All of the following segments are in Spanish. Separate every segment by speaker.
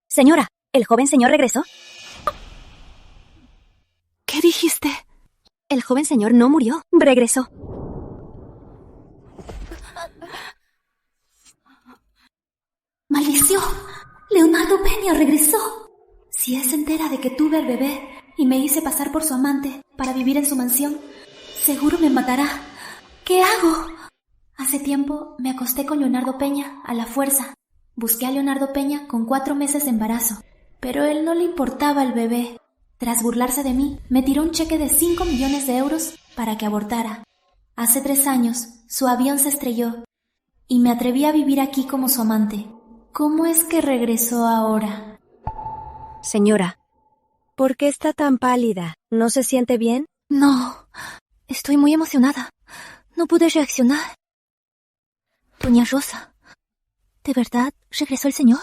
Speaker 1: Señora, ¿el joven señor regresó?
Speaker 2: ¿Qué dijiste?
Speaker 1: El joven señor no murió, regresó.
Speaker 3: ¡Maldición! Leonardo Peña regresó. Si él se entera de que tuve al bebé y me hice pasar por su amante para vivir en su mansión, seguro me matará. ¿Qué hago? Hace tiempo me acosté con Leonardo Peña a la fuerza. Busqué a Leonardo Peña con 4 meses de embarazo, pero él no le importaba el bebé. Tras burlarse de mí, me tiró un cheque de 5 millones de euros para que abortara. Hace 3 años, su avión se estrelló y me atreví a vivir aquí como su amante. ¿Cómo es que regresó ahora?
Speaker 1: Señora, ¿por qué está tan pálida? ¿No se siente bien?
Speaker 3: No, estoy muy emocionada. No pude reaccionar. Doña Rosa, ¿de verdad regresó el señor?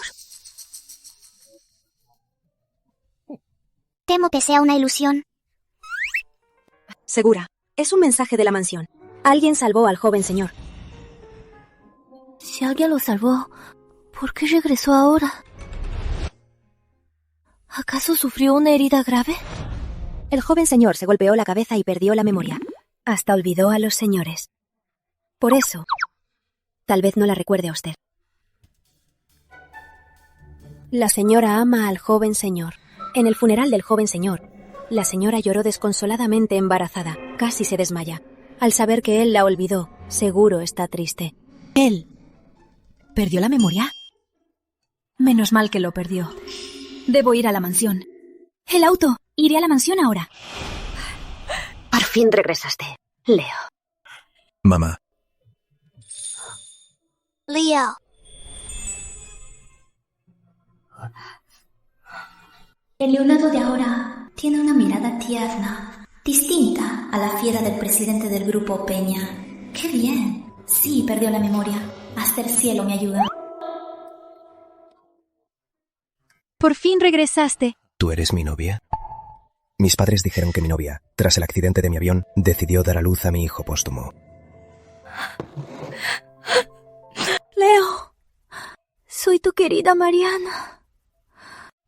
Speaker 4: Temo que sea una ilusión.
Speaker 1: Segura, es un mensaje de la mansión. Alguien salvó al joven señor.
Speaker 3: Si alguien lo salvó, ¿por qué regresó ahora? ¿Acaso sufrió una herida grave?
Speaker 1: El joven señor se golpeó la cabeza y perdió la memoria. Hasta olvidó a los señores. Por eso, tal vez no la recuerde a usted. La señora ama al joven señor. En el funeral del joven señor, la señora lloró desconsoladamente embarazada. Casi se desmaya. Al saber que él la olvidó, seguro está triste.
Speaker 2: ¿Él perdió la memoria? Menos mal que lo perdió. Debo ir a la mansión.
Speaker 3: ¡El auto! Iré a la mansión ahora.
Speaker 1: Por fin regresaste, Leo.
Speaker 5: Mamá.
Speaker 4: Leo.
Speaker 3: El Leonardo de ahora tiene una mirada tierna, distinta a la fiera del presidente del grupo Peña. ¡Qué bien! Sí, perdió la memoria. Hasta el cielo me ayuda.
Speaker 1: Por fin regresaste.
Speaker 5: ¿Tú eres mi novia? Mis padres dijeron que mi novia, tras el accidente de mi avión, decidió dar a luz a mi hijo póstumo.
Speaker 3: Leo, soy tu querida Mariana.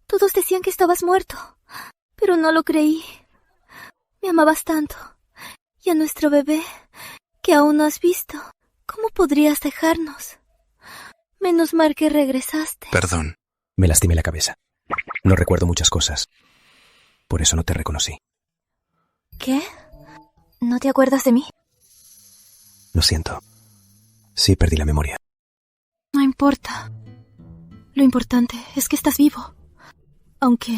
Speaker 3: Todos decían que estabas muerto, pero no lo creí. Me amabas tanto. Y a nuestro bebé, que aún no has visto. ¿Cómo podrías dejarnos? Menos mal que regresaste.
Speaker 5: Perdón. Me lastimé la cabeza. No recuerdo muchas cosas. Por eso no te reconocí.
Speaker 3: ¿Qué? ¿No te acuerdas de mí?
Speaker 5: Lo siento. Sí, perdí la memoria.
Speaker 3: No importa. Lo importante es que estás vivo. Aunque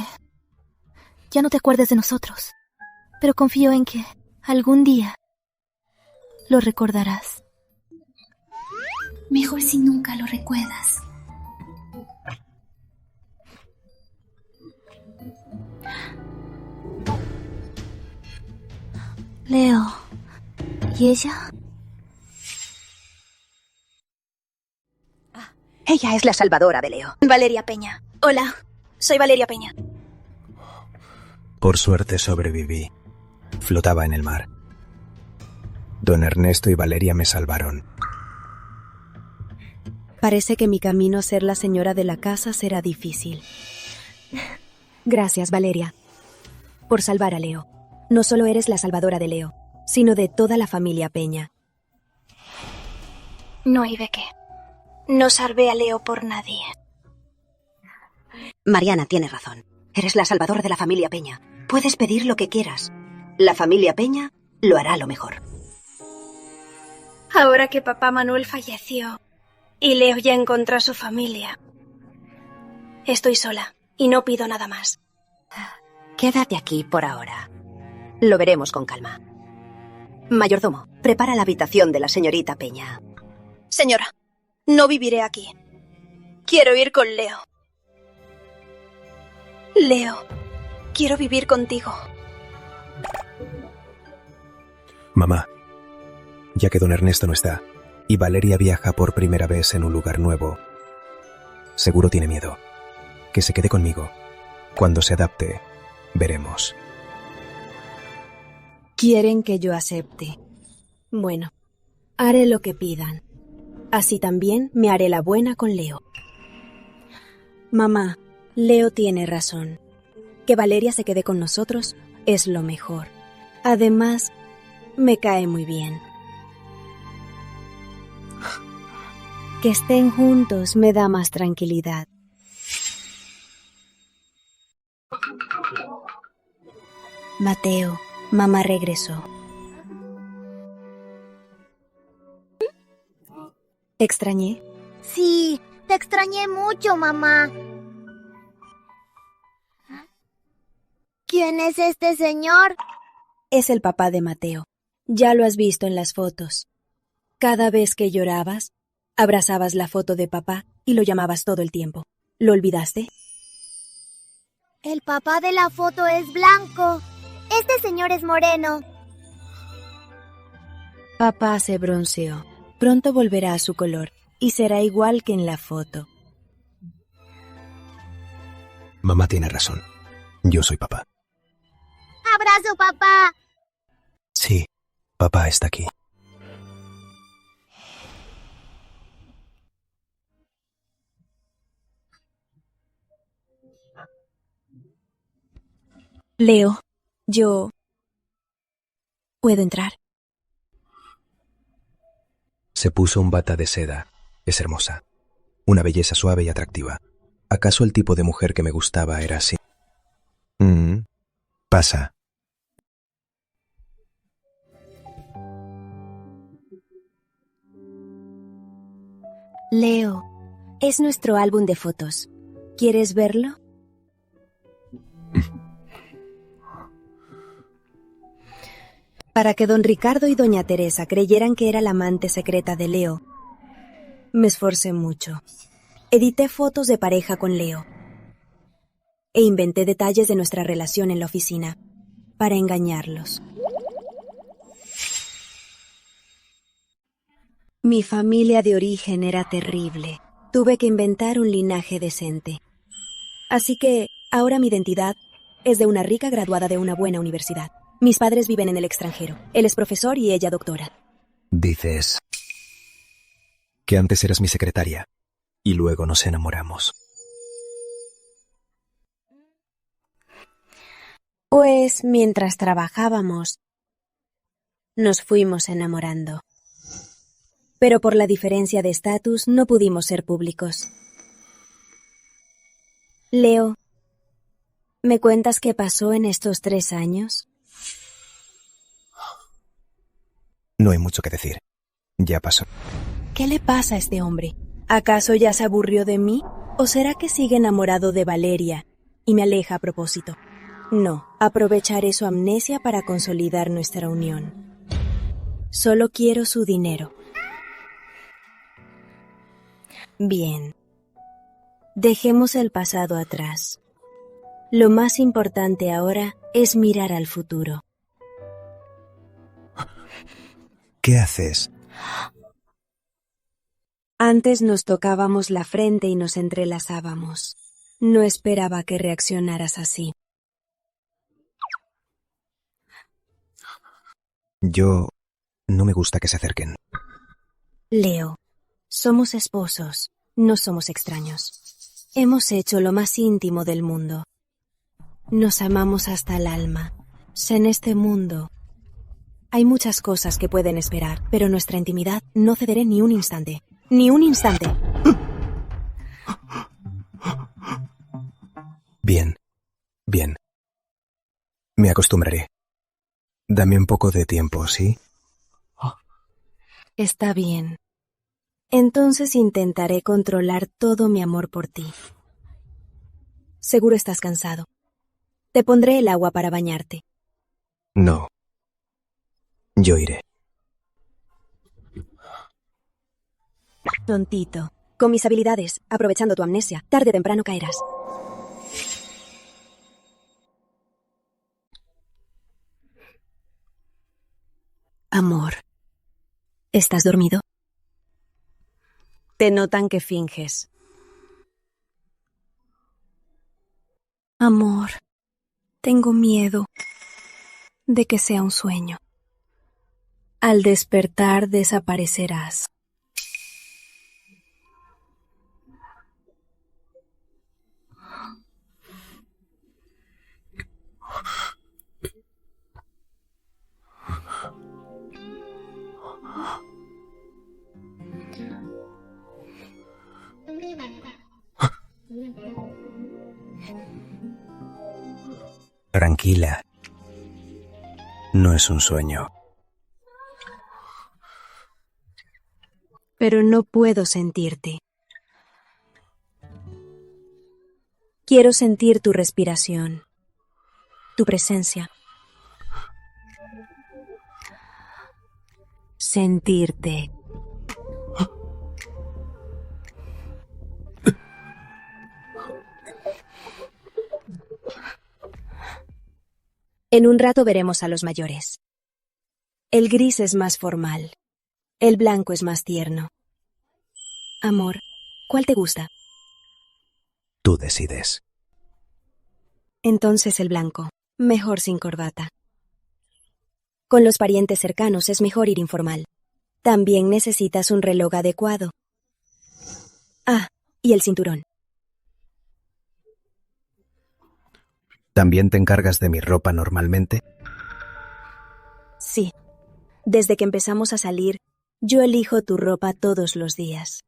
Speaker 3: ya no te acuerdes de nosotros. Pero confío en que algún día lo recordarás. Mejor si nunca lo recuerdas. Leo, ¿y ella?
Speaker 1: Ella es la salvadora de Leo.
Speaker 6: Valeria Peña. Hola, soy Valeria Peña.
Speaker 5: Por suerte sobreviví. Flotaba en el mar. Don Ernesto y Valeria me salvaron.
Speaker 1: Parece que mi camino a ser la señora de la casa será difícil. Gracias, Valeria, por salvar a Leo. No solo eres la salvadora de Leo, sino de toda la familia Peña.
Speaker 6: No hay de qué. No salvé a Leo por nadie.
Speaker 7: Mariana tiene razón. Eres la salvadora de la familia Peña. Puedes pedir lo que quieras. La familia Peña lo hará lo mejor.
Speaker 6: Ahora que papá Manuel falleció y Leo ya encontró a su familia, estoy sola y no pido nada más.
Speaker 7: Quédate aquí por ahora. Lo veremos con calma. Mayordomo, prepara la habitación de la señorita Peña.
Speaker 6: Señora, no viviré aquí. Quiero ir con Leo. Leo, quiero vivir contigo.
Speaker 5: Mamá, ya que don Ernesto no está y Valeria viaja por primera vez en un lugar nuevo, seguro tiene miedo. Que se quede conmigo. Cuando se adapte, veremos.
Speaker 1: Quieren que yo acepte. Bueno, Haré lo que pidan. Así también me haré la buena con Leo. Mamá, Leo tiene razón. Que Valeria se quede con nosotros es lo mejor. Además, me cae muy bien. Que estén juntos me da más tranquilidad. Mateo, mamá regresó. ¿Te extrañé?
Speaker 4: Sí, te extrañé mucho, mamá. ¿Quién es este señor?
Speaker 1: Es el papá de Mateo. Ya lo has visto en las fotos. Cada vez que llorabas, abrazabas la foto de papá y lo llamabas todo el tiempo. ¿Lo olvidaste?
Speaker 4: El papá de la foto es blanco. Este señor es moreno.
Speaker 1: Papá se bronceó. Pronto volverá a su color y será igual que en la foto.
Speaker 5: Mamá tiene razón. Yo soy papá.
Speaker 4: ¡Abrazo, papá!
Speaker 5: Sí, papá está aquí.
Speaker 1: Leo, yo... ¿puedo entrar?
Speaker 5: Se puso un bata de seda. Es hermosa. Una belleza suave y atractiva. ¿Acaso el tipo de mujer que me gustaba era así? Pasa.
Speaker 1: Leo, es nuestro álbum de fotos. ¿Quieres verlo? Para que don Ricardo y doña Teresa creyeran que era la amante secreta de Leo, me esforcé mucho. Edité fotos de pareja con Leo e inventé detalles de nuestra relación en la oficina para engañarlos. Mi familia de origen era terrible. Tuve que inventar un linaje decente. Así que ahora mi identidad es de una rica graduada de una buena universidad. Mis padres viven en el extranjero. Él es profesor y ella doctora.
Speaker 5: Dices que antes eras mi secretaria y luego nos enamoramos.
Speaker 1: Pues mientras trabajábamos, nos fuimos enamorando. Pero por la diferencia de estatus no pudimos ser públicos. Leo, ¿me cuentas qué pasó en estos 3 años?
Speaker 5: No hay mucho que decir. Ya pasó.
Speaker 1: ¿Qué le pasa a este hombre? ¿Acaso ya se aburrió de mí? ¿O será que sigue enamorado de Valeria y me aleja a propósito? No, aprovecharé su amnesia para consolidar nuestra unión. Solo quiero su dinero. Bien. Dejemos el pasado atrás. Lo más importante ahora es mirar al futuro.
Speaker 5: ¿Qué haces?
Speaker 1: Antes nos tocábamos la frente y nos entrelazábamos. No esperaba que reaccionaras así.
Speaker 5: Yo no me gusta que se acerquen.
Speaker 1: Leo, somos esposos, no somos extraños. Hemos hecho lo más íntimo del mundo. Nos amamos hasta el alma. En este mundo hay muchas cosas que pueden esperar, pero nuestra intimidad no cederé ni un instante. ¡Ni un instante!
Speaker 5: Bien, bien. Me acostumbraré. Dame un poco de tiempo, ¿sí?
Speaker 1: Está bien. Entonces intentaré controlar todo mi amor por ti. Seguro estás cansado. Te pondré el agua para bañarte.
Speaker 5: No. Yo iré.
Speaker 1: Tontito. Con mis habilidades, aprovechando tu amnesia, tarde o temprano caerás. Amor. ¿Estás dormido? Te notan que finges. Amor, tengo miedo de que sea un sueño. Al despertar desaparecerás.
Speaker 5: Tranquila. No es un sueño.
Speaker 1: Pero no puedo sentirte. Quiero sentir tu respiración, tu presencia. Sentirte. En un rato veremos a los mayores. El gris es más formal. El blanco es más tierno. Amor, ¿cuál te gusta?
Speaker 5: Tú decides.
Speaker 1: Entonces el blanco, mejor sin corbata. Con los parientes cercanos es mejor ir informal. También necesitas un reloj adecuado. Ah, y el cinturón.
Speaker 5: ¿También te encargas de mi ropa normalmente?
Speaker 1: Sí. Desde que empezamos a salir, yo elijo tu ropa todos los días.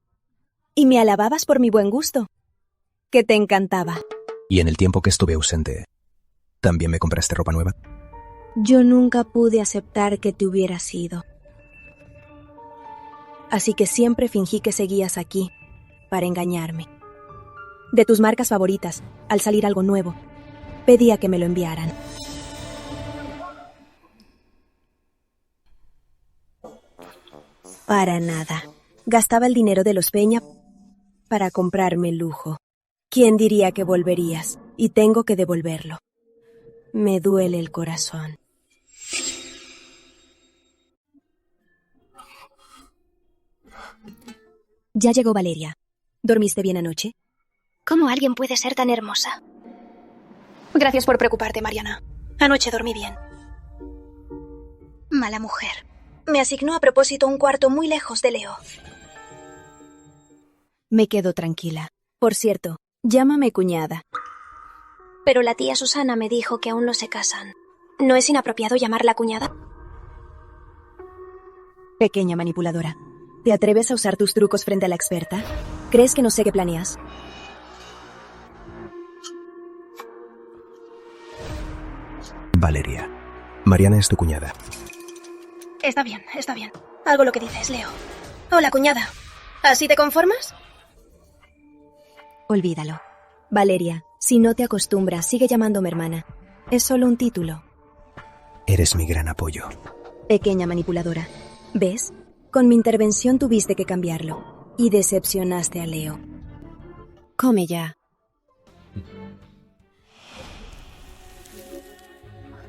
Speaker 1: Y me alababas por mi buen gusto. Que te encantaba.
Speaker 5: Y en el tiempo que estuve ausente, ¿también me compraste ropa nueva?
Speaker 1: Yo nunca pude aceptar que te hubieras ido. Así que siempre fingí que seguías aquí, para engañarme. De tus marcas favoritas, al salir algo nuevo, pedía que me lo enviaran. Para nada. Gastaba el dinero de los Peña para comprarme lujo. ¿Quién diría que volverías? Y tengo que devolverlo. Me duele el corazón. Ya llegó Valeria. ¿Dormiste bien anoche?
Speaker 6: ¿Cómo alguien puede ser tan hermosa? Gracias por preocuparte, Mariana. Anoche dormí bien. Mala mujer. Me asignó a propósito un cuarto muy lejos de Leo.
Speaker 1: Me quedo tranquila. Por cierto, llámame cuñada.
Speaker 6: Pero la tía Susana me dijo que aún no se casan. ¿No es inapropiado llamarla cuñada?
Speaker 1: Pequeña manipuladora. ¿Te atreves a usar tus trucos frente a la experta? ¿Crees que no sé qué planeas?
Speaker 5: Valeria. Mariana es tu cuñada.
Speaker 6: Está bien, está bien. Hago lo que dices, Leo. Hola, cuñada. ¿Así te conformas?
Speaker 1: Olvídalo. Valeria, si no te acostumbras, sigue llamándome hermana. Es solo un título.
Speaker 5: Eres mi gran apoyo.
Speaker 1: Pequeña manipuladora. ¿Ves? Con mi intervención tuviste que cambiarlo. Y decepcionaste a Leo. Come ya.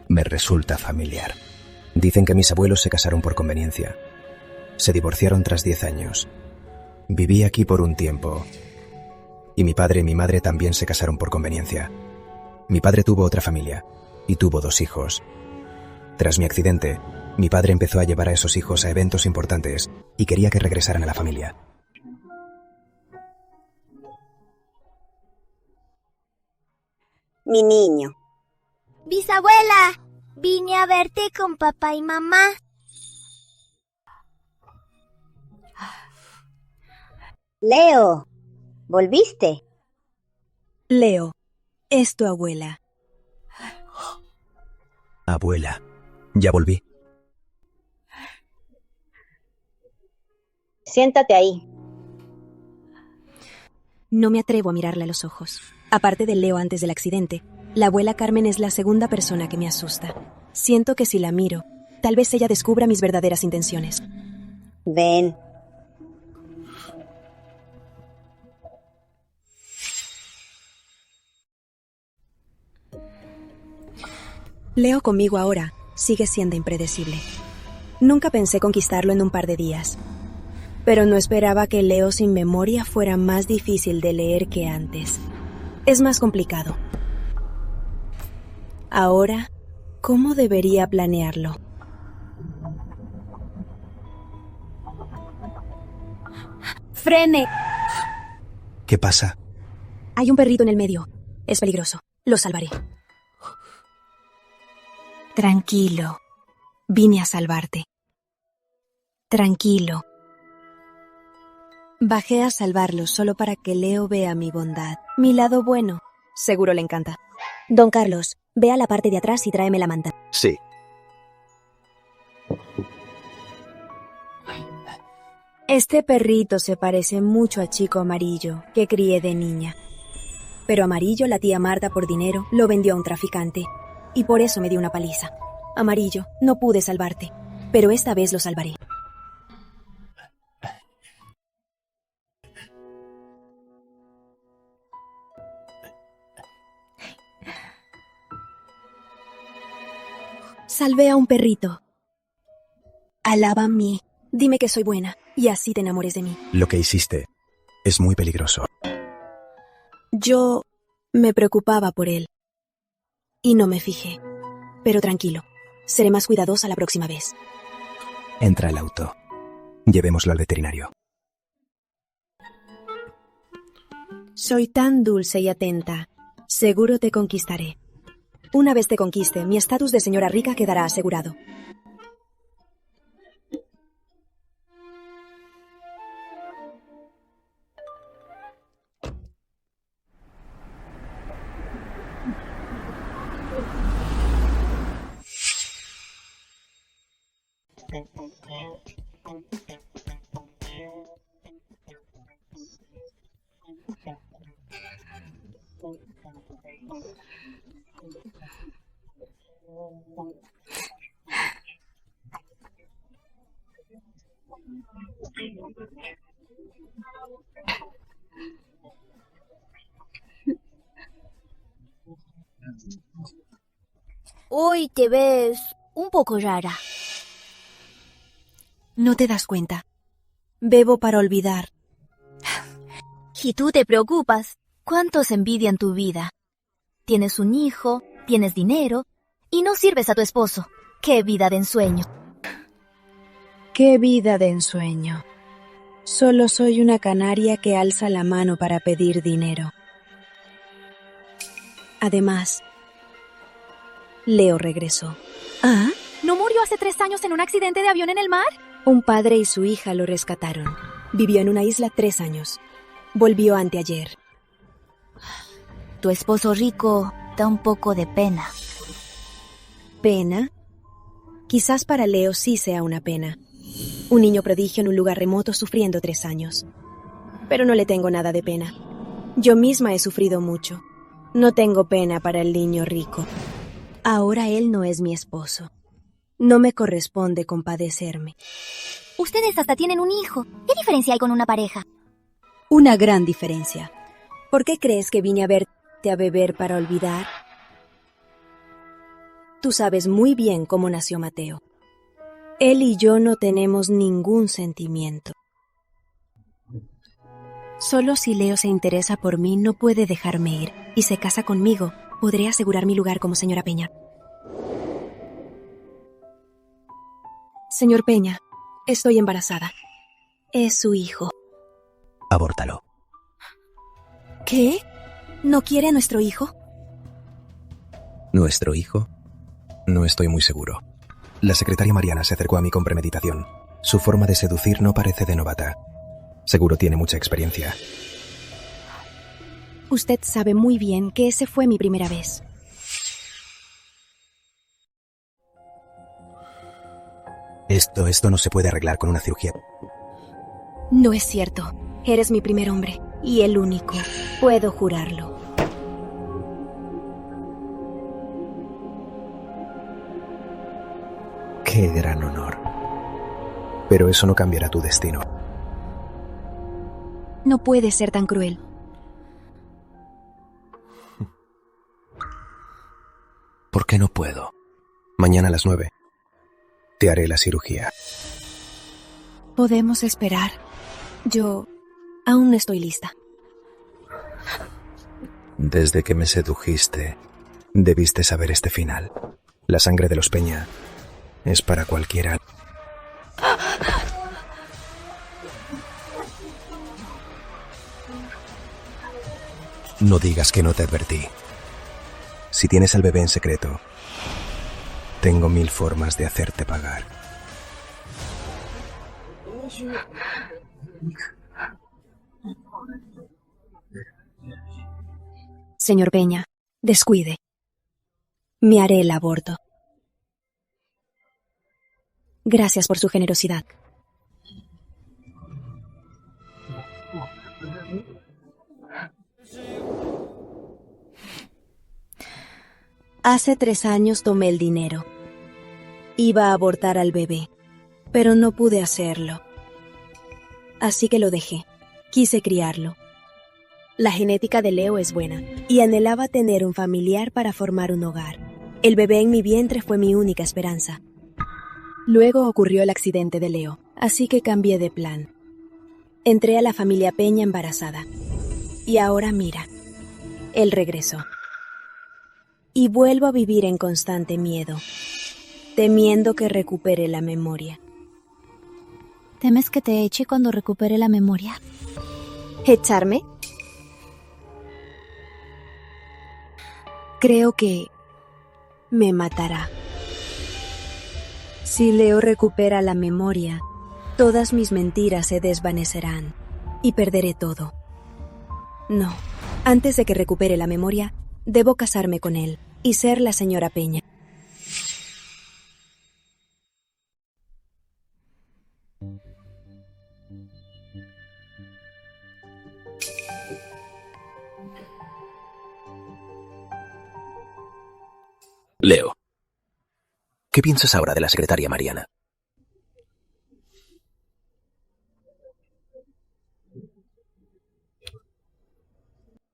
Speaker 5: Me resulta familiar. Dicen que mis abuelos se casaron por conveniencia. Se divorciaron tras 10 años. Viví aquí por un tiempo. Y mi padre y mi madre también se casaron por conveniencia. Mi padre tuvo otra familia y tuvo 2 hijos. Tras mi accidente, mi padre empezó a llevar a esos hijos a eventos importantes y quería que regresaran a la familia.
Speaker 7: Mi niño.
Speaker 4: Bisabuela, vine a verte con papá y mamá.
Speaker 7: Leo, ¿volviste?
Speaker 1: Leo, es tu abuela.
Speaker 5: Abuela, ya volví.
Speaker 7: Siéntate ahí.
Speaker 1: No me atrevo a mirarle a los ojos. Aparte de Leo antes del accidente, la abuela Carmen es la segunda persona que me asusta. Siento que si la miro, tal vez ella descubra mis verdaderas intenciones.
Speaker 7: Ven.
Speaker 1: Leo conmigo ahora sigue siendo impredecible. Nunca pensé conquistarlo en un par de días. Pero no esperaba que Leo sin memoria fuera más difícil de leer que antes. Es más complicado. Ahora, ¿cómo debería planearlo?
Speaker 3: ¡Frene!
Speaker 5: ¿Qué pasa?
Speaker 1: Hay un perrito en el medio. Es peligroso. Lo salvaré. Tranquilo. Vine a salvarte. Tranquilo. Bajé a salvarlo solo para que Leo vea mi bondad. Mi lado bueno. Seguro le encanta. Don Carlos, ve a la parte de atrás y tráeme la manta.
Speaker 5: Sí.
Speaker 1: Este perrito se parece mucho a Chico Amarillo, que crié de niña. Pero Amarillo, la tía Marta, por dinero, lo vendió a un traficante. Y por eso me dio una paliza. Amarillo, no pude salvarte, pero esta vez lo salvaré. Salvé a un perrito. Alaba a mí. Dime que soy buena, y así te enamores de mí.
Speaker 5: Lo que hiciste es muy peligroso.
Speaker 1: Yo me preocupaba por él. Y no me fijé. Pero tranquilo, seré más cuidadosa la próxima vez.
Speaker 5: Entra al auto. Llevémoslo al veterinario.
Speaker 1: Soy tan dulce y atenta. Seguro te conquistaré. Una vez te conquiste, mi estatus de señora rica quedará asegurado.
Speaker 3: Hoy te ves un poco rara.
Speaker 1: No te das cuenta. Bebo para olvidar.
Speaker 3: Y tú te preocupas. ¿Cuántos envidian tu vida? Tienes un hijo, tienes dinero y no sirves a tu esposo. ¡Qué vida de ensueño!
Speaker 1: ¡Qué vida de ensueño! Solo soy una canaria que alza la mano para pedir dinero. Además, Leo regresó.
Speaker 2: ¿Ah? ¿No murió hace 3 años en un accidente de avión en el mar?
Speaker 1: Un padre y su hija lo rescataron. Vivió en una isla 3 años. Volvió anteayer.
Speaker 3: Tu esposo rico da un poco de pena.
Speaker 1: ¿Pena? Quizás para Leo sí sea una pena. Un niño prodigio en un lugar remoto sufriendo 3 años. Pero no le tengo nada de pena. Yo misma he sufrido mucho. No tengo pena para el niño rico. Ahora él no es mi esposo. No me corresponde compadecerme.
Speaker 3: Ustedes hasta tienen un hijo. ¿Qué diferencia hay con una pareja?
Speaker 1: Una gran diferencia. ¿Por qué crees que vine a verte a beber para olvidar? Tú sabes muy bien cómo nació Mateo. Él y yo no tenemos ningún sentimiento. Solo si Leo se interesa por mí no puede dejarme ir, y se casa conmigo, podré asegurar mi lugar como señora Peña. Señor Peña, estoy embarazada. Es su hijo.
Speaker 5: Abórtalo.
Speaker 1: ¿Qué? ¿No quiere a nuestro hijo?
Speaker 5: ¿Nuestro hijo? No estoy muy seguro. La secretaria Mariana se acercó a mí con premeditación. Su forma de seducir no parece de novata. Seguro tiene mucha experiencia.
Speaker 1: Usted sabe muy bien que ese fue mi primera vez.
Speaker 5: Esto no se puede arreglar con una cirugía.
Speaker 1: No es cierto. Eres mi primer hombre. Y el único. Puedo jurarlo.
Speaker 5: ¡Qué gran honor! Pero eso no cambiará tu destino.
Speaker 1: No puedes ser tan cruel.
Speaker 5: ¿Por qué no puedo? Mañana a las 9. Te haré la cirugía.
Speaker 1: Podemos esperar. Yo aún no estoy lista.
Speaker 5: Desde que me sedujiste, debiste saber este final. La sangre de los Peña es para cualquiera. No digas que no te advertí. Si tienes al bebé en secreto, tengo 1000 formas de hacerte pagar.
Speaker 1: Señor Peña, descuide. Me haré el aborto. Gracias por su generosidad. Hace 3 años tomé el dinero. Iba a abortar al bebé, pero no pude hacerlo. Así que lo dejé. Quise criarlo. La genética de Leo es buena, y anhelaba tener un familiar para formar un hogar. El bebé en mi vientre fue mi única esperanza. Luego ocurrió el accidente de Leo, así que cambié de plan. Entré a la familia Peña embarazada. Y ahora mira, él regresó. Y vuelvo a vivir en constante miedo, temiendo que recupere la memoria.
Speaker 3: ¿Temes que te eche cuando recupere la memoria?
Speaker 1: ¿Echarme? Creo que me matará. Si Leo recupera la memoria, todas mis mentiras se desvanecerán y perderé todo. No, antes de que recupere la memoria, debo casarme con él y ser la señora Peña.
Speaker 5: Leo, ¿qué piensas ahora de la secretaria Mariana?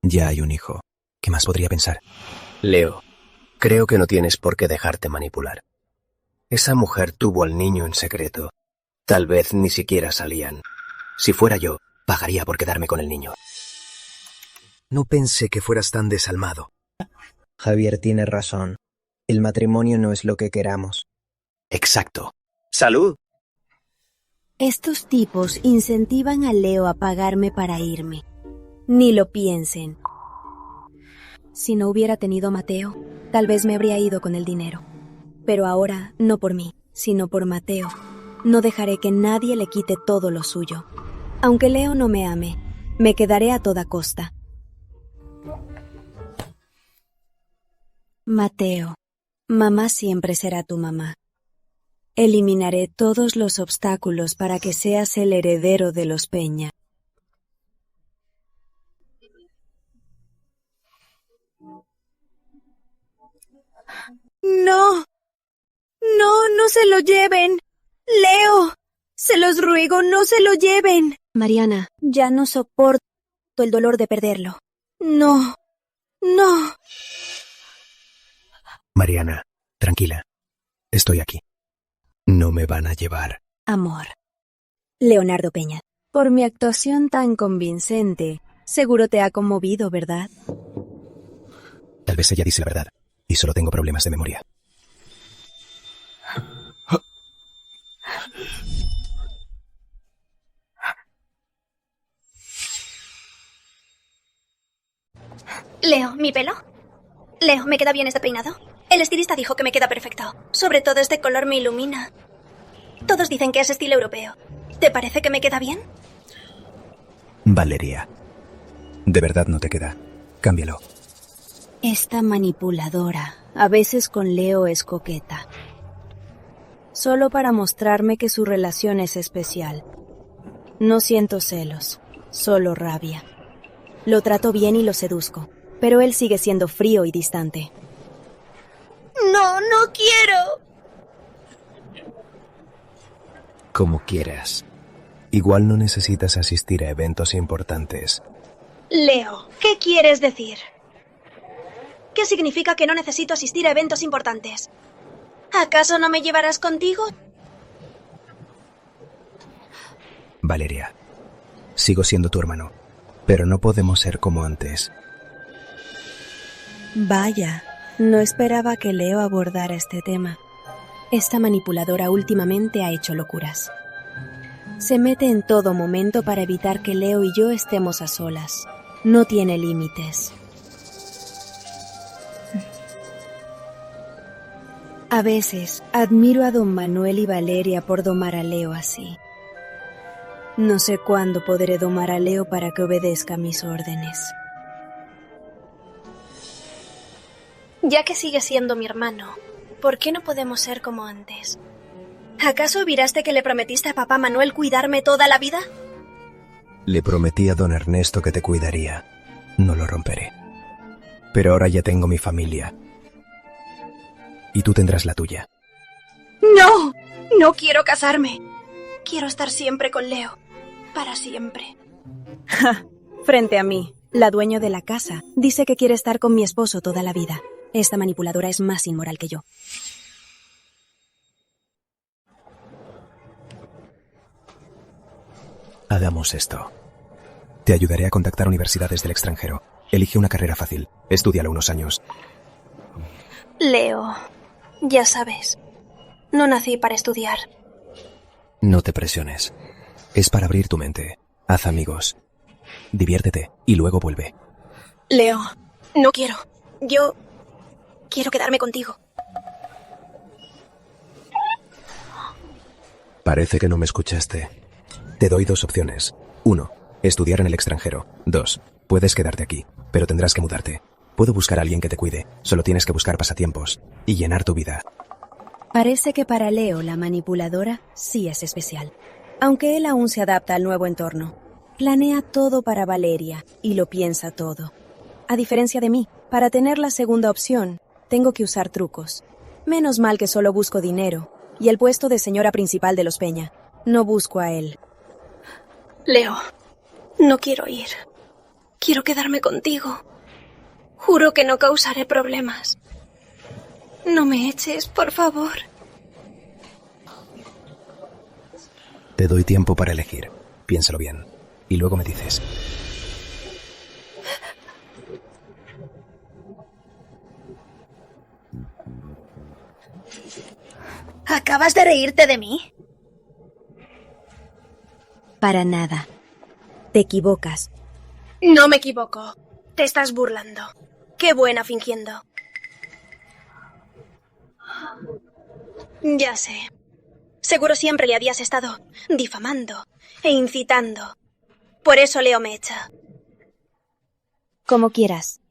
Speaker 5: Ya hay un hijo. ¿Qué más podría pensar?
Speaker 8: Leo, creo que no tienes por qué dejarte manipular. Esa mujer tuvo al niño en secreto. Tal vez ni siquiera salían. Si fuera yo, pagaría por quedarme con el niño.
Speaker 5: No pensé que fueras tan desalmado.
Speaker 9: Javier tiene razón. El matrimonio no es lo que queramos.
Speaker 8: Exacto. ¡Salud!
Speaker 1: Estos tipos incentivan a Leo a pagarme para irme. Ni lo piensen. Si no hubiera tenido a Mateo, tal vez me habría ido con el dinero. Pero ahora, no por mí, sino por Mateo. No dejaré que nadie le quite todo lo suyo. Aunque Leo no me ame, me quedaré a toda costa. Mateo, mamá siempre será tu mamá. Eliminaré todos los obstáculos para que seas el heredero de los Peña. ¡No! ¡No, no se lo lleven! ¡Leo! ¡Se los ruego, no se lo lleven! Mariana, ya no soporto el dolor de perderlo. ¡No! ¡No!
Speaker 5: Mariana, tranquila. Estoy aquí. No me van a llevar.
Speaker 1: Amor. Leonardo Peña, por mi actuación tan convincente, seguro te ha conmovido, ¿verdad?
Speaker 5: Tal vez ella dice la verdad, y solo tengo problemas de memoria.
Speaker 6: Leo, ¿mi pelo? Leo, ¿me queda bien este peinado? El estilista dijo que me queda perfecto. Sobre todo este color me ilumina. Todos dicen que es estilo europeo. ¿Te parece que me queda bien?
Speaker 5: Valeria, de verdad no te queda. Cámbialo.
Speaker 1: Esta manipuladora, a veces con Leo es coqueta. Solo para mostrarme que su relación es especial. No siento celos, solo rabia. Lo trato bien y lo seduzco, pero él sigue siendo frío y distante.
Speaker 6: ¡No, no quiero!
Speaker 5: Como quieras. Igual no necesitas asistir a eventos importantes.
Speaker 6: Leo, ¿qué quieres decir? ¿Qué significa que no necesito asistir a eventos importantes? ¿Acaso no me llevarás contigo?
Speaker 5: Valeria, sigo siendo tu hermano, pero no podemos ser como antes.
Speaker 1: Vaya, no esperaba que Leo abordara este tema. Esta manipuladora últimamente ha hecho locuras. Se mete en todo momento para evitar que Leo y yo estemos a solas. No tiene límites. A veces admiro a don Manuel y Valeria por domar a Leo así. No sé cuándo podré domar a Leo para que obedezca mis órdenes.
Speaker 6: Ya que sigue siendo mi hermano, ¿por qué no podemos ser como antes? ¿Acaso olvidaste que le prometiste a papá Manuel cuidarme toda la vida?
Speaker 5: Le prometí a don Ernesto que te cuidaría. No lo romperé. Pero ahora ya tengo mi familia. Y tú tendrás la tuya.
Speaker 6: ¡No! No quiero casarme. Quiero estar siempre con Leo. Para siempre.
Speaker 1: Ja, frente a mí, la dueña de la casa dice que quiere estar con mi esposo toda la vida. Esta manipuladora es más inmoral que yo.
Speaker 5: Hagamos esto. Te ayudaré a contactar universidades del extranjero. Elige una carrera fácil. Estúdiala unos años.
Speaker 6: Leo, ya sabes, no nací para estudiar.
Speaker 5: No te presiones. Es para abrir tu mente. Haz amigos. Diviértete y luego vuelve.
Speaker 6: Leo, no quiero. Yo quiero quedarme contigo.
Speaker 5: Parece que no me escuchaste. Te doy 2 opciones. 1. Estudiar en el extranjero. 2. Puedes quedarte aquí, pero tendrás que mudarte. Puedo buscar a alguien que te cuide. Solo tienes que buscar pasatiempos y llenar tu vida.
Speaker 1: Parece que para Leo la manipuladora sí es especial. Aunque él aún se adapta al nuevo entorno. Planea todo para Valeria y lo piensa todo. A diferencia de mí, para tener la segunda opción, tengo que usar trucos. Menos mal que solo busco dinero y el puesto de señora principal de los Peña. No busco a él.
Speaker 6: Leo, no quiero ir. Quiero quedarme contigo. Juro que no causaré problemas. No me eches, por favor.
Speaker 5: Te doy tiempo para elegir. Piénsalo bien. Y luego me dices.
Speaker 6: ¿Acabas de reírte de mí?
Speaker 1: Para nada. Te equivocas.
Speaker 6: No me equivoco. Te estás burlando. Qué buena fingiendo. Ya sé. Seguro siempre le habías estado difamando e incitando. Por eso Leo me echa.
Speaker 1: Como quieras.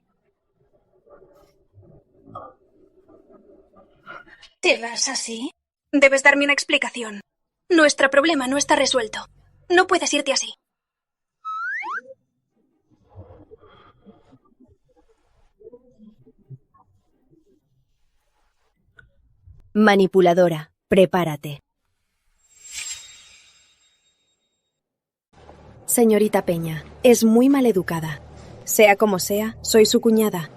Speaker 6: ¿Te vas así? Debes darme una explicación. Nuestro problema no está resuelto. No puedes irte así.
Speaker 1: Manipuladora, prepárate. Señorita Peña, es muy maleducada. Sea como sea, soy su cuñada.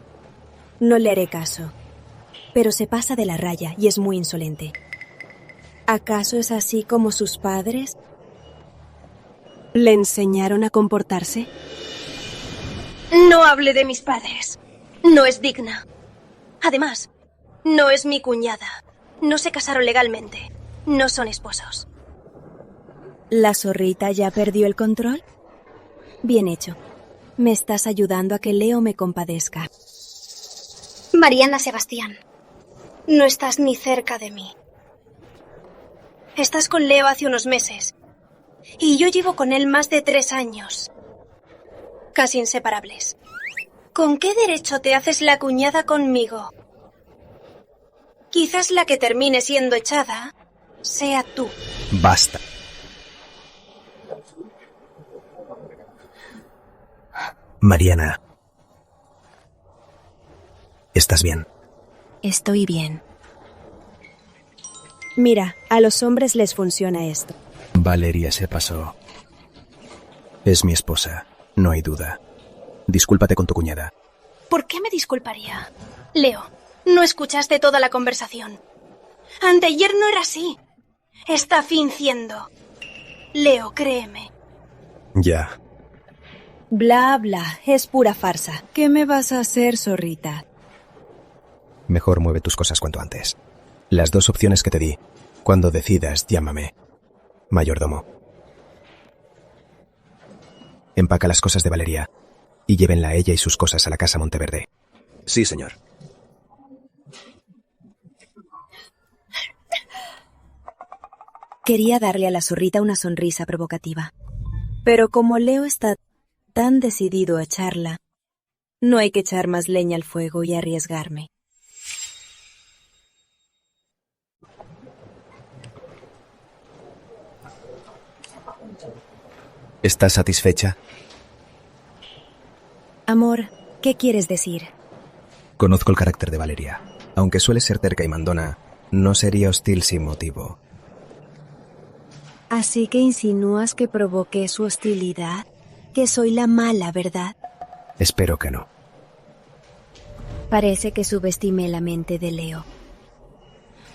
Speaker 1: No le haré caso. Pero se pasa de la raya y es muy insolente. ¿Acaso es así como sus padres? ¿Le enseñaron a comportarse?
Speaker 6: No hable de mis padres. No es digna. Además, no es mi cuñada. No se casaron legalmente. No son esposos.
Speaker 1: ¿La zorrita ya perdió el control? Bien hecho. Me estás ayudando a que Leo me compadezca.
Speaker 6: Mariana Sebastián, no estás ni cerca de mí. Estás con Leo hace unos meses. Y yo llevo con él más de 3 años. Casi inseparables. ¿Con qué derecho te haces la cuñada conmigo? Quizás la que termine siendo echada sea tú.
Speaker 5: Basta. Mariana. ¿Estás bien?
Speaker 1: Estoy bien. Mira, a los hombres les funciona esto.
Speaker 5: Valeria se pasó. Es mi esposa, no hay duda. Discúlpate con tu cuñada.
Speaker 6: ¿Por qué me disculparía? Leo, no escuchaste toda la conversación. Anteayer no era así. Está fingiendo. Leo, créeme.
Speaker 5: Ya.
Speaker 1: Bla, bla, es pura farsa. ¿Qué me vas a hacer, zorrita?
Speaker 5: Mejor mueve tus cosas cuanto antes. Las 2 opciones que te di. Cuando decidas, llámame. Mayordomo. Empaca las cosas de Valeria y llévenla a ella y sus cosas a la casa Monteverde.
Speaker 10: Sí, señor.
Speaker 1: Quería darle a la zorrita una sonrisa provocativa. Pero como Leo está tan decidido a echarla, no hay que echar más leña al fuego y arriesgarme.
Speaker 5: ¿Estás satisfecha?
Speaker 1: Amor, ¿qué quieres decir?
Speaker 5: Conozco el carácter de Valeria. Aunque suele ser terca y mandona, no sería hostil sin motivo.
Speaker 1: Así que insinúas que provoqué su hostilidad, que soy la mala, ¿verdad?
Speaker 5: Espero que no.
Speaker 1: Parece que subestimé la mente de Leo.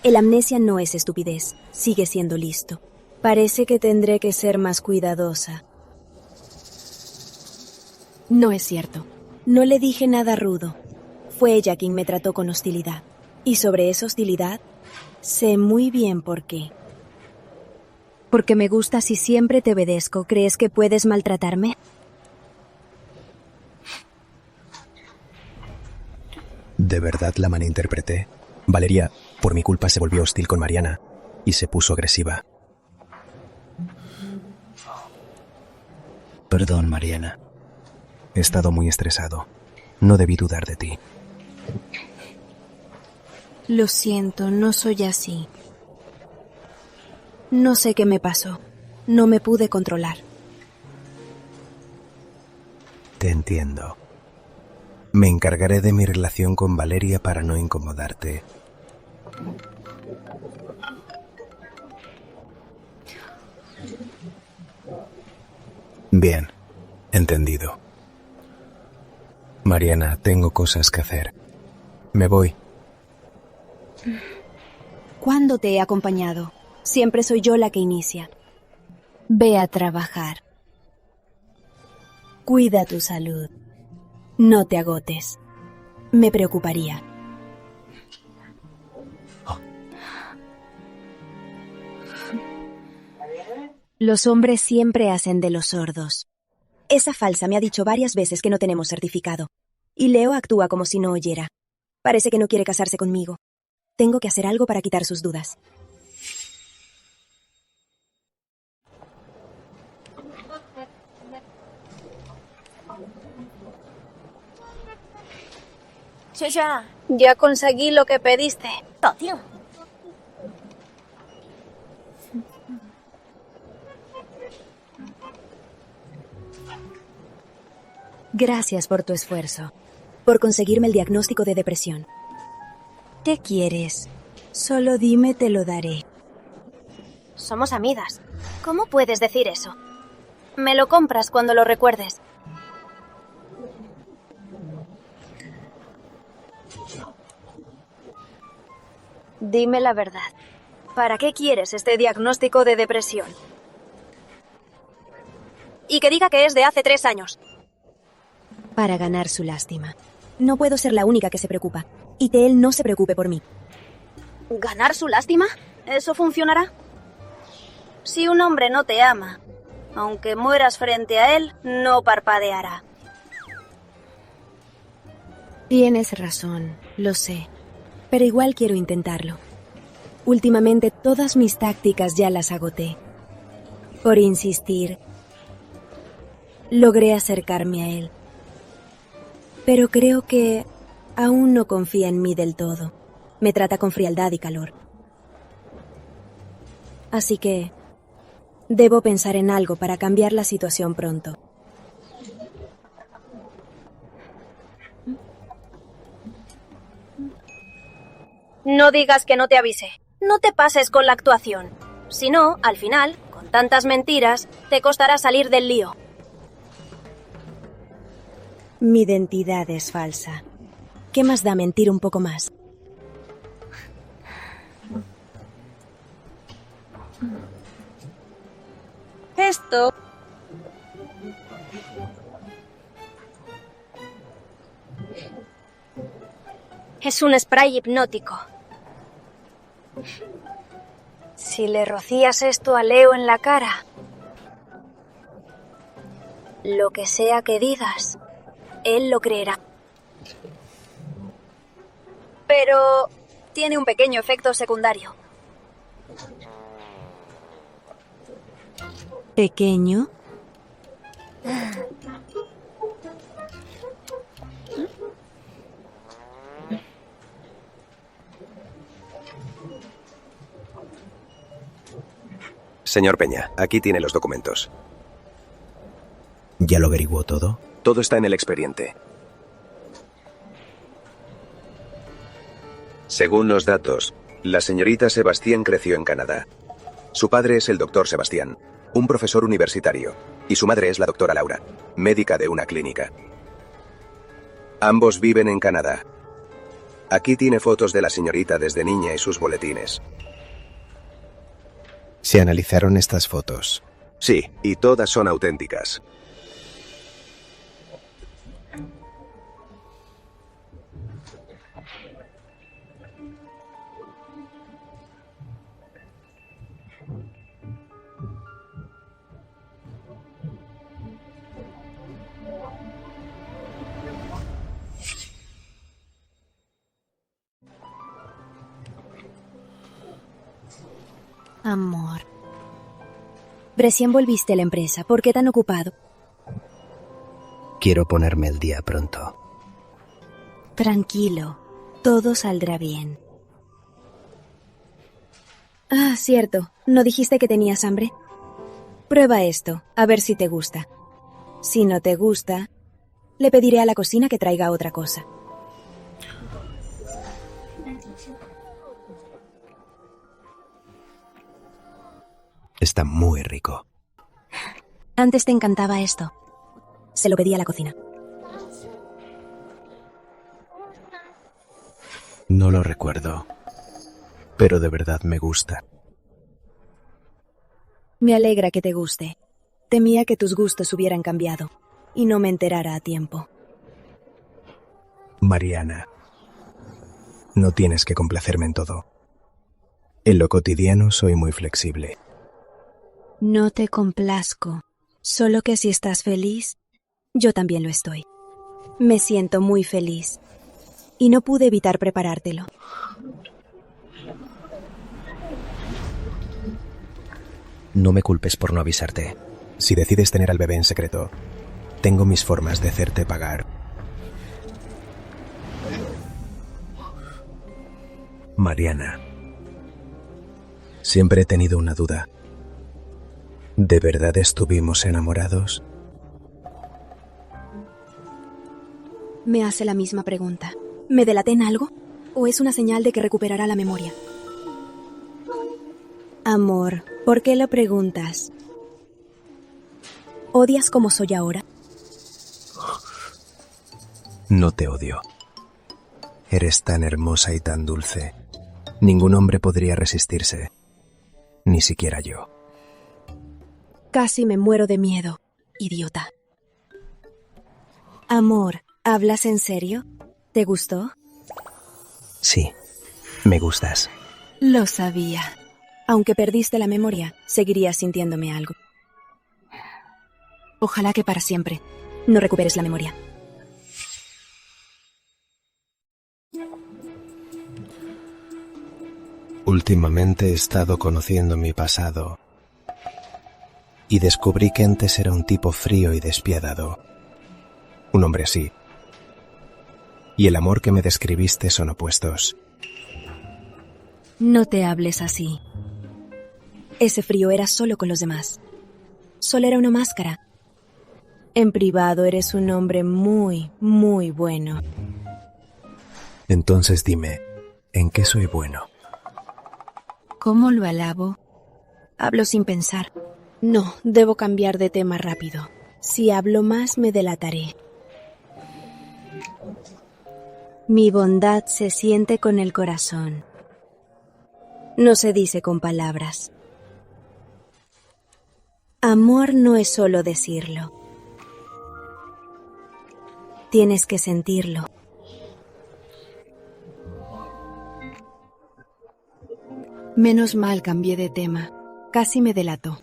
Speaker 1: El amnesia no es estupidez, sigue siendo listo. Parece que tendré que ser más cuidadosa. No es cierto. No le dije nada rudo. Fue ella quien me trató con hostilidad. Y sobre esa hostilidad, sé muy bien por qué. Porque me gustas y siempre te obedezco. ¿Crees que puedes maltratarme?
Speaker 5: ¿De verdad la malinterpreté? Valeria, por mi culpa, se volvió hostil con Mariana y se puso agresiva.
Speaker 8: Perdón, Mariana.
Speaker 5: He estado muy estresado. No debí dudar de ti.
Speaker 1: Lo siento, no soy así. No sé qué me pasó. No me pude controlar.
Speaker 5: Te entiendo. Me encargaré de mi relación con Valeria para no incomodarte. Bien, entendido. Mariana, tengo cosas que hacer. Me voy.
Speaker 1: ¿Cuándo te he acompañado? Siempre soy yo la que inicia. Ve a trabajar. Cuida tu salud. No te agotes. Me preocuparía. Los hombres siempre hacen de los sordos. Esa falsa me ha dicho varias veces que no tenemos certificado. Y Leo actúa como si no oyera. Parece que no quiere casarse conmigo. Tengo que hacer algo para quitar sus dudas.
Speaker 6: Ya conseguí lo que pediste.
Speaker 1: Gracias por tu esfuerzo. Por conseguirme el diagnóstico de depresión. ¿Qué quieres? Solo dime, te lo daré.
Speaker 6: Somos amigas. ¿Cómo puedes decir eso? Me lo compras cuando lo recuerdes. Dime la verdad. ¿Para qué quieres este diagnóstico de depresión? Y que diga que es de hace 3 años.
Speaker 1: Para ganar su lástima. No puedo ser la única que se preocupa. Y que él no se preocupe por mí.
Speaker 6: ¿Ganar su lástima? ¿Eso funcionará? Si un hombre no te ama, aunque mueras frente a él, no parpadeará.
Speaker 1: Tienes razón, lo sé. Pero igual quiero intentarlo. Últimamente todas mis tácticas ya las agoté. Por insistir, logré acercarme a él. Pero creo que aún no confía en mí del todo. Me trata con frialdad y calor. Así que debo pensar en algo para cambiar la situación pronto.
Speaker 6: No digas que no te avise. No te pases con la actuación. Si no, al final, con tantas mentiras, te costará salir del lío.
Speaker 1: Mi identidad es falsa. ¿Qué más da mentir un poco más?
Speaker 6: Esto... es un spray hipnótico. Si le rocías esto a Leo en la cara,
Speaker 1: Lo que sea que digas, él lo creerá. Pero tiene un pequeño efecto secundario. ¿Pequeño?
Speaker 5: Señor Peña, aquí tiene los documentos.
Speaker 9: ¿Ya lo averiguó todo?
Speaker 5: Todo está en el expediente. Según los datos, la señorita Sebastián creció en Canadá. Su padre es el doctor Sebastián, un profesor universitario, y su madre es la doctora Laura, médica de una clínica. Ambos viven en Canadá. Aquí tiene fotos de la señorita desde niña y sus boletines.
Speaker 9: ¿Se analizaron estas fotos?
Speaker 5: Sí, y todas son auténticas.
Speaker 1: Amor. Recién volviste a la empresa. ¿Por qué tan ocupado?
Speaker 9: Quiero ponerme el día pronto.
Speaker 1: Tranquilo. Todo saldrá bien. Ah, cierto. ¿No dijiste que tenías hambre? Prueba esto, a ver si te gusta. Si no te gusta, le pediré a la cocina que traiga otra cosa.
Speaker 9: Está muy rico.
Speaker 1: Antes te encantaba esto. Se lo pedí a la cocina.
Speaker 9: No lo recuerdo, pero de verdad me gusta.
Speaker 1: Me alegra que te guste. Temía que tus gustos hubieran cambiado y no me enterara a tiempo.
Speaker 9: Mariana, no tienes que complacerme en todo. En lo cotidiano soy muy flexible.
Speaker 1: No te complazco, solo que si estás feliz, yo también lo estoy. Me siento muy feliz y no pude evitar preparártelo.
Speaker 9: No me culpes por no avisarte.
Speaker 5: Si decides tener al bebé en secreto, tengo mis formas de hacerte pagar.
Speaker 9: Mariana, siempre he tenido una duda. ¿De verdad estuvimos enamorados?
Speaker 1: Me hace la misma pregunta. ¿Me delaté en algo? ¿O es una señal de que recuperará la memoria? Amor, ¿por qué lo preguntas? ¿Odias como soy ahora?
Speaker 9: No te odio. Eres tan hermosa y tan dulce. Ningún hombre podría resistirse. Ni siquiera yo.
Speaker 1: Casi me muero de miedo, idiota. Amor, ¿hablas en serio? ¿Te gustó?
Speaker 9: Sí, me gustas.
Speaker 1: Lo sabía. Aunque perdiste la memoria, seguirías sintiéndome algo. Ojalá que para siempre no recuperes la memoria.
Speaker 9: Últimamente he estado conociendo mi pasado y descubrí que antes era un tipo frío y despiadado. Un hombre así. Y el amor que me describiste son opuestos.
Speaker 1: No te hables así. Ese frío era solo con los demás. Solo era una máscara. En privado eres un hombre muy, muy bueno.
Speaker 9: Entonces dime, ¿en qué soy bueno?
Speaker 1: ¿Cómo lo alabo? Hablo sin pensar. No, debo cambiar de tema rápido. Si hablo más, me delataré. Mi bondad se siente con el corazón. No se dice con palabras. Amor no es solo decirlo. Tienes que sentirlo. Menos mal cambié de tema. Casi me delató.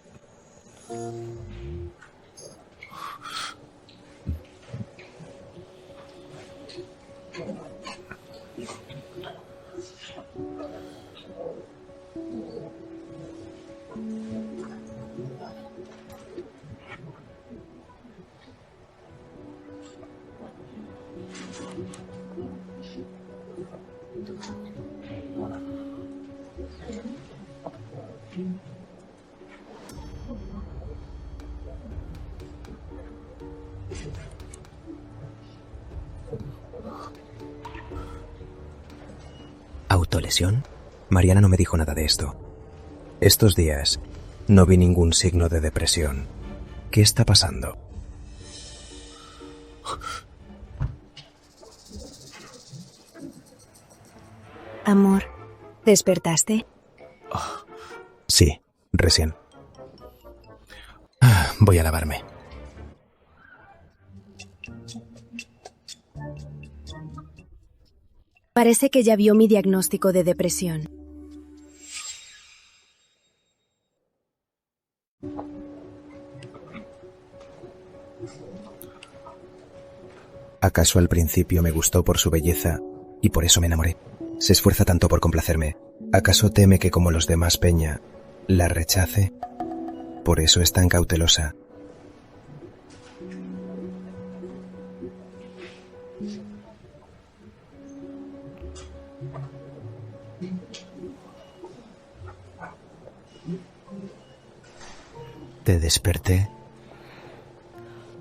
Speaker 5: ¿Autolesión? Mariana no me dijo nada de esto. Estos días no vi ningún signo de depresión. ¿Qué está pasando?
Speaker 1: Amor, ¿despertaste?
Speaker 5: Sí, recién. Voy a lavarme.
Speaker 1: Parece que ya vio mi diagnóstico de depresión.
Speaker 5: ¿Acaso al principio me gustó por su belleza y por eso me enamoré? Se esfuerza tanto por complacerme. ¿Acaso teme que, como los demás Peña, la rechace? Por eso es tan cautelosa. ¿Te desperté?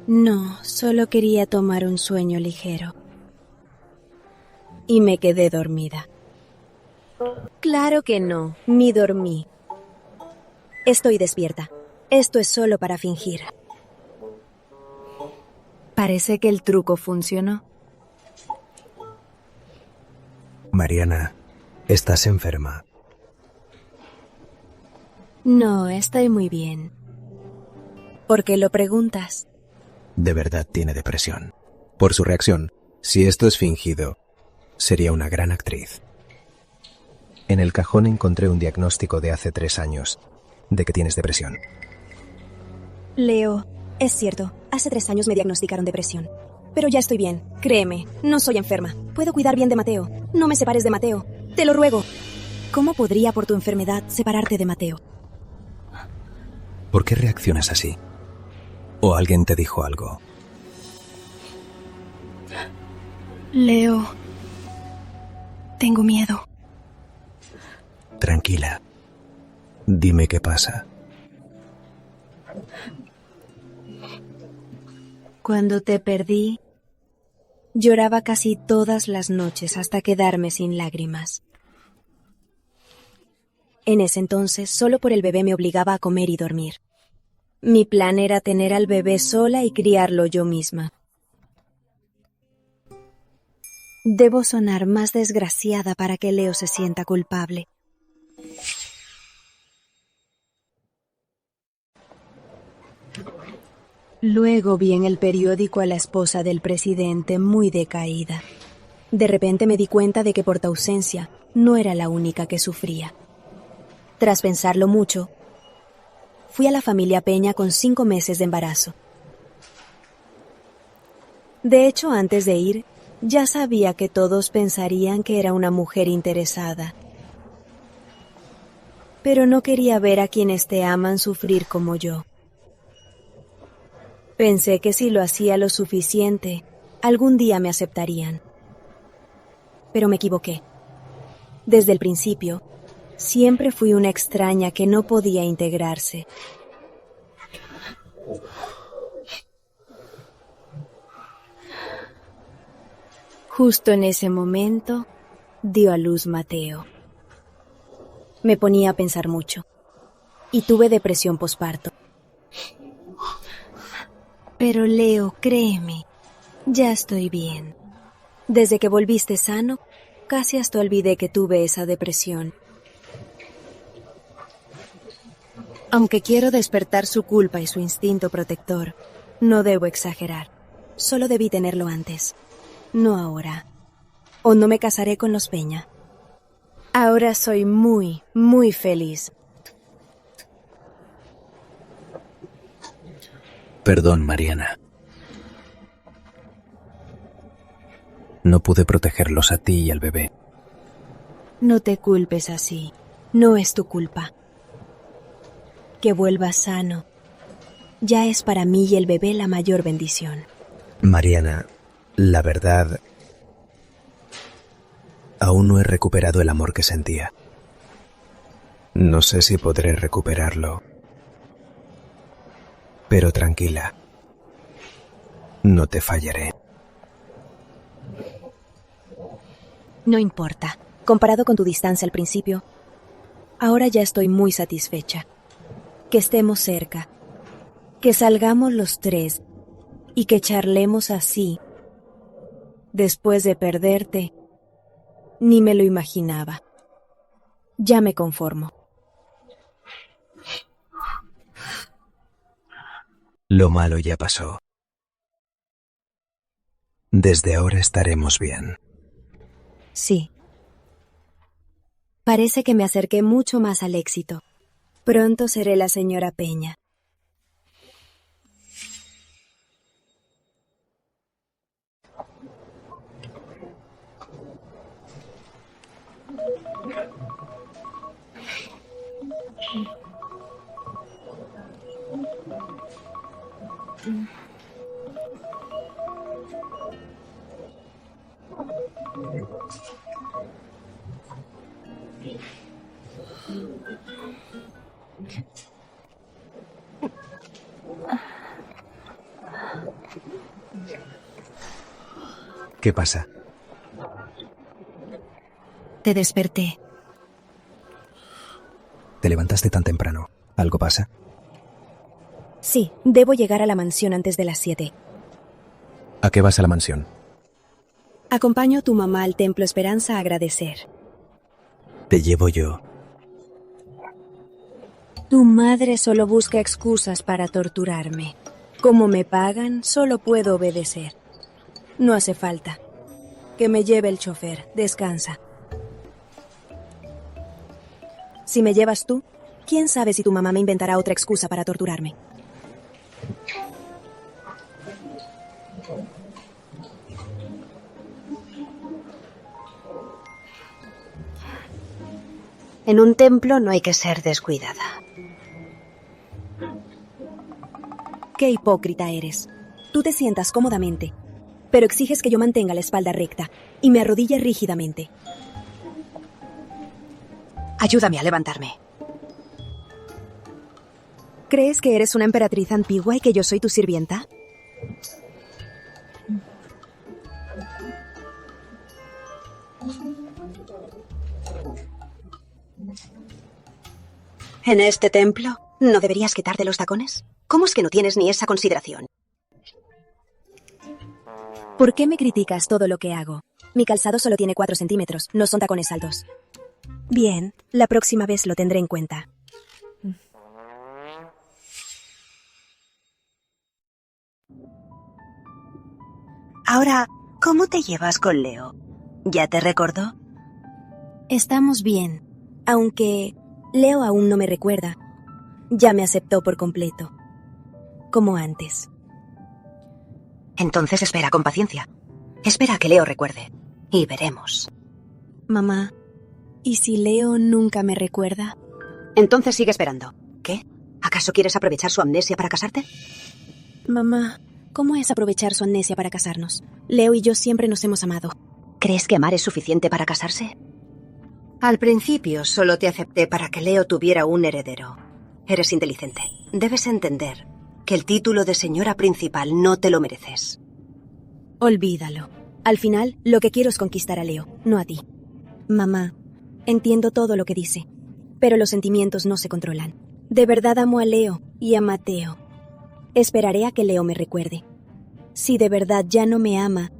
Speaker 1: No, solo quería tomar un sueño ligero. Y me quedé dormida. Claro que no, ni dormí. Estoy despierta. Esto es solo para fingir. Parece que el truco funcionó.
Speaker 5: Mariana, ¿estás enferma?
Speaker 1: No, estoy muy bien. ¿Por qué lo preguntas?
Speaker 5: De verdad tiene depresión. Por su reacción, si esto es fingido, sería una gran actriz. En el cajón encontré un diagnóstico de hace 3 años, de que tienes depresión.
Speaker 1: Leo, es cierto, hace 3 años me diagnosticaron depresión. Pero ya estoy bien, créeme, no soy enferma. Puedo cuidar bien de Mateo. No me separes de Mateo, te lo ruego. ¿Cómo podría por tu enfermedad separarte de Mateo?
Speaker 5: ¿Por qué reaccionas así? ¿O alguien te dijo algo?
Speaker 2: Leo, tengo miedo.
Speaker 5: Tranquila. Dime qué pasa.
Speaker 1: Cuando te perdí, lloraba casi todas las noches hasta quedarme sin lágrimas. En ese entonces, solo por el bebé me obligaba a comer y dormir. Mi plan era tener al bebé sola y criarlo yo misma. Debo sonar más desgraciada para que Leo se sienta culpable. Luego vi en el periódico a la esposa del presidente muy decaída. De repente me di cuenta de que por tu ausencia no era la única que sufría. Tras pensarlo mucho, fui a la familia Peña con 5 meses de embarazo. De hecho, antes de ir, ya sabía que todos pensarían que era una mujer interesada. Pero no quería ver a quienes te aman sufrir como yo. Pensé que si lo hacía lo suficiente, algún día me aceptarían. Pero me equivoqué. Desde el principio, siempre fui una extraña que no podía integrarse. Justo en ese momento, dio a luz Mateo. Me ponía a pensar mucho, y tuve depresión posparto. Pero Leo, créeme, ya estoy bien. Desde que volviste sano, casi hasta olvidé que tuve esa depresión. Aunque quiero despertar su culpa y su instinto protector, no debo exagerar. Solo debí tenerlo antes, no ahora. O no me casaré con los Peña. Ahora soy muy, muy feliz.
Speaker 5: Perdón, Mariana. No pude protegerlos a ti y al bebé.
Speaker 1: No te culpes así. No es tu culpa. Que vuelvas sano. Ya es para mí y el bebé la mayor bendición.
Speaker 5: Mariana, la verdad Aún no he recuperado el amor que sentía. No sé si podré recuperarlo. Pero tranquila. No te fallaré.
Speaker 1: No importa. Comparado con tu distancia al principio, ahora ya estoy muy satisfecha. Que estemos cerca. Que salgamos los tres. Y que charlemos así. Después de perderte, ni me lo imaginaba. Ya me conformo.
Speaker 5: Lo malo ya pasó. Desde ahora estaremos bien.
Speaker 1: Sí. Parece que me acerqué mucho más al éxito. Pronto seré la señora Peña.
Speaker 5: ¿Qué pasa?
Speaker 1: Te desperté.
Speaker 5: ¿Te levantaste tan temprano? ¿Algo pasa?
Speaker 1: Sí, debo llegar a la mansión antes de las 7.
Speaker 5: ¿A qué vas a la mansión?
Speaker 1: Acompaño a tu mamá al Templo Esperanza a agradecer.
Speaker 5: Te llevo yo.
Speaker 1: Tu madre solo busca excusas para torturarme. Como me pagan, solo puedo obedecer. No hace falta. Que me lleve el chofer. Descansa. Si me llevas tú, ¿quién sabe si tu mamá me inventará otra excusa para torturarme?
Speaker 7: En un templo no hay que ser descuidada.
Speaker 1: Qué hipócrita eres. Tú te sientas cómodamente, pero exiges que yo mantenga la espalda recta y me arrodille rígidamente.
Speaker 7: Ayúdame a levantarme.
Speaker 1: ¿Crees que eres una emperatriz antigua y que yo soy tu sirvienta?
Speaker 7: ¿En este templo no deberías quitarte los tacones? ¿Cómo es que no tienes ni esa consideración?
Speaker 1: ¿Por qué me criticas todo lo que hago? Mi calzado solo tiene 4 centímetros, no son tacones altos. Bien, la próxima vez lo tendré en cuenta.
Speaker 7: Ahora, ¿cómo te llevas con Leo? ¿Ya te recordó?
Speaker 1: Estamos bien, aunque Leo aún no me recuerda. Ya me aceptó por completo, como antes.
Speaker 7: Entonces espera con paciencia. Espera a que Leo recuerde. Y veremos.
Speaker 1: Mamá, ¿y si Leo nunca me recuerda?
Speaker 7: Entonces sigue esperando. ¿Qué? ¿Acaso quieres aprovechar su amnesia para casarte?
Speaker 1: Mamá, ¿cómo es aprovechar su amnesia para casarnos? Leo y yo siempre nos hemos amado.
Speaker 7: ¿Crees que amar es suficiente para casarse? Al principio solo te acepté para que Leo tuviera un heredero. Eres inteligente. Debes entender que el título de señora principal no te lo mereces.
Speaker 1: Olvídalo. Al final, lo que quiero es conquistar a Leo, no a ti. Mamá, entiendo todo lo que dice, pero los sentimientos no se controlan. De verdad amo a Leo y a Mateo. Esperaré a que Leo me recuerde. Si de verdad ya no me ama,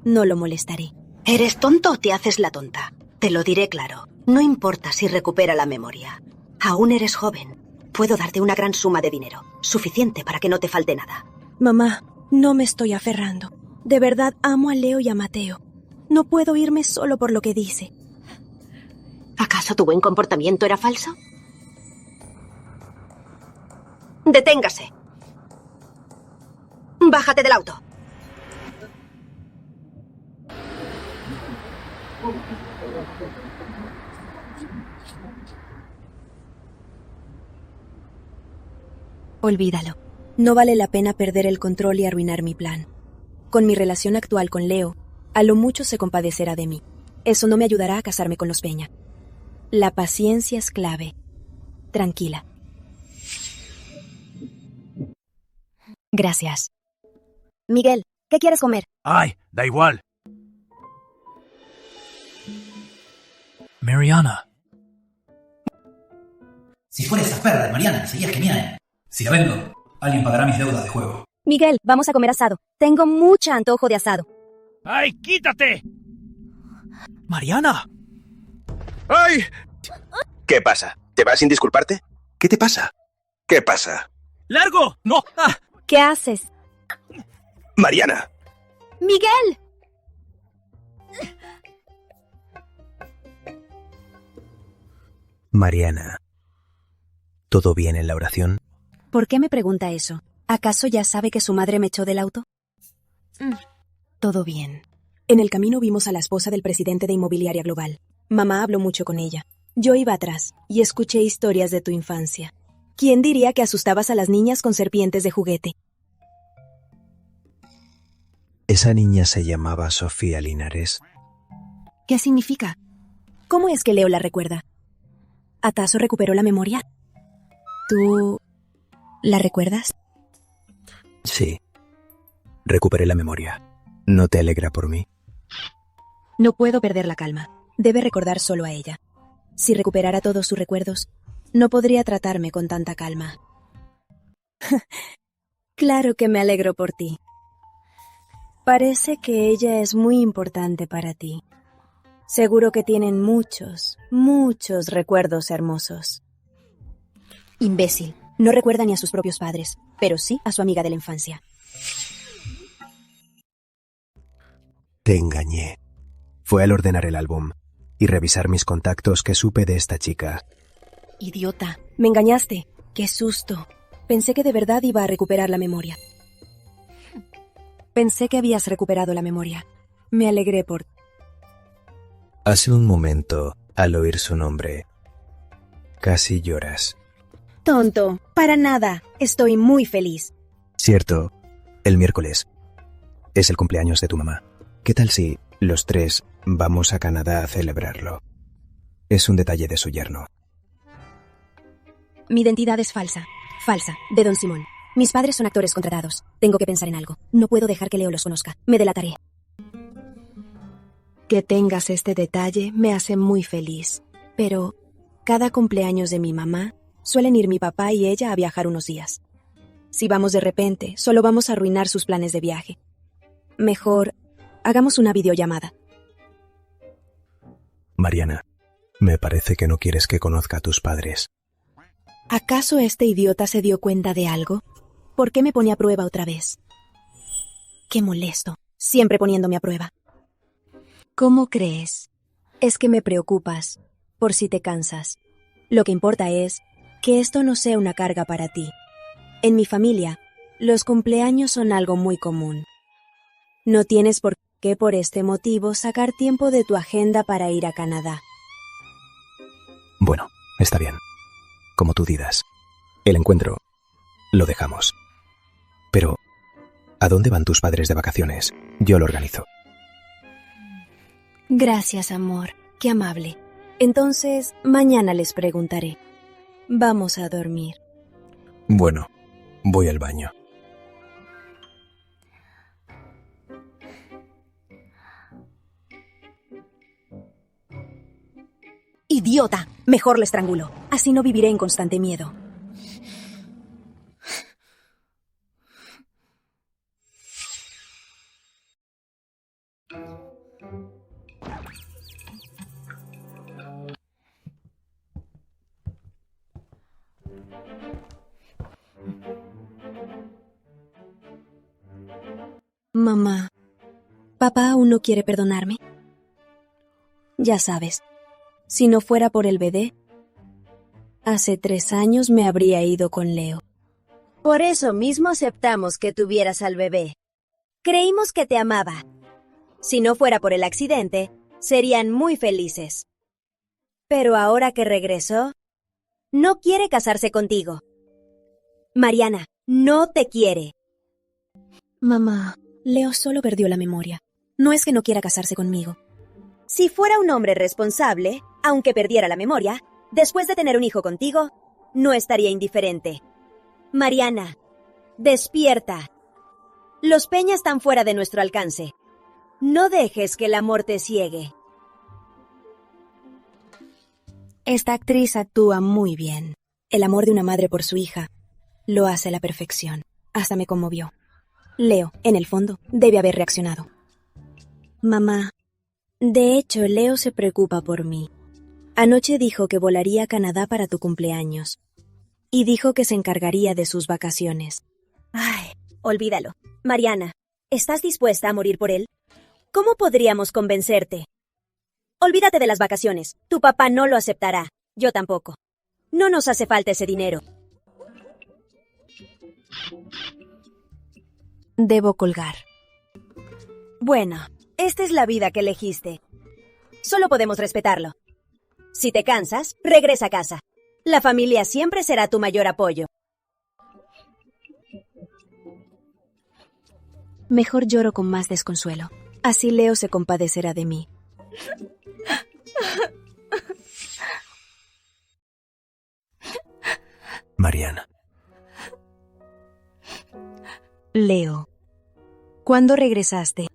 Speaker 1: no lo molestaré.
Speaker 7: ¿Eres tonto o te haces la tonta? Te lo diré claro. No importa si recupera la memoria. Aún eres joven. Puedo darte una gran suma de dinero, suficiente para que no te falte nada.
Speaker 1: Mamá, no me estoy aferrando. De verdad amo a Leo y a Mateo. No puedo irme solo por lo que dice.
Speaker 7: ¿Acaso tu buen comportamiento era falso? ¡Deténgase! ¡Bájate del auto!
Speaker 1: Olvídalo. No vale la pena perder el control y arruinar mi plan. Con mi relación actual con Leo, a lo mucho se compadecerá de mí. Eso no me ayudará a casarme con los Peña. La paciencia es clave. Tranquila. Gracias.
Speaker 4: Miguel, ¿qué quieres comer?
Speaker 10: Ay, da igual. Mariana.
Speaker 11: Si fuera esa perra de Mariana, sería genial. Si la vendo, alguien pagará mis deudas de juego.
Speaker 4: Miguel, vamos a comer asado. Tengo mucho antojo de asado.
Speaker 10: ¡Ay, quítate! ¡Mariana!
Speaker 5: ¡Ay! ¿Qué pasa? ¿Te vas sin disculparte? ¿Qué te pasa? ¿Qué pasa?
Speaker 10: ¡Largo! ¡No! ¡Ah!
Speaker 4: ¿Qué haces?
Speaker 5: ¡Mariana!
Speaker 4: ¡Miguel!
Speaker 5: Mariana. ¿Todo bien en la oración?
Speaker 1: ¿Por qué me pregunta eso? ¿Acaso ya sabe que su madre me echó del auto? Todo bien. En el camino vimos a la esposa del presidente de Inmobiliaria Global. Mamá habló mucho con ella. Yo iba atrás y escuché historias de tu infancia. ¿Quién diría que asustabas a las niñas con serpientes de juguete?
Speaker 5: Esa niña se llamaba Sofía Linares.
Speaker 1: ¿Qué significa? ¿Cómo es que Leo la recuerda? ¿Acaso recuperó la memoria? ¿Tú la recuerdas?
Speaker 5: Sí. Recuperé la memoria. ¿No te alegra por mí?
Speaker 1: No puedo perder la calma. Debe recordar solo a ella. Si recuperara todos sus recuerdos, no podría tratarme con tanta calma. Claro que me alegro por ti. Parece que ella es muy importante para ti. Seguro que tienen muchos recuerdos hermosos. Imbécil. No recuerda ni a sus propios padres, pero sí a su amiga de la infancia.
Speaker 5: Te engañé. Fue al ordenar el álbum y revisar mis contactos que supe de esta chica.
Speaker 1: Idiota. Me engañaste. Qué susto. Pensé que de verdad iba a recuperar la memoria. Pensé que habías recuperado la memoria. Me alegré por ti.
Speaker 5: Hace un momento, al oír su nombre, casi lloras.
Speaker 1: Tonto. Para nada. Estoy muy feliz.
Speaker 5: Cierto, el miércoles es el cumpleaños de tu mamá. ¿Qué tal si los tres vamos a Canadá a celebrarlo? Es un detalle de su yerno.
Speaker 1: Mi identidad es falsa. Falsa. De Don Simón. Mis padres son actores contratados. Tengo que pensar en algo. No puedo dejar que Leo los conozca. Me delataré. Que tengas este detalle me hace muy feliz. Pero cada cumpleaños de mi mamá suelen ir mi papá y ella a viajar unos días. Si vamos de repente, solo vamos a arruinar sus planes de viaje. Mejor, hagamos una videollamada.
Speaker 5: Mariana, me parece que no quieres que conozca a tus padres.
Speaker 1: ¿Acaso este idiota se dio cuenta de algo? ¿Por qué me pone a prueba otra vez? Qué molesto, siempre poniéndome a prueba. ¿Cómo crees? Es que me preocupas, por si te cansas. Lo que importa es que esto no sea una carga para ti. En mi familia, los cumpleaños son algo muy común. No tienes por qué por este motivo sacar tiempo de tu agenda para ir a Canadá.
Speaker 5: Bueno, está bien. Como tú digas. El encuentro lo dejamos. Pero, ¿a dónde van tus padres de vacaciones? Yo lo organizo.
Speaker 1: Gracias, amor. Qué amable. Entonces, mañana les preguntaré. Vamos a dormir.
Speaker 5: Bueno, voy al baño.
Speaker 1: ¡Idiota! Mejor lo estrangulo. Así no viviré en constante miedo. Mamá, ¿papá aún no quiere perdonarme? Ya sabes, si no fuera por el bebé, hace 3 años me habría ido con Leo.
Speaker 12: Por eso mismo aceptamos que tuvieras al bebé. Creímos que te amaba. Si no fuera por el accidente, serían muy felices. Pero ahora que regresó, no quiere casarse contigo. Mariana, no te quiere.
Speaker 1: Mamá, Leo solo perdió la memoria. No es que no quiera casarse conmigo.
Speaker 12: Si fuera un hombre responsable, aunque perdiera la memoria, después de tener un hijo contigo, no estaría indiferente. Mariana, despierta. Los Peña están fuera de nuestro alcance. No dejes que el amor te ciegue. Esta actriz actúa muy bien. El amor de una madre por su hija lo hace a la perfección. Hasta me conmovió. Leo, en el fondo, debe haber reaccionado. Mamá, de hecho, Leo se preocupa por mí. Anoche dijo que volaría a Canadá para tu cumpleaños. Y dijo que se encargaría de sus vacaciones. Ay, olvídalo. Mariana, ¿estás dispuesta a morir por él? ¿Cómo podríamos convencerte? Olvídate de las vacaciones. Tu papá no lo aceptará. Yo tampoco. No nos hace falta ese dinero. Debo colgar. Bueno, esta es la vida que elegiste. Solo podemos respetarlo. Si te cansas, regresa a casa. La familia siempre será tu mayor apoyo. Mejor lloro con más desconsuelo. Así Leo se compadecerá de mí.
Speaker 5: Mariana.
Speaker 12: Leo, ¿cuándo regresaste?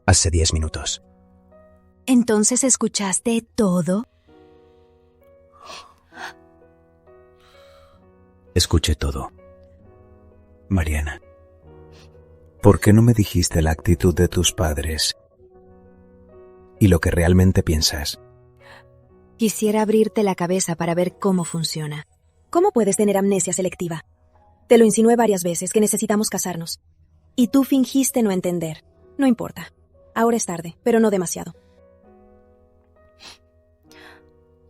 Speaker 5: Hace 10 minutos.
Speaker 12: ¿Entonces escuchaste todo?
Speaker 5: Escuché todo. Mariana, ¿por qué no me dijiste la actitud de tus padres y lo que realmente piensas?
Speaker 12: Quisiera abrirte la cabeza para ver cómo funciona. ¿Cómo puedes tener amnesia selectiva? Te lo insinué varias veces que necesitamos casarnos. Y tú fingiste no entender. No importa. Ahora es tarde, pero no demasiado.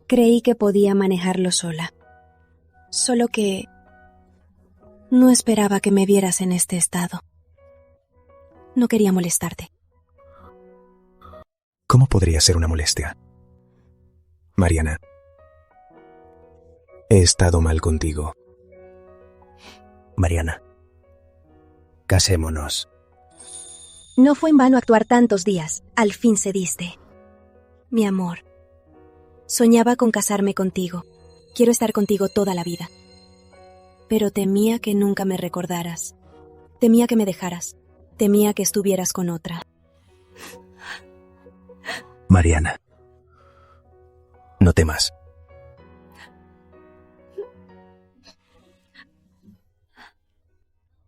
Speaker 12: Creí que podía manejarlo sola. Solo que no esperaba que me vieras en este estado. No quería molestarte.
Speaker 5: ¿Cómo podría ser una molestia? Mariana, he estado mal contigo. Mariana, casémonos.
Speaker 12: No fue en vano actuar tantos días. Al fin cediste. Mi amor, soñaba con casarme contigo. Quiero estar contigo toda la vida. Pero temía que nunca me recordaras. Temía que me dejaras. Temía que estuvieras con otra.
Speaker 5: Mariana, no temas.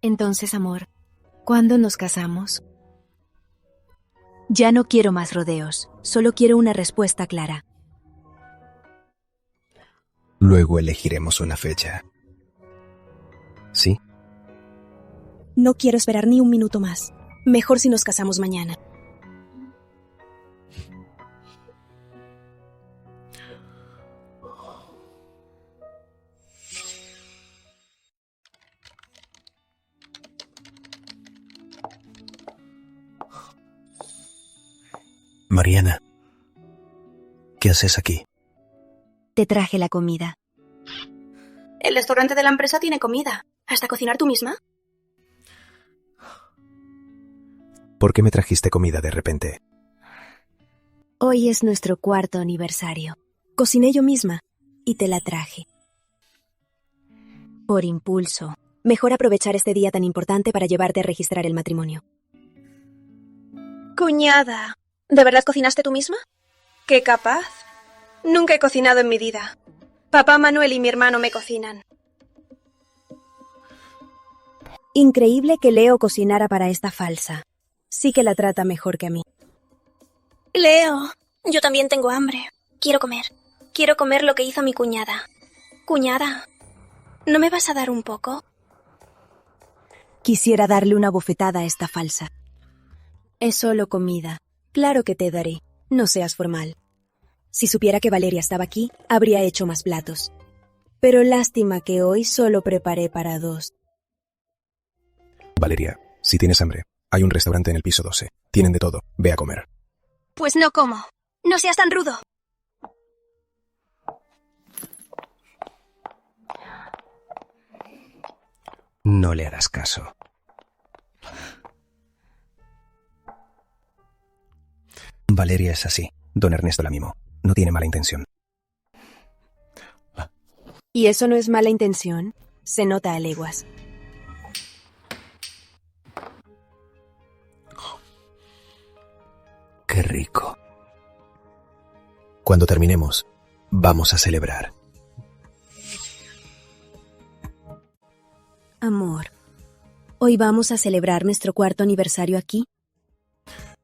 Speaker 12: Entonces, amor, ¿cuándo nos casamos? Ya no quiero más rodeos. Solo quiero una respuesta clara.
Speaker 5: Luego elegiremos una fecha. ¿Sí?
Speaker 12: No quiero esperar ni un minuto más. Mejor si nos casamos mañana.
Speaker 5: Mariana, ¿qué haces aquí?
Speaker 12: Te traje la comida.
Speaker 6: El restaurante de la empresa tiene comida. ¿Hasta cocinar tú misma?
Speaker 5: ¿Por qué me trajiste comida de repente?
Speaker 12: Hoy es nuestro 4º aniversario. Cociné yo misma y te la traje. Por impulso. Mejor aprovechar este día tan importante para llevarte a registrar el matrimonio.
Speaker 6: Cuñada, ¿de verdad cocinaste tú misma? ¡Qué capaz! Nunca he cocinado en mi vida. Papá Manuel y mi hermano me cocinan.
Speaker 12: Increíble que Leo cocinara para esta falsa. Sí que la trata mejor que a mí.
Speaker 6: Leo, yo también tengo hambre. Quiero comer. Quiero comer lo que hizo mi cuñada. Cuñada, ¿no me vas a dar un poco?
Speaker 12: Quisiera darle una bofetada a esta falsa. Es solo comida. Claro que te daré. No seas formal. Si supiera que Valeria estaba aquí, habría hecho más platos. Pero lástima que hoy solo preparé para 2.
Speaker 5: Valeria, si tienes hambre, hay un restaurante en el piso 12. Tienen de todo. Ve a comer.
Speaker 6: Pues no como. No seas tan rudo.
Speaker 5: No le harás caso. Valeria es así. Don Ernesto la mimó. No tiene mala intención.
Speaker 1: ¿Y eso no es mala intención? Se nota a leguas.
Speaker 5: Qué rico. Cuando terminemos, vamos a celebrar.
Speaker 1: Amor, ¿hoy vamos a celebrar nuestro 4º aniversario aquí?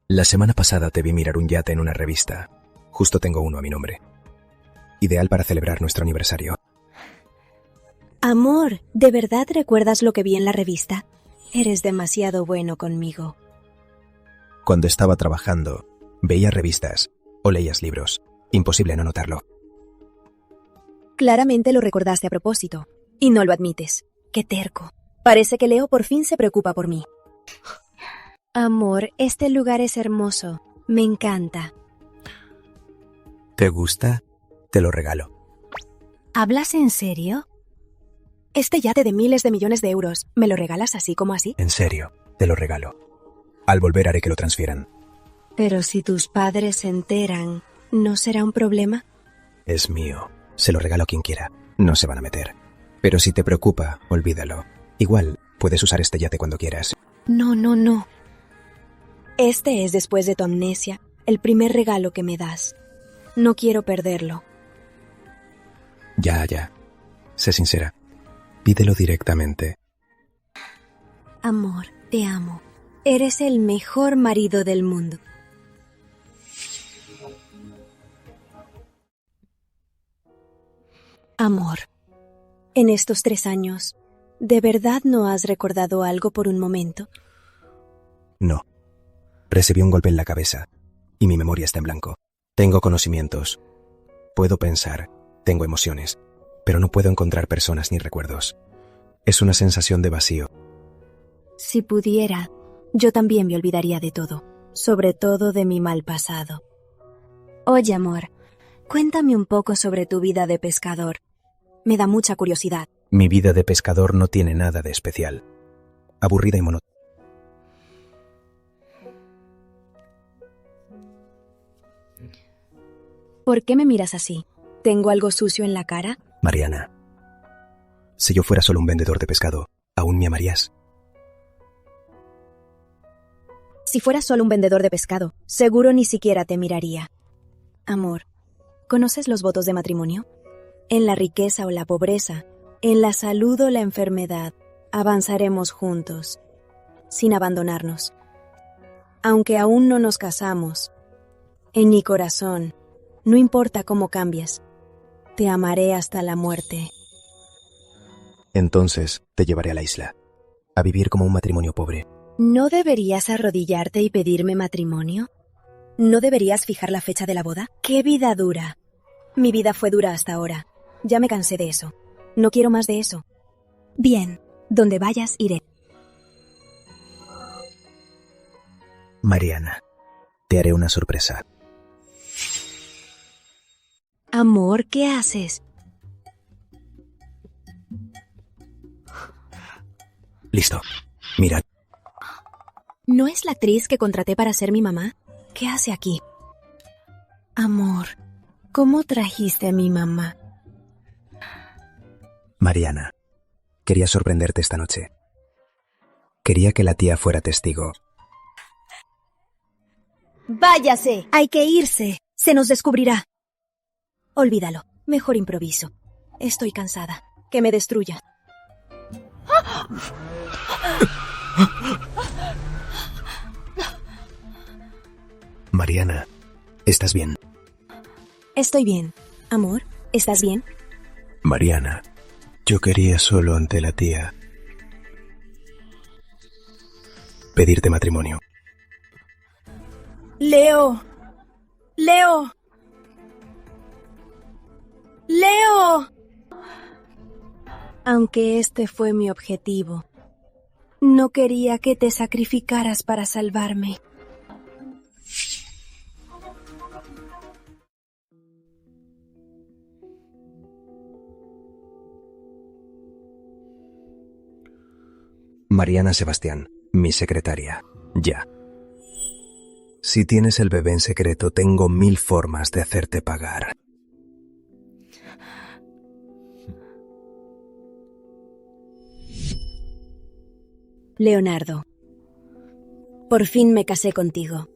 Speaker 5: La semana pasada te vi mirar un yate en una revista. Justo tengo uno a mi nombre. Ideal para celebrar nuestro aniversario.
Speaker 1: Amor, ¿de verdad recuerdas lo que vi en la revista? Eres demasiado bueno conmigo.
Speaker 5: Cuando estaba trabajando, veía revistas o leías libros. Imposible no notarlo.
Speaker 1: Claramente lo recordaste a propósito. Y no lo admites. ¡Qué terco! Parece que Leo por fin se preocupa por mí. Amor, este lugar es hermoso. Me encanta.
Speaker 5: ¿Te gusta? Te lo regalo.
Speaker 1: ¿Hablas en serio? Este yate de miles de millones de euros, ¿me lo regalas así como así?
Speaker 5: En serio, te lo regalo. Al volver haré que lo transfieran.
Speaker 1: Pero si tus padres se enteran, ¿no será un problema?
Speaker 5: Es mío. Se lo regalo a quien quiera. No se van a meter. Pero si te preocupa, olvídalo. Igual, puedes usar este yate cuando quieras.
Speaker 1: No, no, no. Este es, después de tu amnesia, el primer regalo que me das. No quiero perderlo.
Speaker 5: Ya. Sé sincera. Pídelo directamente.
Speaker 1: Amor, te amo. Eres el mejor marido del mundo. Amor, en estos 3 años, ¿de verdad no has recordado algo por un momento?
Speaker 5: No. Recibí un golpe en la cabeza y mi memoria está en blanco. Tengo conocimientos. Puedo pensar. Tengo emociones. Pero no puedo encontrar personas ni recuerdos. Es una sensación de vacío.
Speaker 1: Si pudiera, yo también me olvidaría de todo, sobre todo de mi mal pasado. Oye, amor, cuéntame un poco sobre tu vida de pescador. Me da mucha curiosidad.
Speaker 5: Mi vida de pescador no tiene nada de especial. Aburrida y monótona.
Speaker 1: ¿Por qué me miras así? ¿Tengo algo sucio en la cara?
Speaker 5: Mariana, si yo fuera solo un vendedor de pescado, ¿aún me amarías?
Speaker 1: Si fuera solo un vendedor de pescado, seguro ni siquiera te miraría. Amor, ¿conoces los votos de matrimonio? En la riqueza o la pobreza, en la salud o la enfermedad, avanzaremos juntos, sin abandonarnos. Aunque aún no nos casamos, en mi corazón, no importa cómo cambies, te amaré hasta la muerte.
Speaker 5: Entonces te llevaré a la isla, a vivir como un matrimonio pobre.
Speaker 1: ¿No deberías arrodillarte y pedirme matrimonio? ¿No deberías fijar la fecha de la boda? ¡Qué vida dura! Mi vida fue dura hasta ahora. Ya me cansé de eso. No quiero más de eso. Bien, donde vayas iré.
Speaker 5: Mariana, te haré una sorpresa.
Speaker 1: Amor, ¿qué haces?
Speaker 5: Listo. Mira.
Speaker 1: ¿No es la actriz que contraté para ser mi mamá? ¿Qué hace aquí? Amor, ¿cómo trajiste a mi mamá?
Speaker 5: Mariana, quería sorprenderte esta noche. Quería que la tía fuera testigo.
Speaker 1: ¡Váyase! Hay que irse. Se nos descubrirá. Olvídalo. Mejor improviso. Estoy cansada. Que me destruya.
Speaker 5: Mariana, ¿estás bien?
Speaker 1: Estoy bien. Amor, ¿estás bien?
Speaker 5: Mariana, yo quería solo ante la tía pedirte matrimonio.
Speaker 1: ¡Leo! ¡Leo! ¡Leo! Aunque este fue mi objetivo, no quería que te sacrificaras para salvarme.
Speaker 5: Mariana Sebastián, mi secretaria. Ya. Si tienes el bebé en secreto, tengo 1000 formas de hacerte pagar.
Speaker 1: Leonardo, por fin me casé contigo.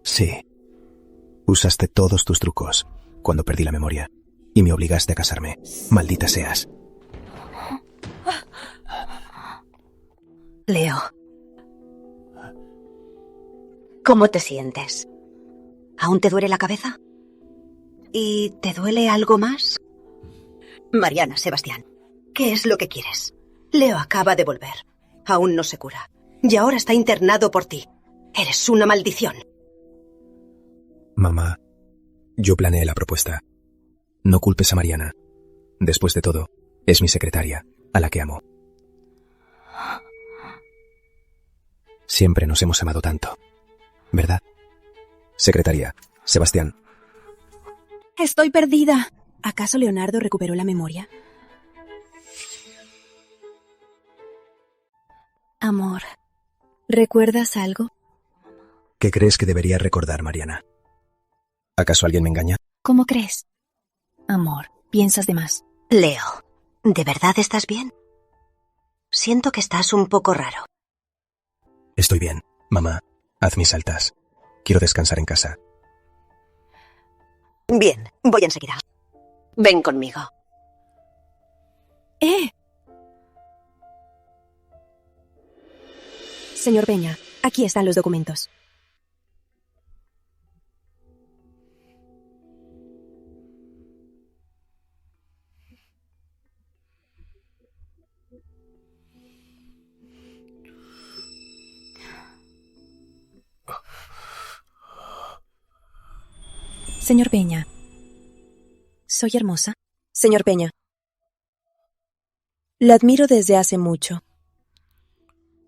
Speaker 5: Sí. Usaste todos tus trucos cuando perdí la memoria y me obligaste a casarme. Maldita seas.
Speaker 7: Leo. ¿Cómo te sientes? ¿Aún te duele la cabeza? ¿Y te duele algo más? Mariana, Sebastián, ¿qué es lo que quieres? Leo acaba de volver. Aún no se cura. Y ahora está internado por ti. Eres una maldición.
Speaker 5: Mamá, yo planeé la propuesta. No culpes a Mariana. Después de todo, es mi secretaria, a la que amo. Siempre nos hemos amado tanto, ¿verdad? Secretaria, Sebastián.
Speaker 1: Estoy perdida. ¿Acaso Leonardo recuperó la memoria? Amor, ¿recuerdas algo?
Speaker 5: ¿Qué crees que debería recordar, Mariana? ¿Acaso alguien me engaña?
Speaker 1: ¿Cómo crees? Amor, piensas de más.
Speaker 7: Leo, ¿de verdad estás bien? Siento que estás un poco raro.
Speaker 5: Estoy bien. Mamá, haz mis altas. Quiero descansar en casa.
Speaker 7: Bien, voy enseguida. Ven conmigo.
Speaker 1: Señor Peña, aquí están los documentos. Señor Peña, ¿soy hermosa? Señor Peña, la admiro desde hace mucho.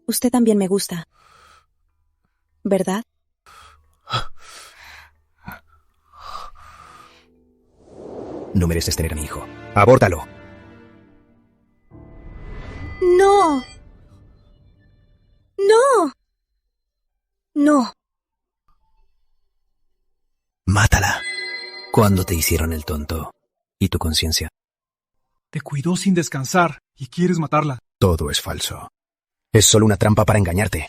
Speaker 1: Usted también me gusta, ¿verdad?
Speaker 5: No mereces tener a mi hijo. ¡Abórtalo!
Speaker 1: ¡No! ¡No! ¡No!
Speaker 5: ¡Mátala! ¿Cuándo te hicieron el tonto? ¿Y tu conciencia?
Speaker 10: Te cuidó sin descansar y quieres matarla.
Speaker 5: Todo es falso. Es solo una trampa para engañarte.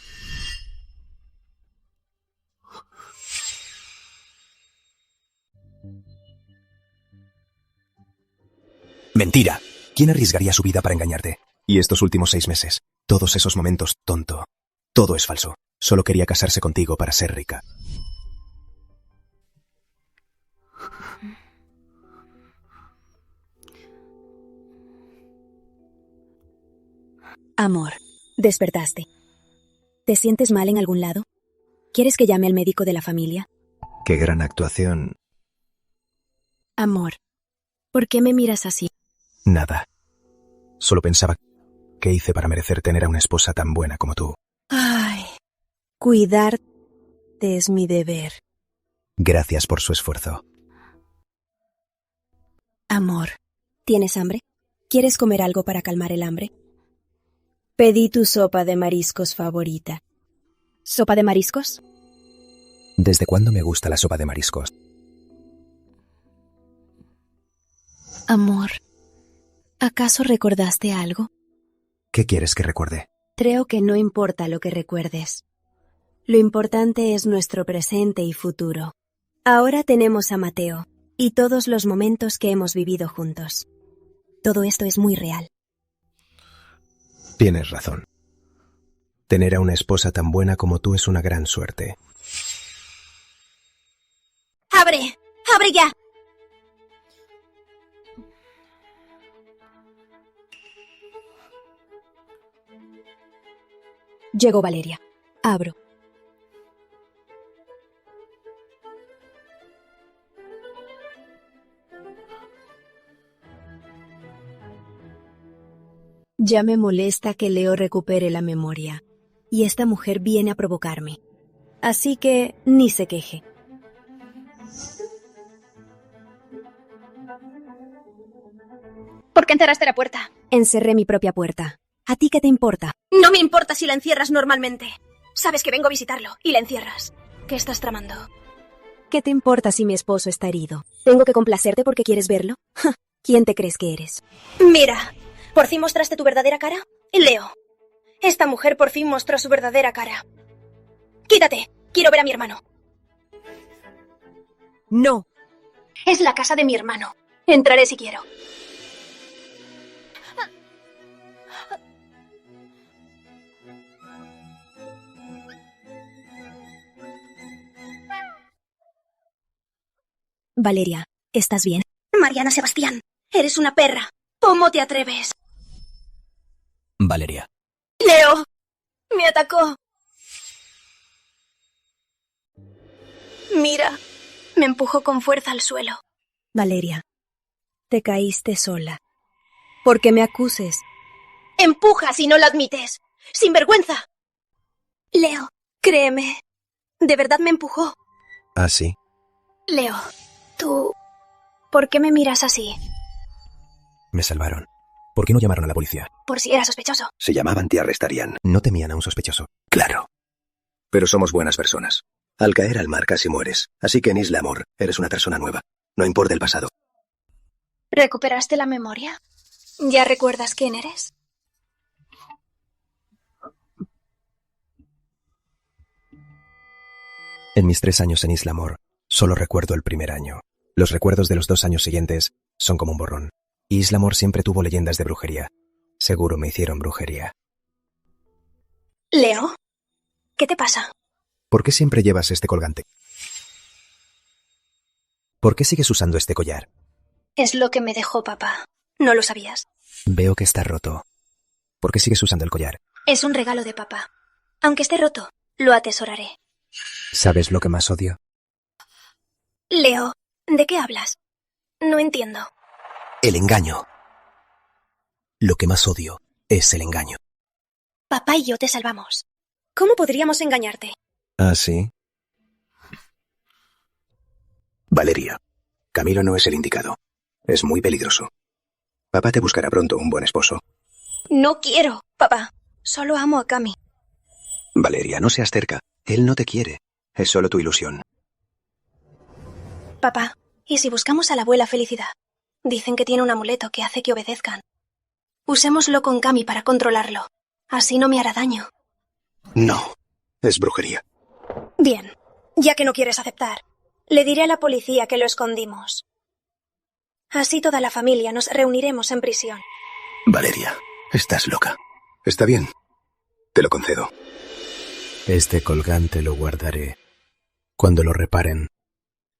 Speaker 5: Mentira. ¿Quién arriesgaría su vida para engañarte? Y estos últimos 6 meses, todos esos momentos, tonto. Todo es falso. Solo quería casarse contigo para ser rica.
Speaker 1: Amor, despertaste. ¿Te sientes mal en algún lado? ¿Quieres que llame al médico de la familia?
Speaker 5: Qué gran actuación.
Speaker 1: Amor, ¿por qué me miras así?
Speaker 5: Nada. Solo pensaba qué hice para merecer tener a una esposa tan buena como tú.
Speaker 1: Ay, cuidarte es mi deber.
Speaker 5: Gracias por su esfuerzo.
Speaker 1: Amor, ¿tienes hambre? ¿Quieres comer algo para calmar el hambre? Pedí tu sopa de mariscos favorita. ¿Sopa de mariscos?
Speaker 5: ¿Desde cuándo me gusta la sopa de mariscos?
Speaker 1: Amor, ¿acaso recordaste algo?
Speaker 5: ¿Qué quieres que recuerde?
Speaker 1: Creo que no importa lo que recuerdes. Lo importante es nuestro presente y futuro. Ahora tenemos a Mateo y todos los momentos que hemos vivido juntos. Todo esto es muy real.
Speaker 5: Tienes razón. Tener a una esposa tan buena como tú es una gran suerte.
Speaker 6: ¡Abre! ¡Abre ya!
Speaker 1: Llegó Valeria. Abro. Ya me molesta que Leo recupere la memoria, y esta mujer viene a provocarme. Así que ni se queje.
Speaker 6: ¿Por qué encerraste la puerta?
Speaker 1: Encerré mi propia puerta. ¿A ti qué te importa?
Speaker 6: No me importa si la encierras normalmente. Sabes que vengo a visitarlo y la encierras. ¿Qué estás tramando?
Speaker 1: ¿Qué te importa si mi esposo está herido? ¿Tengo que complacerte porque quieres verlo? ¿Quién te crees que eres?
Speaker 6: Mira, ¿por fin mostraste tu verdadera cara? Leo, esta mujer por fin mostró su verdadera cara. Quítate, quiero ver a mi hermano.
Speaker 1: No.
Speaker 6: Es la casa de mi hermano. Entraré si quiero.
Speaker 1: Valeria, ¿estás bien?
Speaker 6: Mariana Sebastián, eres una perra. ¿Cómo te atreves?
Speaker 8: Valeria.
Speaker 6: Leo, me atacó. Mira, me empujó con fuerza al suelo.
Speaker 1: Valeria, te caíste sola. ¿Por qué me acuses?
Speaker 6: Empuja si no lo admites. ¡Sin vergüenza! Leo, créeme. De verdad me empujó.
Speaker 5: ¿Ah, sí?
Speaker 6: Leo, tú... ¿por qué me miras así?
Speaker 5: Me salvaron. ¿Por qué no llamaron a la policía?
Speaker 6: Por si era sospechoso.
Speaker 8: Se llamaban te arrestarían.
Speaker 5: No temían a un sospechoso.
Speaker 8: Claro. Pero somos buenas personas. Al caer al mar casi mueres. Así que en Isla Amor eres una persona nueva. No importa el pasado.
Speaker 6: ¿Recuperaste la memoria? ¿Ya recuerdas quién eres?
Speaker 5: En mis 3 años en Isla Amor, solo recuerdo el primer año. Los recuerdos de los 2 años siguientes son como un borrón. Y Isla Amor siempre tuvo leyendas de brujería. Seguro me hicieron brujería.
Speaker 6: Leo, ¿qué te pasa?
Speaker 5: ¿Por qué siempre llevas este colgante? ¿Por qué sigues usando este collar?
Speaker 6: Es lo que me dejó papá. ¿No lo sabías?
Speaker 5: Veo que está roto. ¿Por qué sigues usando el collar?
Speaker 6: Es un regalo de papá. Aunque esté roto, lo atesoraré.
Speaker 5: ¿Sabes lo que más odio?
Speaker 6: Leo, ¿de qué hablas? No entiendo.
Speaker 5: El engaño. Lo que más odio es el engaño.
Speaker 6: Papá y yo te salvamos. ¿Cómo podríamos engañarte?
Speaker 5: ¿Ah, sí?
Speaker 8: Valeria, Camilo no es el indicado. Es muy peligroso. Papá te buscará pronto un buen esposo.
Speaker 6: No quiero, papá. Solo amo a Cami.
Speaker 8: Valeria, no seas terca. Él no te quiere. Es solo tu ilusión.
Speaker 6: Papá, ¿y si buscamos a la abuela Felicidad? Dicen que tiene un amuleto que hace que obedezcan. Usémoslo con Cami para controlarlo. Así no me hará daño.
Speaker 8: No, es brujería.
Speaker 6: Bien, ya que no quieres aceptar, le diré a la policía que lo escondimos. Así toda la familia nos reuniremos en prisión.
Speaker 8: Valeria, estás loca. Está bien, te lo concedo.
Speaker 5: Este colgante lo guardaré. Cuando lo reparen,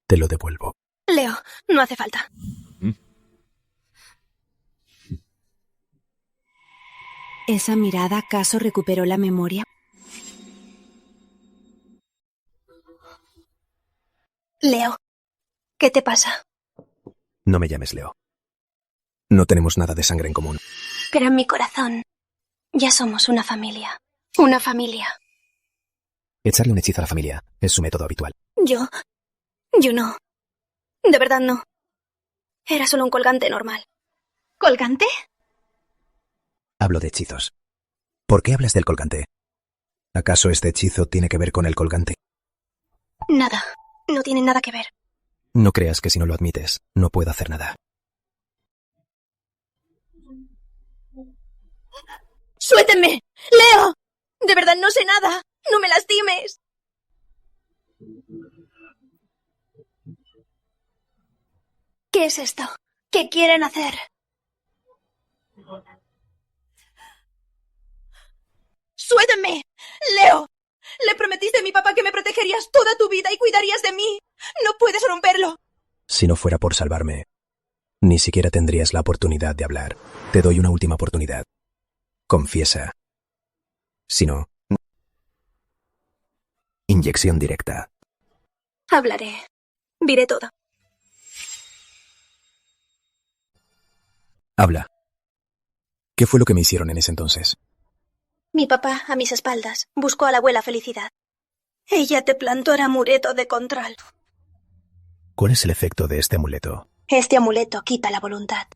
Speaker 5: te lo devuelvo.
Speaker 6: Leo, no hace falta.
Speaker 1: ¿Esa mirada acaso recuperó la memoria?
Speaker 6: Leo, ¿qué te pasa?
Speaker 5: No me llames Leo. No tenemos nada de sangre en común.
Speaker 6: Pero en mi corazón ya somos una familia. Una familia.
Speaker 5: Echarle un hechizo a la familia es su método habitual.
Speaker 6: Yo no. De verdad no. Era solo un colgante normal. ¿Colgante?
Speaker 5: Hablo de hechizos. ¿Por qué hablas del colgante? ¿Acaso este hechizo tiene que ver con el colgante?
Speaker 6: Nada. No tiene nada que ver.
Speaker 5: No creas que si no lo admites, no puedo hacer nada.
Speaker 6: ¡Suéltenme! ¡Leo! De verdad no sé nada. ¡No me lastimes! ¿Qué es esto? ¿Qué quieren hacer? ¡Suéltenme! ¡Leo! Le prometiste a mi papá que me protegerías toda tu vida y cuidarías de mí. ¡No puedes romperlo!
Speaker 5: Si no fuera por salvarme, ni siquiera tendrías la oportunidad de hablar. Te doy una última oportunidad. Confiesa. Si no, inyección directa.
Speaker 6: Hablaré. Diré todo.
Speaker 5: Habla. ¿Qué fue lo que me hicieron en ese entonces?
Speaker 6: Mi papá, a mis espaldas, buscó a la abuela Felicidad. Ella te plantó el amuleto de control.
Speaker 5: ¿Cuál es el efecto de este amuleto?
Speaker 6: Este amuleto quita la voluntad.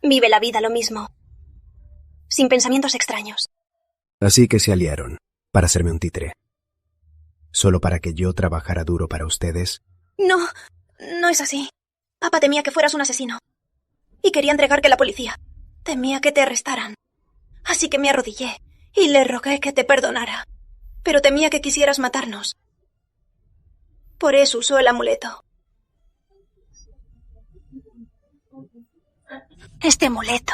Speaker 6: Vive la vida lo mismo. Sin pensamientos extraños.
Speaker 5: Así que se aliaron para hacerme un títere.
Speaker 9: ¿Solo para que yo trabajara duro para ustedes?
Speaker 6: No, no es así. Papá temía que fueras un asesino. Y quería entregarte a la policía. Temía que te arrestaran. Así que me arrodillé y le rogué que te perdonara. Pero temía que quisieras matarnos. Por eso usó el amuleto. Este amuleto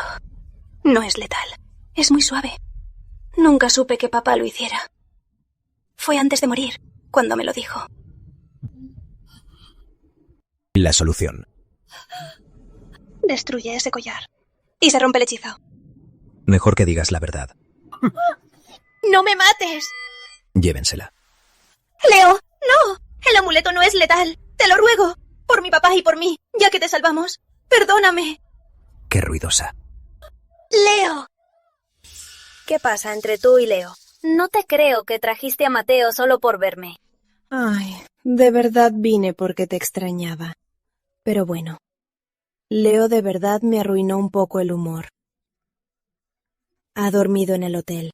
Speaker 6: no es letal. Es muy suave. Nunca supe que papá lo hiciera. Fue antes de morir, cuando me lo dijo.
Speaker 5: La solución.
Speaker 6: Destruye ese collar. Y se rompe el hechizo.
Speaker 5: Mejor que digas la verdad.
Speaker 6: ¡No me mates!
Speaker 5: Llévensela.
Speaker 6: ¡Leo! ¡No! El amuleto no es letal. Te lo ruego. Por mi papá y por mí, ya que te salvamos. Perdóname.
Speaker 5: Qué ruidosa.
Speaker 6: ¡Leo!
Speaker 12: ¿Qué pasa entre tú y Leo? No te creo que trajiste a Mateo solo por verme.
Speaker 13: Ay, de verdad vine porque te extrañaba. Pero bueno, Leo de verdad me arruinó un poco el humor. Ha dormido en el hotel.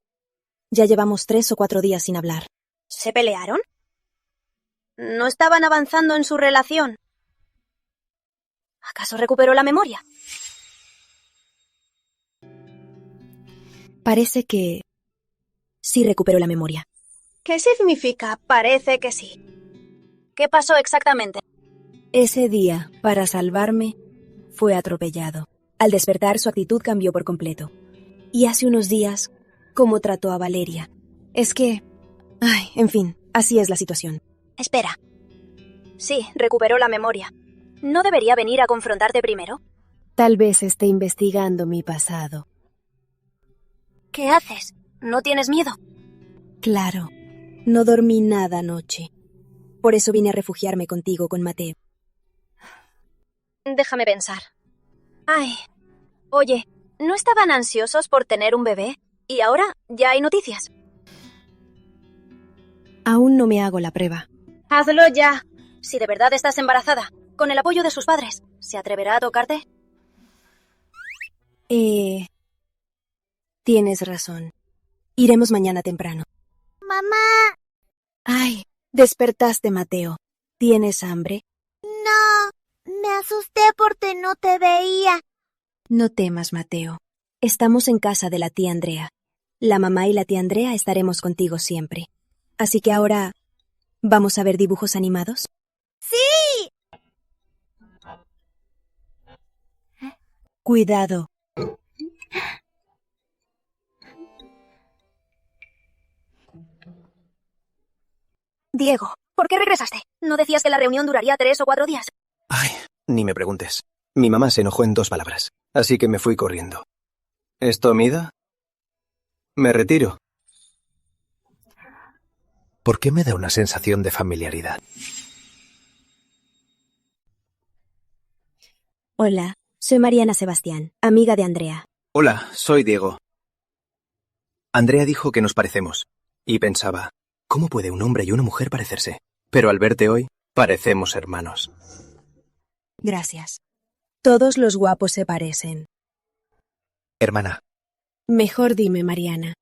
Speaker 13: Ya llevamos 3 o 4 días sin hablar.
Speaker 12: ¿Se pelearon? ¿No estaban avanzando en su relación? ¿Acaso recuperó la memoria?
Speaker 13: Parece que sí recuperó la memoria.
Speaker 12: ¿Qué significa parece que sí? ¿Qué pasó exactamente?
Speaker 13: Ese día, para salvarme, fue atropellado. Al despertar, su actitud cambió por completo. Y hace unos días, cómo trató a Valeria. Es que... Ay, en fin, así es la situación.
Speaker 12: Espera. Sí, recuperó la memoria. ¿No debería venir a confrontarte primero?
Speaker 13: Tal vez esté investigando mi pasado.
Speaker 12: ¿Qué haces? ¿No tienes miedo?
Speaker 13: Claro, no dormí nada anoche. Por eso vine a refugiarme contigo, con Mateo.
Speaker 12: Déjame pensar. Ay, oye, ¿no estaban ansiosos por tener un bebé? ¿Y ahora ya hay noticias?
Speaker 13: Aún no me hago la prueba.
Speaker 12: ¡Hazlo ya! Si de verdad estás embarazada, con el apoyo de sus padres, ¿se atreverá a tocarte?
Speaker 13: Tienes razón. Iremos mañana temprano.
Speaker 4: Mamá.
Speaker 13: Ay, despertaste, Mateo. ¿Tienes hambre?
Speaker 4: No, me asusté porque no te veía.
Speaker 13: No temas, Mateo. Estamos en casa de la tía Andrea. La mamá y la tía Andrea estaremos contigo siempre. Así que ahora, ¿vamos a ver dibujos animados?
Speaker 4: ¡Sí!
Speaker 13: Cuidado.
Speaker 12: Diego, ¿por qué regresaste? ¿No decías que la reunión duraría 3 o 4 días?
Speaker 8: Ay, ni me preguntes. Mi mamá se enojó en 2 palabras, así que me fui corriendo. ¿Esto mida? Me retiro.
Speaker 5: ¿Por qué me da una sensación de familiaridad?
Speaker 13: Hola, soy Mariana Sebastián, amiga de Andrea.
Speaker 8: Hola, soy Diego. Andrea dijo que nos parecemos, y pensaba, ¿cómo puede un hombre y una mujer parecerse? Pero al verte hoy, parecemos hermanos.
Speaker 13: Gracias. Todos los guapos se parecen.
Speaker 5: Hermana.
Speaker 13: Mejor dime, Mariana.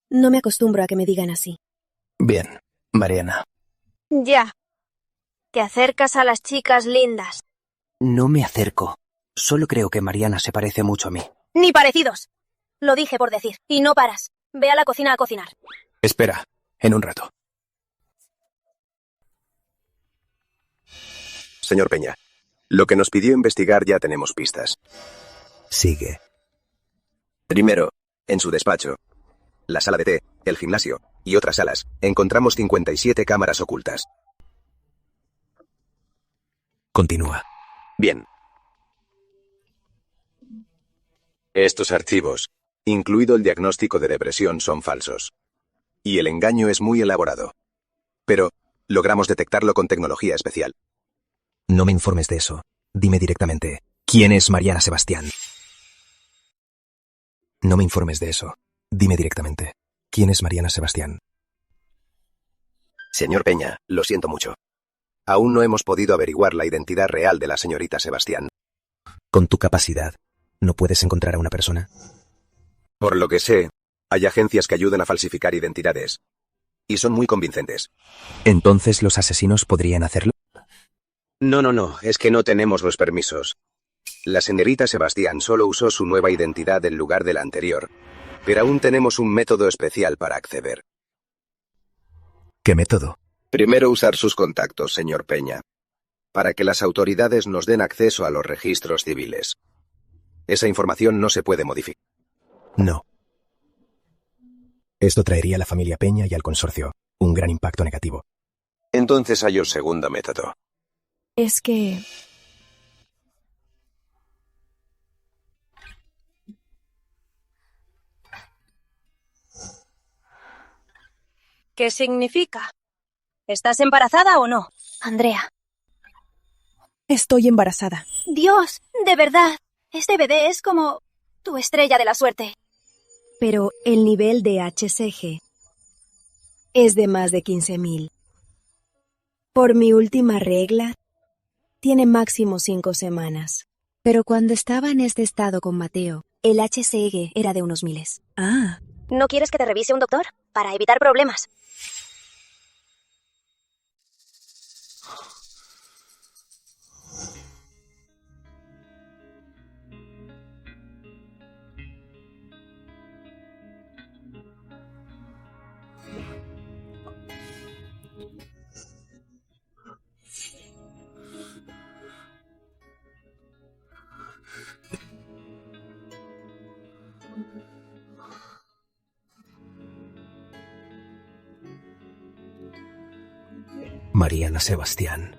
Speaker 13: No me acostumbro a que me digan así.
Speaker 8: Bien, Mariana.
Speaker 12: Ya. Te acercas a las chicas lindas.
Speaker 8: No me acerco. Solo creo que Mariana se parece mucho a mí.
Speaker 12: Ni parecidos. Lo dije por decir. Y no paras. Ve a la cocina a cocinar.
Speaker 8: Espera, en un rato.
Speaker 14: Señor Peña, lo que nos pidió investigar ya tenemos pistas.
Speaker 5: Sigue.
Speaker 14: Primero, en su despacho, la sala de té, el gimnasio y otras salas, encontramos 57 cámaras ocultas.
Speaker 5: Continúa.
Speaker 14: Bien. Estos archivos, incluido el diagnóstico de depresión, son falsos. Y el engaño es muy elaborado. Pero logramos detectarlo con tecnología especial.
Speaker 5: No me informes de eso. Dime directamente, ¿quién es Mariana Sebastián? No me informes de eso. Dime directamente, ¿quién es Mariana Sebastián?
Speaker 14: Señor Peña, lo siento mucho. Aún no hemos podido averiguar la identidad real de la señorita Sebastián.
Speaker 5: Con tu capacidad, ¿no puedes encontrar a una persona?
Speaker 14: Por lo que sé, hay agencias que ayudan a falsificar identidades. y son muy convincentes.
Speaker 5: ¿Entonces los asesinos podrían hacerlo?
Speaker 14: No, es que no tenemos los permisos. La señorita Sebastián solo usó su nueva identidad en lugar de la anterior, pero aún tenemos un método especial para acceder.
Speaker 5: ¿Qué método?
Speaker 14: Primero usar sus contactos, señor Peña, para que las autoridades nos den acceso a los registros civiles. Esa información no se puede modificar.
Speaker 5: No. Esto traería a la familia Peña y al consorcio un gran impacto negativo.
Speaker 14: Entonces hay un segundo método.
Speaker 13: Es que...
Speaker 12: ¿Qué significa? ¿Estás embarazada o no?
Speaker 6: Andrea.
Speaker 13: Estoy embarazada.
Speaker 6: Dios, de verdad. Este bebé es como tu estrella de la suerte.
Speaker 1: Pero el nivel de HCG es de más de 15.000. Por mi última regla, tiene máximo 5 semanas. Pero cuando estaba en este estado con Mateo, el HCG era de unos miles.
Speaker 13: Ah.
Speaker 12: ¿No quieres que te revise un doctor? Para evitar problemas.
Speaker 5: Mariana Sebastián.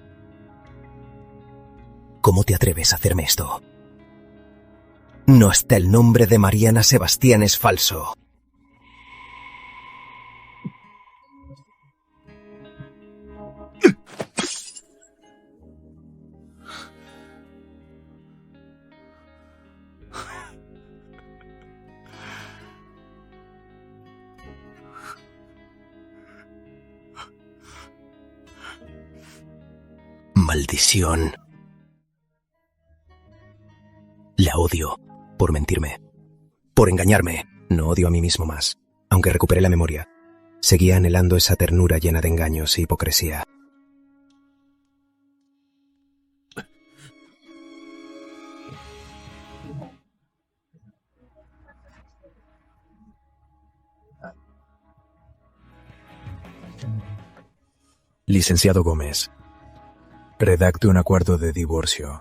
Speaker 5: ¿Cómo te atreves a hacerme esto? No, hasta el nombre de Mariana Sebastián es falso. Maldición. La odio por mentirme, por engañarme. No odio a mí mismo más. Aunque recuperé la memoria, seguía anhelando esa ternura llena de engaños e hipocresía. Licenciado Gómez, redacte un acuerdo de divorcio.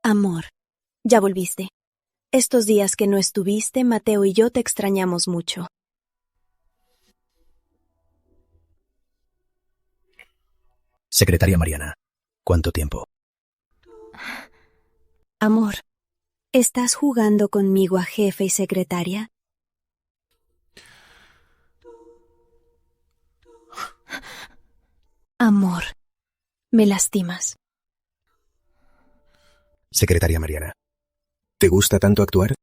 Speaker 1: Amor, ya volviste. Estos días que no estuviste, Mateo y yo te extrañamos mucho.
Speaker 5: Secretaria Mariana, ¿cuánto tiempo?
Speaker 1: Amor, ¿estás jugando conmigo a jefe y secretaria? Amor, me lastimas.
Speaker 5: Secretaria Mariana, ¿te gusta tanto actuar?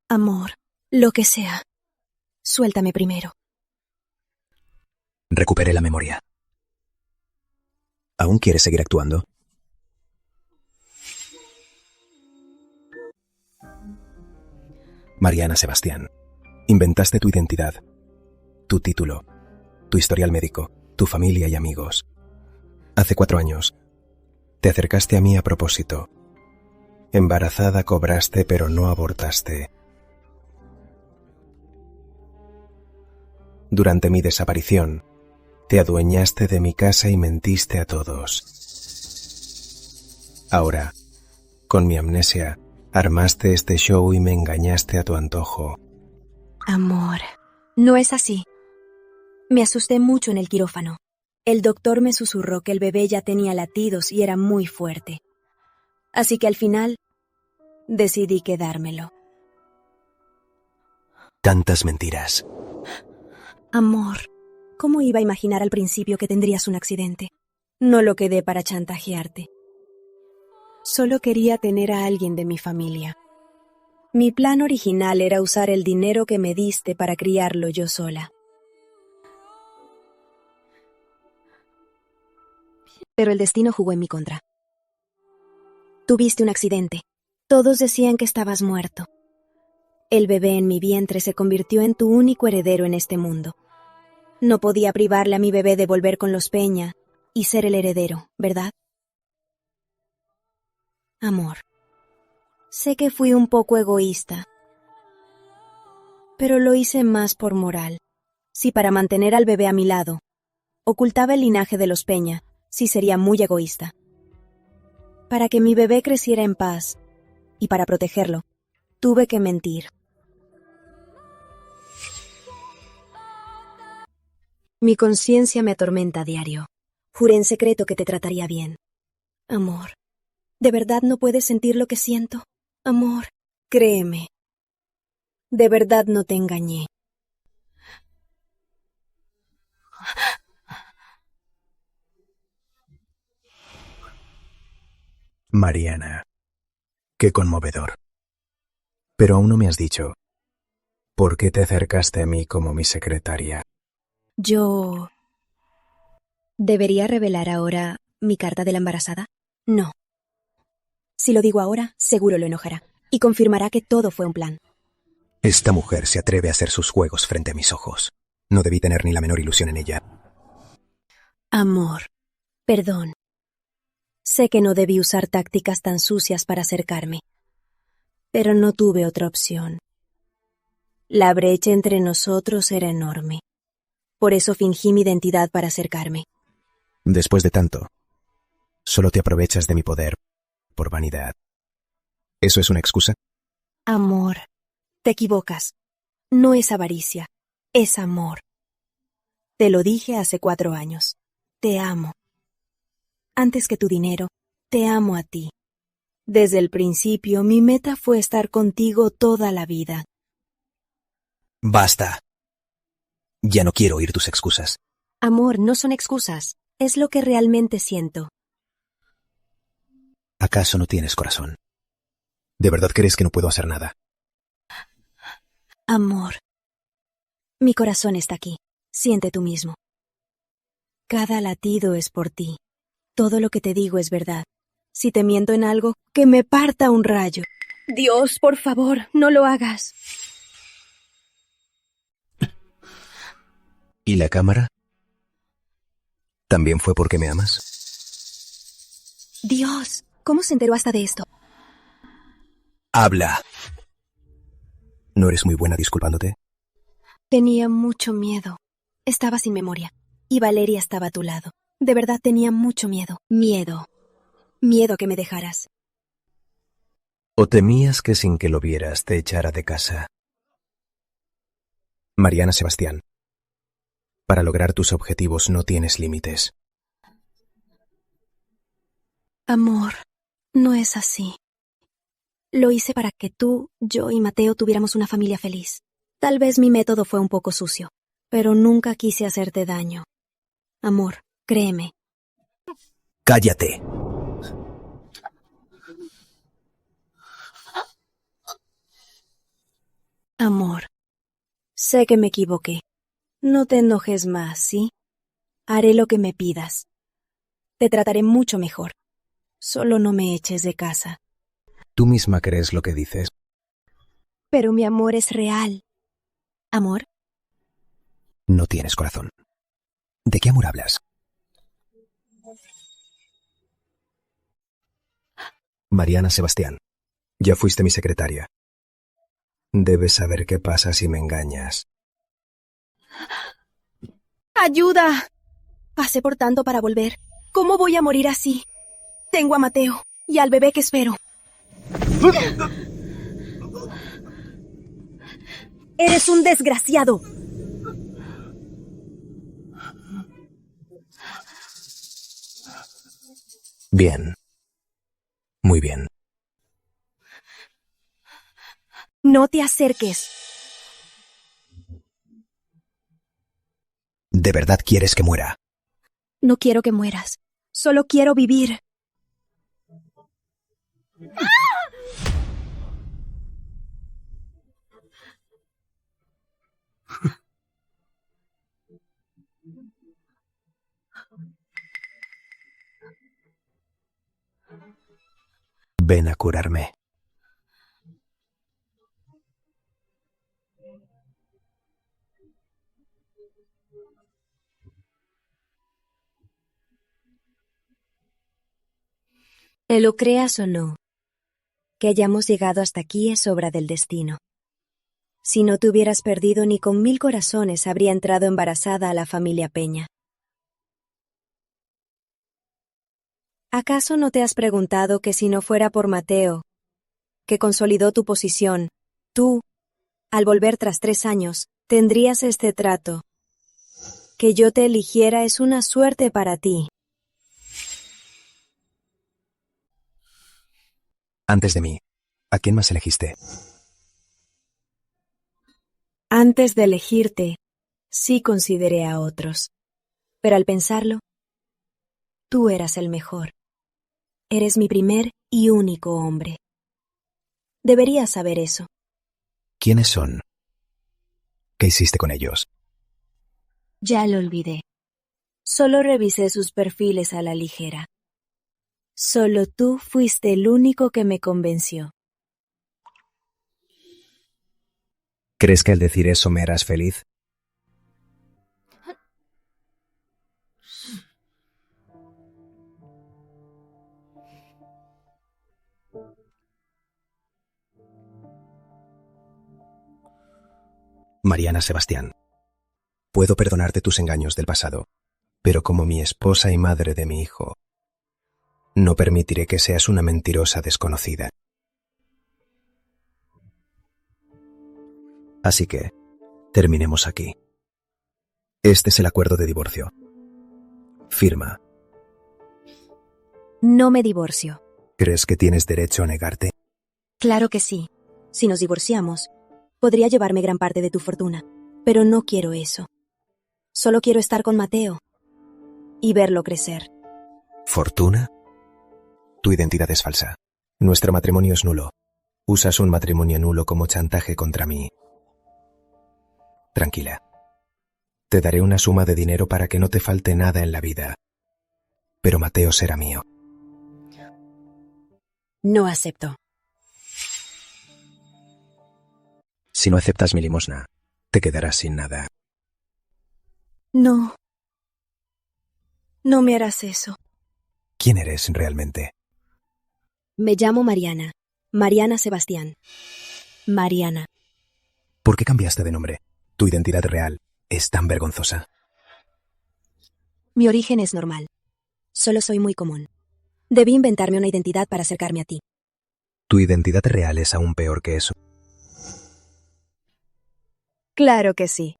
Speaker 1: Amor, lo que sea. Suéltame primero.
Speaker 5: Recupere la memoria. ¿Aún quieres seguir actuando? Mariana Sebastián, inventaste tu identidad, tu título, tu historial médico, tu familia y amigos. Hace 4 años, te acercaste a mí a propósito. Embarazada cobraste, pero no abortaste. Durante mi desaparición, te adueñaste de mi casa y mentiste a todos. Ahora, con mi amnesia, armaste este show y me engañaste a tu antojo.
Speaker 1: Amor, no es así. Me asusté mucho en el quirófano. El doctor me susurró que el bebé ya tenía latidos y era muy fuerte. Así que al final, decidí quedármelo.
Speaker 5: Tantas mentiras.
Speaker 1: Amor, ¿cómo iba a imaginar al principio que tendrías un accidente? No lo quedé para chantajearte. Solo quería tener a alguien de mi familia. Mi plan original era usar el dinero que me diste para criarlo yo sola. Pero el destino jugó en mi contra. Tuviste un accidente. Todos decían que estabas muerto. El bebé en mi vientre se convirtió en tu único heredero en este mundo. No podía privarle a mi bebé de volver con los Peña y ser el heredero, ¿verdad? Amor, sé que fui un poco egoísta, pero lo hice más por moral. Si para mantener al bebé a mi lado ocultaba el linaje de los Peña, sí sería muy egoísta. Para que mi bebé creciera en paz y para protegerlo, tuve que mentir. Mi conciencia me atormenta a diario. Juré en secreto que te trataría bien. Amor, ¿de verdad no puedes sentir lo que siento? Amor, créeme. De verdad no te engañé.
Speaker 5: Mariana, qué conmovedor. Pero aún no me has dicho, ¿por qué te acercaste a mí como mi secretaria?
Speaker 1: Yo... ¿Debería revelar ahora mi carta de la embarazada? No. Si lo digo ahora, seguro lo enojará y confirmará que todo fue un plan.
Speaker 5: Esta mujer se atreve a hacer sus juegos frente a mis ojos. No debí tener ni la menor ilusión en ella.
Speaker 1: Amor, perdón. Sé que no debí usar tácticas tan sucias para acercarme, pero no tuve otra opción. La brecha entre nosotros era enorme. Por eso fingí mi identidad para acercarme.
Speaker 5: Después de tanto, solo te aprovechas de mi poder por vanidad. ¿Eso es una excusa?
Speaker 1: Amor, te equivocas. No es avaricia, es amor. Te lo dije hace 4 años. Te amo. Antes que tu dinero, te amo a ti. Desde el principio, mi meta fue estar contigo toda la vida.
Speaker 5: Basta. Ya no quiero oír tus excusas.
Speaker 1: Amor, no son excusas. Es lo que realmente siento.
Speaker 5: ¿Acaso no tienes corazón? ¿De verdad crees que no puedo hacer nada?
Speaker 1: Amor, mi corazón está aquí. Siente tú mismo. Cada latido es por ti. Todo lo que te digo es verdad. Si te miento en algo, que me parta un rayo. Dios, por favor, no lo hagas.
Speaker 5: ¿Y la cámara? ¿También fue porque me amas?
Speaker 1: Dios, ¿cómo se enteró hasta de esto?
Speaker 5: ¡Habla! ¿No eres muy buena disculpándote?
Speaker 1: Tenía mucho miedo. Estaba sin memoria. Y Valeria estaba a tu lado. De verdad tenía mucho miedo. Miedo. Miedo a que me dejaras.
Speaker 5: ¿O temías que sin que lo vieras te echara de casa? Mariana Sebastián, para lograr tus objetivos no tienes límites.
Speaker 1: Amor, no es así. Lo hice para que tú, yo y Mateo tuviéramos una familia feliz. Tal vez mi método fue un poco sucio, pero nunca quise hacerte daño. Amor, créeme.
Speaker 5: ¡Cállate!
Speaker 1: Amor, sé que me equivoqué. No te enojes más, ¿sí? Haré lo que me pidas. Te trataré mucho mejor. Solo no me eches de casa.
Speaker 5: ¿Tú misma crees lo que dices?
Speaker 1: Pero mi amor es real. ¿Amor?
Speaker 5: No tienes corazón. ¿De qué amor hablas? Mariana Sebastián, ya fuiste mi secretaria. Debes saber qué pasa si me engañas.
Speaker 1: ¡Ayuda! Pasé por tanto para volver. ¿Cómo voy a morir así? Tengo a Mateo y al bebé que espero. ¡Eres un desgraciado!
Speaker 5: Bien. Muy bien.
Speaker 1: No te acerques.
Speaker 5: ¿De verdad quieres que muera?
Speaker 1: No quiero que mueras. Solo quiero vivir.
Speaker 5: Ven a curarme.
Speaker 12: Lo creas o no, que hayamos llegado hasta aquí es obra del destino. Si no te hubieras perdido, ni con 1000 corazones habría entrado embarazada a la familia Peña. ¿Acaso no te has preguntado que si no fuera por Mateo, que consolidó tu posición, tú, al volver tras 3 años, tendrías este trato? Que yo te eligiera es una suerte para ti.
Speaker 5: Antes de mí, ¿a quién más elegiste?
Speaker 12: Antes de elegirte, sí consideré a otros. Pero al pensarlo, tú eras el mejor. Eres mi primer y único hombre. Deberías saber eso.
Speaker 5: ¿Quiénes son? ¿Qué hiciste con ellos?
Speaker 12: Ya lo olvidé. Solo revisé sus perfiles a la ligera. Solo tú fuiste el único que me convenció.
Speaker 5: ¿Crees que al decir eso me harás feliz? Mariana Sebastián, puedo perdonarte tus engaños del pasado, pero como mi esposa y madre de mi hijo, no permitiré que seas una mentirosa desconocida. Así que, terminemos aquí. Este es el acuerdo de divorcio. Firma.
Speaker 12: No me divorcio.
Speaker 5: ¿Crees que tienes derecho a negarte?
Speaker 12: Claro que sí. Si nos divorciamos, podría llevarme gran parte de tu fortuna, pero no quiero eso. Solo quiero estar con Mateo y verlo crecer.
Speaker 5: ¿Fortuna? Tu identidad es falsa. Nuestro matrimonio es nulo. Usas un matrimonio nulo como chantaje contra mí. Tranquila. Te daré una suma de dinero para que no te falte nada en la vida. Pero Mateo será mío.
Speaker 12: No acepto.
Speaker 5: Si no aceptas mi limosna, te quedarás sin nada.
Speaker 12: No. No me harás eso.
Speaker 5: ¿Quién eres realmente?
Speaker 12: Me llamo Mariana. Mariana Sebastián. Mariana.
Speaker 5: ¿Por qué cambiaste de nombre? Tu identidad real es tan vergonzosa.
Speaker 12: Mi origen es normal. Solo soy muy común. Debí inventarme una identidad para acercarme a ti.
Speaker 5: Tu identidad real es aún peor que eso.
Speaker 12: Claro que sí.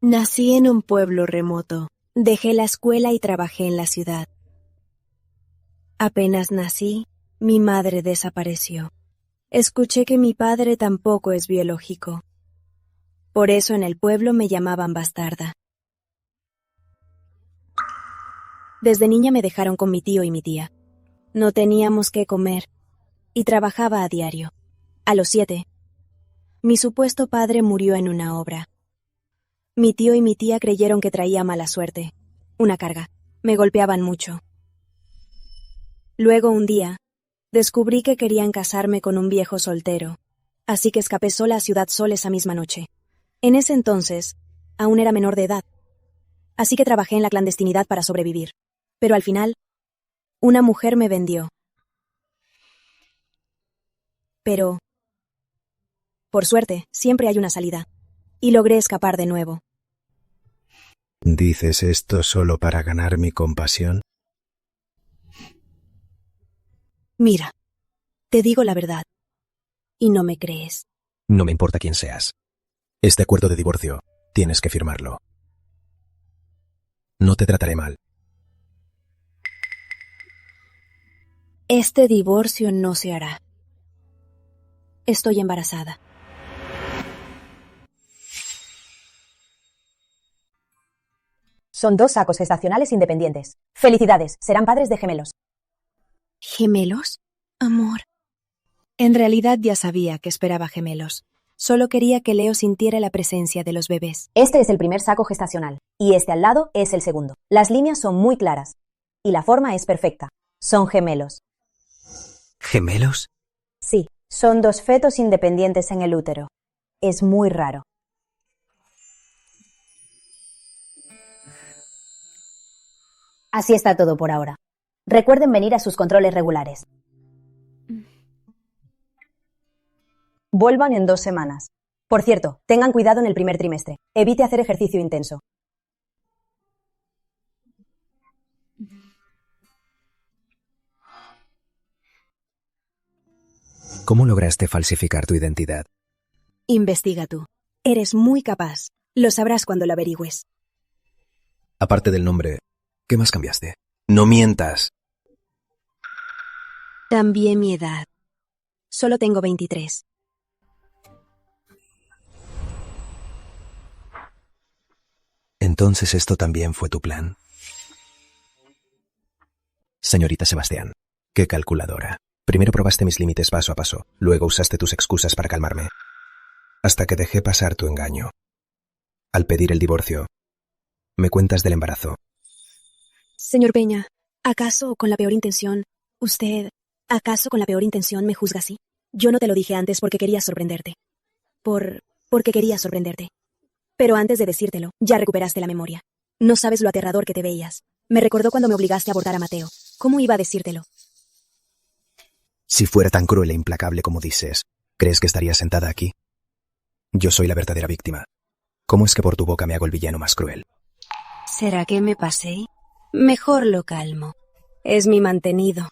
Speaker 12: Nací en un pueblo remoto. Dejé la escuela y trabajé en la ciudad. Apenas nací, mi madre desapareció. Escuché que mi padre tampoco es biológico. Por eso en el pueblo me llamaban bastarda. Desde niña me dejaron con mi tío y mi tía. No teníamos qué comer y trabajaba a diario. A los 7, mi supuesto padre murió en una obra. Mi tío y mi tía creyeron que traía mala suerte, una carga. Me golpeaban mucho. Luego un día, descubrí que querían casarme con un viejo soltero, así que escapé sola a Ciudad Sol esa misma noche. En ese entonces, aún era menor de edad, así que trabajé en la clandestinidad para sobrevivir. Pero al final, una mujer me vendió. Pero, por suerte, siempre hay una salida, y logré escapar de nuevo.
Speaker 5: ¿Dices esto solo para ganar mi compasión?
Speaker 12: Mira, te digo la verdad, y no me crees.
Speaker 5: No me importa quién seas. Este acuerdo de divorcio, tienes que firmarlo. No te trataré mal.
Speaker 12: Este divorcio no se hará. Estoy embarazada.
Speaker 15: Son 2 sacos gestacionales independientes. Felicidades, serán padres de gemelos.
Speaker 12: ¿Gemelos? Amor. En realidad ya sabía que esperaba gemelos. Solo quería que Leo sintiera la presencia de los bebés.
Speaker 15: Este es el primer saco gestacional, y este al lado es el segundo. Las líneas son muy claras, y la forma es perfecta. Son gemelos.
Speaker 5: ¿Gemelos?
Speaker 15: Sí, son 2 fetos independientes en el útero. Es muy raro. Así está todo por ahora. Recuerden venir a sus controles regulares. Vuelvan en 2 semanas. Por cierto, tengan cuidado en el primer trimestre. Evite hacer ejercicio intenso.
Speaker 5: ¿Cómo lograste falsificar tu identidad?
Speaker 13: Investiga tú. Eres muy capaz. Lo sabrás cuando lo averigües.
Speaker 5: Aparte del nombre, ¿qué más cambiaste? ¡No mientas!
Speaker 1: Cambié mi edad. Solo tengo 23.
Speaker 5: Entonces esto también fue tu plan. Señorita Sebastián, qué calculadora. Primero probaste mis límites paso a paso, luego usaste tus excusas para calmarme. Hasta que dejé pasar tu engaño. Al pedir el divorcio, me cuentas del embarazo.
Speaker 1: Señor Peña, ¿acaso con la peor intención me juzga así? Yo no te lo dije antes porque quería sorprenderte. Porque quería sorprenderte. Pero antes de decírtelo, ya recuperaste la memoria. No sabes lo aterrador que te veías. Me recordó cuando me obligaste a abortar a Mateo. ¿Cómo iba a decírtelo?
Speaker 5: Si fuera tan cruel e implacable como dices, ¿crees que estaría sentada aquí? Yo soy la verdadera víctima. ¿Cómo es que por tu boca me hago el villano más cruel?
Speaker 1: ¿Será que me pasé? Mejor lo calmo. Es mi mantenido.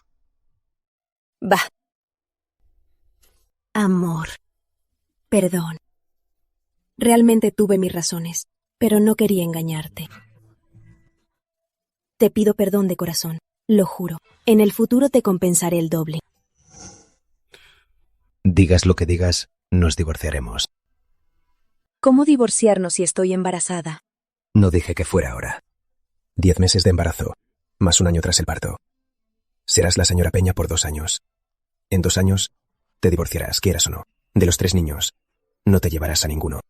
Speaker 1: Va. Amor. Perdón. Realmente tuve mis razones, pero no quería engañarte. Te pido perdón de corazón, lo juro. En el futuro te compensaré el doble.
Speaker 5: Digas lo que digas, nos divorciaremos.
Speaker 1: ¿Cómo divorciarnos si estoy embarazada?
Speaker 5: No dije que fuera ahora. 10 meses de embarazo, más 1 año tras el parto. Serás la señora Peña por 2 años. En 2 años, te divorciarás, quieras o no. De los 3 niños, no te llevarás a ninguno.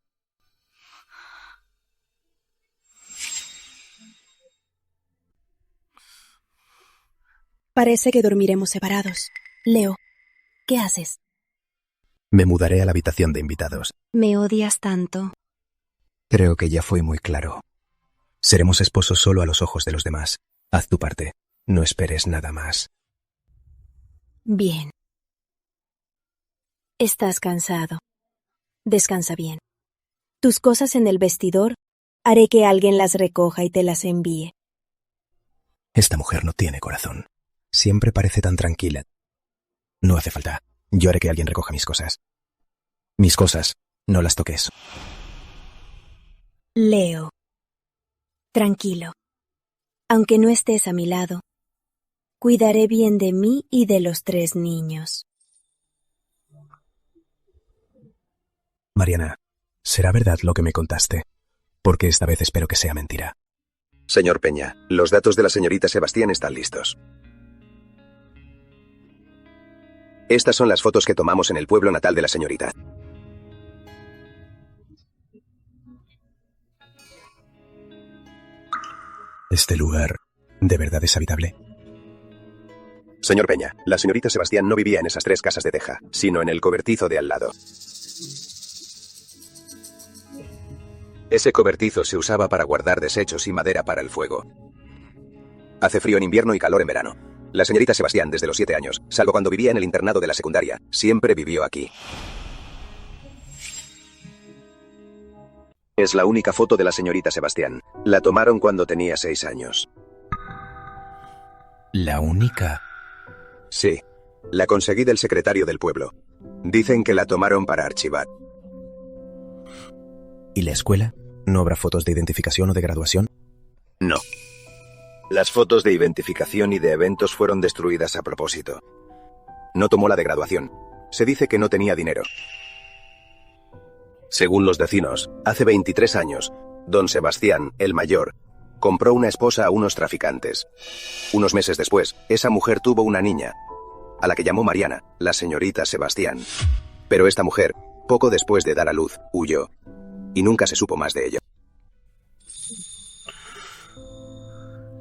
Speaker 1: Parece que dormiremos separados. Leo, ¿qué haces?
Speaker 5: Me mudaré a la habitación de invitados.
Speaker 1: ¿Me odias tanto?
Speaker 5: Creo que ya fue muy claro. Seremos esposos solo a los ojos de los demás. Haz tu parte. No esperes nada más.
Speaker 1: Bien. Estás cansado. Descansa bien. Tus cosas en el vestidor, haré que alguien las recoja y te las envíe.
Speaker 5: Esta mujer no tiene corazón. Siempre parece tan tranquila. No hace falta. Yo haré que alguien recoja mis cosas. Mis cosas, no las toques.
Speaker 1: Leo. Tranquilo. Aunque no estés a mi lado, cuidaré bien de mí y de los 3 niños.
Speaker 5: Mariana, ¿será verdad lo que me contaste? Porque esta vez espero que sea mentira.
Speaker 14: Señor Peña, los datos de la señorita Sebastián están listos. Estas son las fotos que tomamos en el pueblo natal de la señorita.
Speaker 5: ¿Este lugar de verdad es habitable?
Speaker 14: Señor Peña, la señorita Sebastián no vivía en esas 3 casas de teja, sino en el cobertizo de al lado. Ese cobertizo se usaba para guardar desechos y madera para el fuego. Hace frío en invierno y calor en verano. La señorita Sebastián, desde los 7 años, salvo cuando vivía en el internado de la secundaria, siempre vivió aquí. Es la única foto de la señorita Sebastián. La tomaron cuando tenía 6 años.
Speaker 5: ¿La única?
Speaker 14: Sí. La conseguí del secretario del pueblo. Dicen que la tomaron para archivar.
Speaker 5: ¿Y la escuela? ¿No habrá fotos de identificación o de graduación?
Speaker 14: No. Las fotos de identificación y de eventos fueron destruidas a propósito. No tomó la de graduación. Se dice que no tenía dinero. Según los vecinos, hace 23 años, don Sebastián, el mayor, compró una esposa a unos traficantes. Unos meses después, esa mujer tuvo una niña, a la que llamó Mariana, la señorita Sebastián. Pero esta mujer, poco después de dar a luz, huyó. Y nunca se supo más de ello.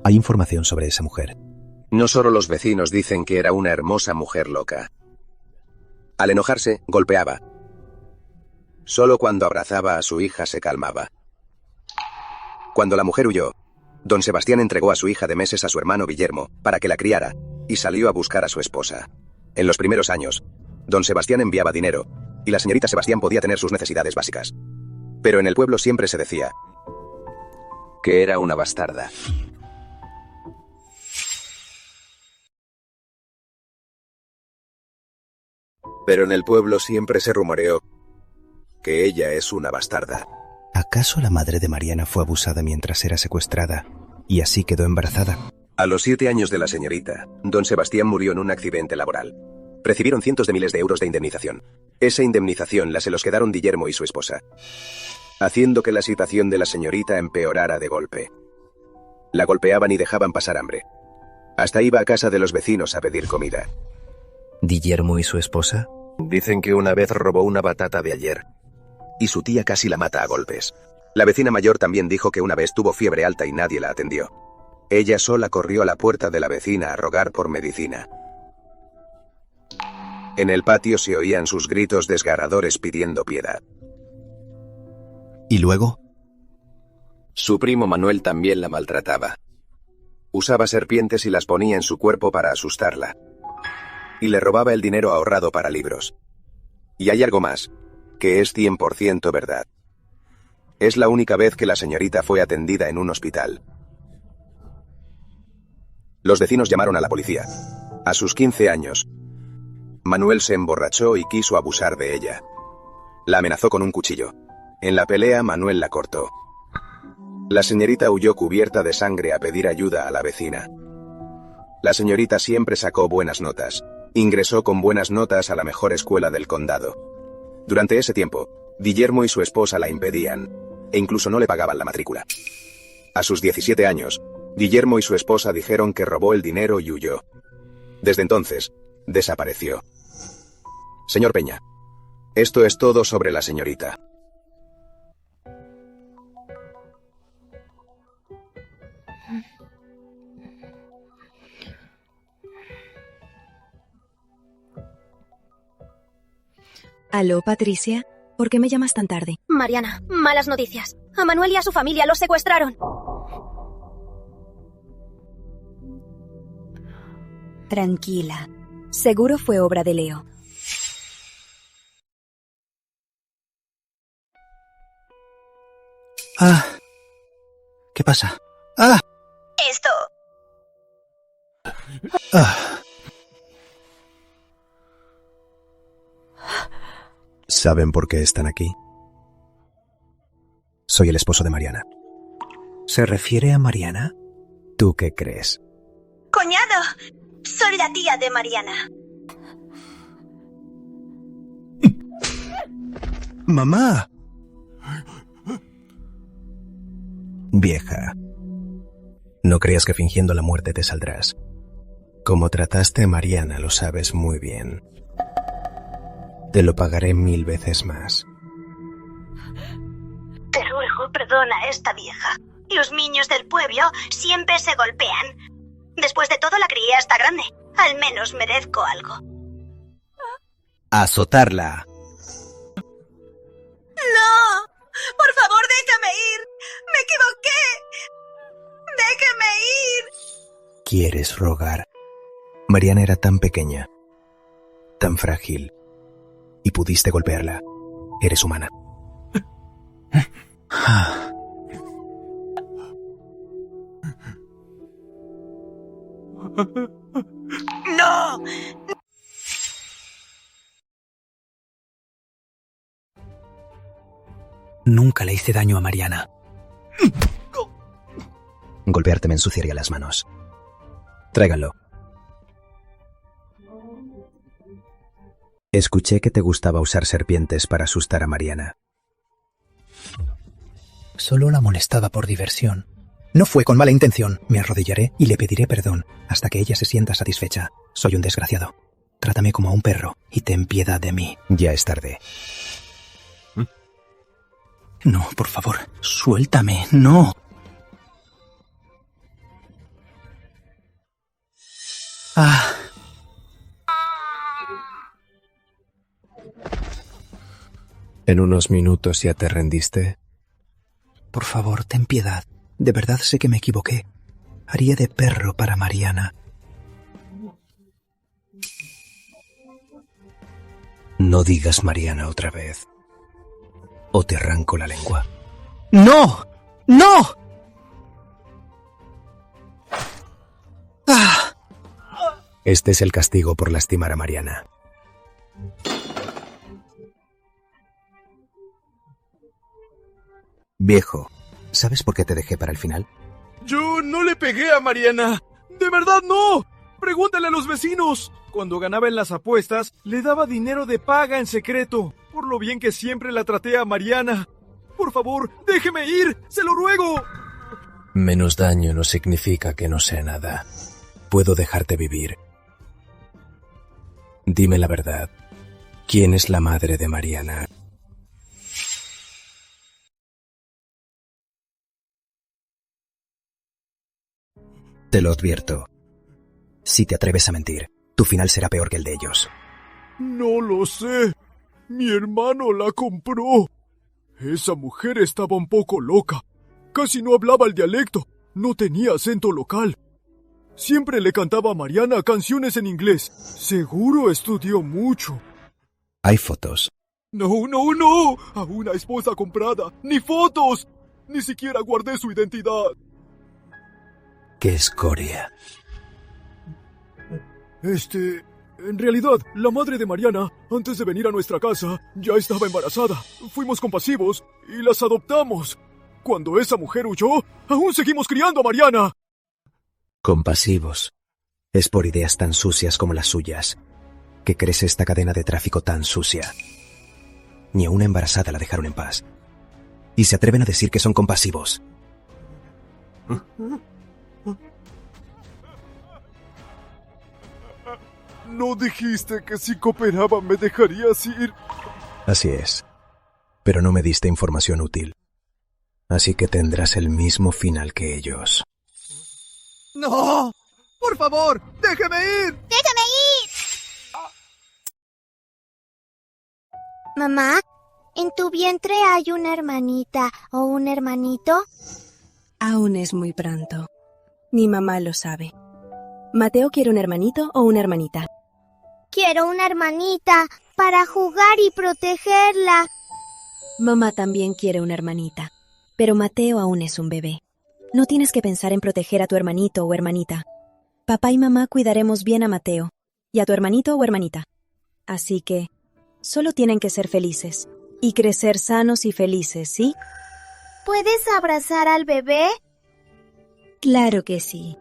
Speaker 5: ¿Hay información sobre esa mujer?
Speaker 14: No solo los vecinos dicen que era una hermosa mujer loca. Al enojarse, golpeaba. Solo cuando abrazaba a su hija se calmaba. Cuando la mujer huyó, don Sebastián entregó a su hija de meses a su hermano Guillermo para que la criara y salió a buscar a su esposa. En los primeros años, don Sebastián enviaba dinero y la señorita Sebastián podía tener sus necesidades básicas. Pero en el pueblo siempre se decía que era una bastarda. Pero en el pueblo siempre se rumoreó que ella es una bastarda.
Speaker 5: ¿Acaso la madre de Mariana fue abusada mientras era secuestrada y así quedó embarazada?
Speaker 14: A los 7 años de la señorita, don Sebastián murió en un accidente laboral. Recibieron cientos de miles de euros de indemnización. Esa indemnización se los quedaron Guillermo y su esposa, haciendo que la situación de la señorita empeorara de golpe. La golpeaban y dejaban pasar hambre. Hasta iba a casa de los vecinos a pedir comida.
Speaker 8: ¿Guillermo y su esposa?
Speaker 14: Dicen que una vez robó una batata de ayer y su tía casi la mata a golpes. La vecina mayor también dijo que una vez tuvo fiebre alta y nadie la atendió. Ella sola corrió a la puerta de la vecina a rogar por medicina. En el patio se oían sus gritos desgarradores pidiendo piedad.
Speaker 5: ¿Y luego?
Speaker 14: Su primo Manuel también la maltrataba. Usaba serpientes y las ponía en su cuerpo para asustarla. Y le robaba el dinero ahorrado para libros. Y hay algo más, que es 100% verdad. Es la única vez que la señorita fue atendida en un hospital. Los vecinos llamaron a la policía. A sus 15 años, Manuel se emborrachó y quiso abusar de ella. La amenazó con un cuchillo. En la pelea, Manuel la cortó. La señorita huyó cubierta de sangre a pedir ayuda a la vecina. La señorita siempre sacó buenas notas. Ingresó con buenas notas a la mejor escuela del condado. Durante ese tiempo, Guillermo y su esposa la impedían, e incluso no le pagaban la matrícula. A sus 17 años, Guillermo y su esposa dijeron que robó el dinero y huyó. Desde entonces, desapareció. Señor Peña, esto es todo sobre la señorita.
Speaker 1: ¿Aló, Patricia? ¿Por qué me llamas tan tarde?
Speaker 6: Mariana, malas noticias. A Manuel y a su familia los secuestraron.
Speaker 1: Tranquila. Seguro fue obra de Leo.
Speaker 5: Ah. ¿Qué pasa? Ah.
Speaker 6: Esto.
Speaker 5: Ah. ¿Saben por qué están aquí? Soy el esposo de Mariana. ¿Se refiere a Mariana? ¿Tú qué crees?
Speaker 6: Cuñado, soy la tía de Mariana.
Speaker 5: ¡Mamá! Vieja, no creas que fingiendo la muerte te saldrás. Como trataste a Mariana lo sabes muy bien. Te lo pagaré 1000 veces más.
Speaker 6: Te ruego, perdona a esta vieja. Los niños del pueblo siempre se golpean. Después de todo, la cría está grande. Al menos merezco algo.
Speaker 5: ¡Azotarla!
Speaker 6: ¡No! ¡Por favor, déjame ir! ¡Me equivoqué! ¡Déjame ir!
Speaker 5: ¿Quieres rogar? Mariana era tan pequeña, tan frágil, y pudiste golpearla. Eres humana.
Speaker 6: ¡No!
Speaker 11: Nunca le hice daño a Mariana.
Speaker 5: Golpearte me ensuciaría las manos. Tráiganlo. Escuché que te gustaba usar serpientes para asustar a Mariana.
Speaker 11: Solo la molestaba por diversión. No fue con mala intención. Me arrodillaré y le pediré perdón hasta que ella se sienta satisfecha. Soy un desgraciado. Trátame como a un perro y ten piedad de mí.
Speaker 5: Ya es tarde.
Speaker 11: No, por favor, suéltame, no. Ah.
Speaker 5: En unos minutos ya te rendiste.
Speaker 11: Por favor, ten piedad. De verdad sé que me equivoqué. Haría de perro para Mariana.
Speaker 5: No digas Mariana otra vez, o te arranco la lengua.
Speaker 11: ¡No! ¡No! ¡Ah!
Speaker 5: Este es el castigo por lastimar a Mariana. Viejo, ¿sabes por qué te dejé para el final?
Speaker 10: Yo no le pegué a Mariana. ¡De verdad no! Pregúntale a los vecinos. Cuando ganaba en las apuestas, le daba dinero de paga en secreto, por lo bien que siempre la traté a Mariana. Por favor, déjeme ir, se lo ruego.
Speaker 5: Menos daño no significa que no sea nada. Puedo dejarte vivir. Dime la verdad. ¿Quién es la madre de Mariana? Te lo advierto. Si te atreves a mentir, tu final será peor que el de ellos.
Speaker 10: No lo sé. Mi hermano la compró. Esa mujer estaba un poco loca. Casi no hablaba el dialecto. No tenía acento local. Siempre le cantaba a Mariana canciones en inglés. Seguro estudió mucho.
Speaker 5: Hay fotos.
Speaker 10: No. A una esposa comprada. Ni fotos. Ni siquiera guardé su identidad.
Speaker 5: ¡Qué escoria!
Speaker 10: En realidad, la madre de Mariana, antes de venir a nuestra casa, ya estaba embarazada. Fuimos compasivos y las adoptamos. Cuando esa mujer huyó, aún seguimos criando a Mariana.
Speaker 5: Compasivos. Es por ideas tan sucias como las suyas que crece esta cadena de tráfico tan sucia. Ni a una embarazada la dejaron en paz. Y se atreven a decir que son compasivos.
Speaker 10: ¿No dijiste que si cooperaba me dejarías ir?
Speaker 5: Así es. Pero no me diste información útil. Así que tendrás el mismo final que ellos.
Speaker 10: ¡No! ¡Por favor! ¡Déjeme ir!
Speaker 4: ¡Déjame ir! Mamá, ¿en tu vientre hay una hermanita o un hermanito?
Speaker 13: Aún es muy pronto. Ni mamá lo sabe. ¿Mateo quiere un hermanito o una hermanita?
Speaker 4: Quiero una hermanita para jugar y protegerla.
Speaker 1: Mamá también quiere una hermanita, pero Mateo aún es un bebé. No tienes que pensar en proteger a tu hermanito o hermanita. Papá y mamá cuidaremos bien a Mateo y a tu hermanito o hermanita. Así que solo tienen que ser felices y crecer sanos y felices, ¿sí?
Speaker 4: ¿Puedes abrazar al bebé?
Speaker 1: Claro que sí.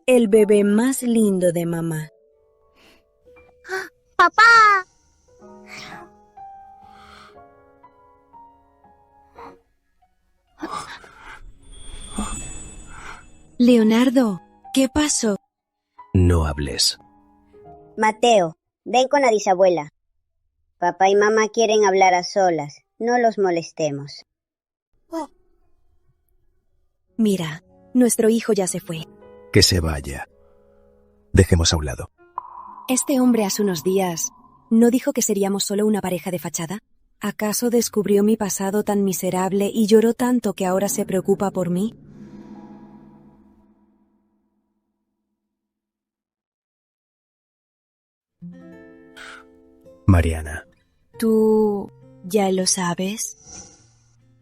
Speaker 1: El bebé más lindo de mamá.
Speaker 4: ¡Papá!
Speaker 1: Leonardo, ¿qué pasó?
Speaker 5: No hables.
Speaker 16: Mateo, ven con la bisabuela. Papá y mamá quieren hablar a solas. No los molestemos.
Speaker 1: Mira, nuestro hijo ya se fue.
Speaker 5: Que se vaya. Dejemos a un lado.
Speaker 1: Este hombre hace unos días ¿no dijo que seríamos solo una pareja de fachada? ¿Acaso descubrió mi pasado tan miserable y lloró tanto que ahora se preocupa por mí?
Speaker 5: Mariana.
Speaker 1: ¿Tú ya lo sabes?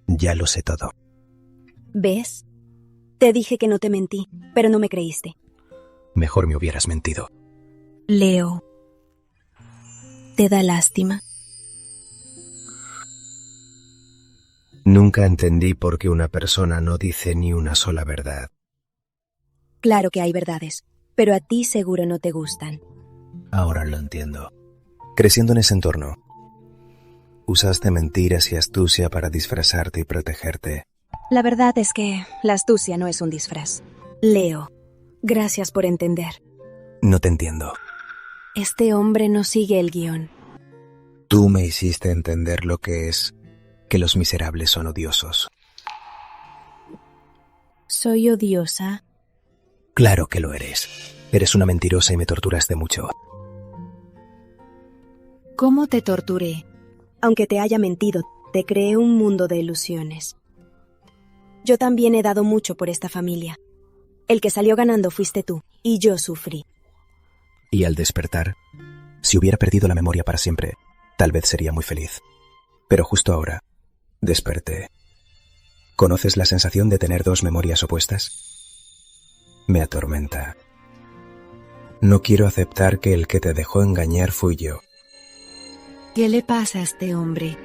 Speaker 5: Ya lo sé todo.
Speaker 1: ¿Ves? Te dije que no te mentí, pero no me creíste.
Speaker 5: Mejor me hubieras mentido.
Speaker 1: Leo, ¿te da lástima?
Speaker 5: Nunca entendí por qué una persona no dice ni una sola verdad.
Speaker 1: Claro que hay verdades, pero a ti seguro no te gustan.
Speaker 5: Ahora lo entiendo. Creciendo en ese entorno, usaste mentiras y astucia para disfrazarte y protegerte.
Speaker 1: La verdad es que la astucia no es un disfraz. Leo, gracias por entender.
Speaker 5: No te entiendo.
Speaker 1: Este hombre no sigue el guión.
Speaker 5: Tú me hiciste entender lo que es que los miserables son odiosos.
Speaker 1: ¿Soy odiosa?
Speaker 11: Claro que lo eres. Eres una mentirosa y me torturaste mucho.
Speaker 13: ¿Cómo te torturé?
Speaker 1: Aunque te haya mentido, te creé un mundo de ilusiones. Yo también he dado mucho por esta familia. El que salió ganando fuiste tú, y yo sufrí.
Speaker 5: Y al despertar, si hubiera perdido la memoria para siempre, tal vez sería muy feliz. Pero justo ahora, desperté. ¿Conoces la sensación de tener dos memorias opuestas? Me atormenta. No quiero aceptar que el que te dejó engañar fui yo.
Speaker 13: ¿Qué le pasa a este hombre?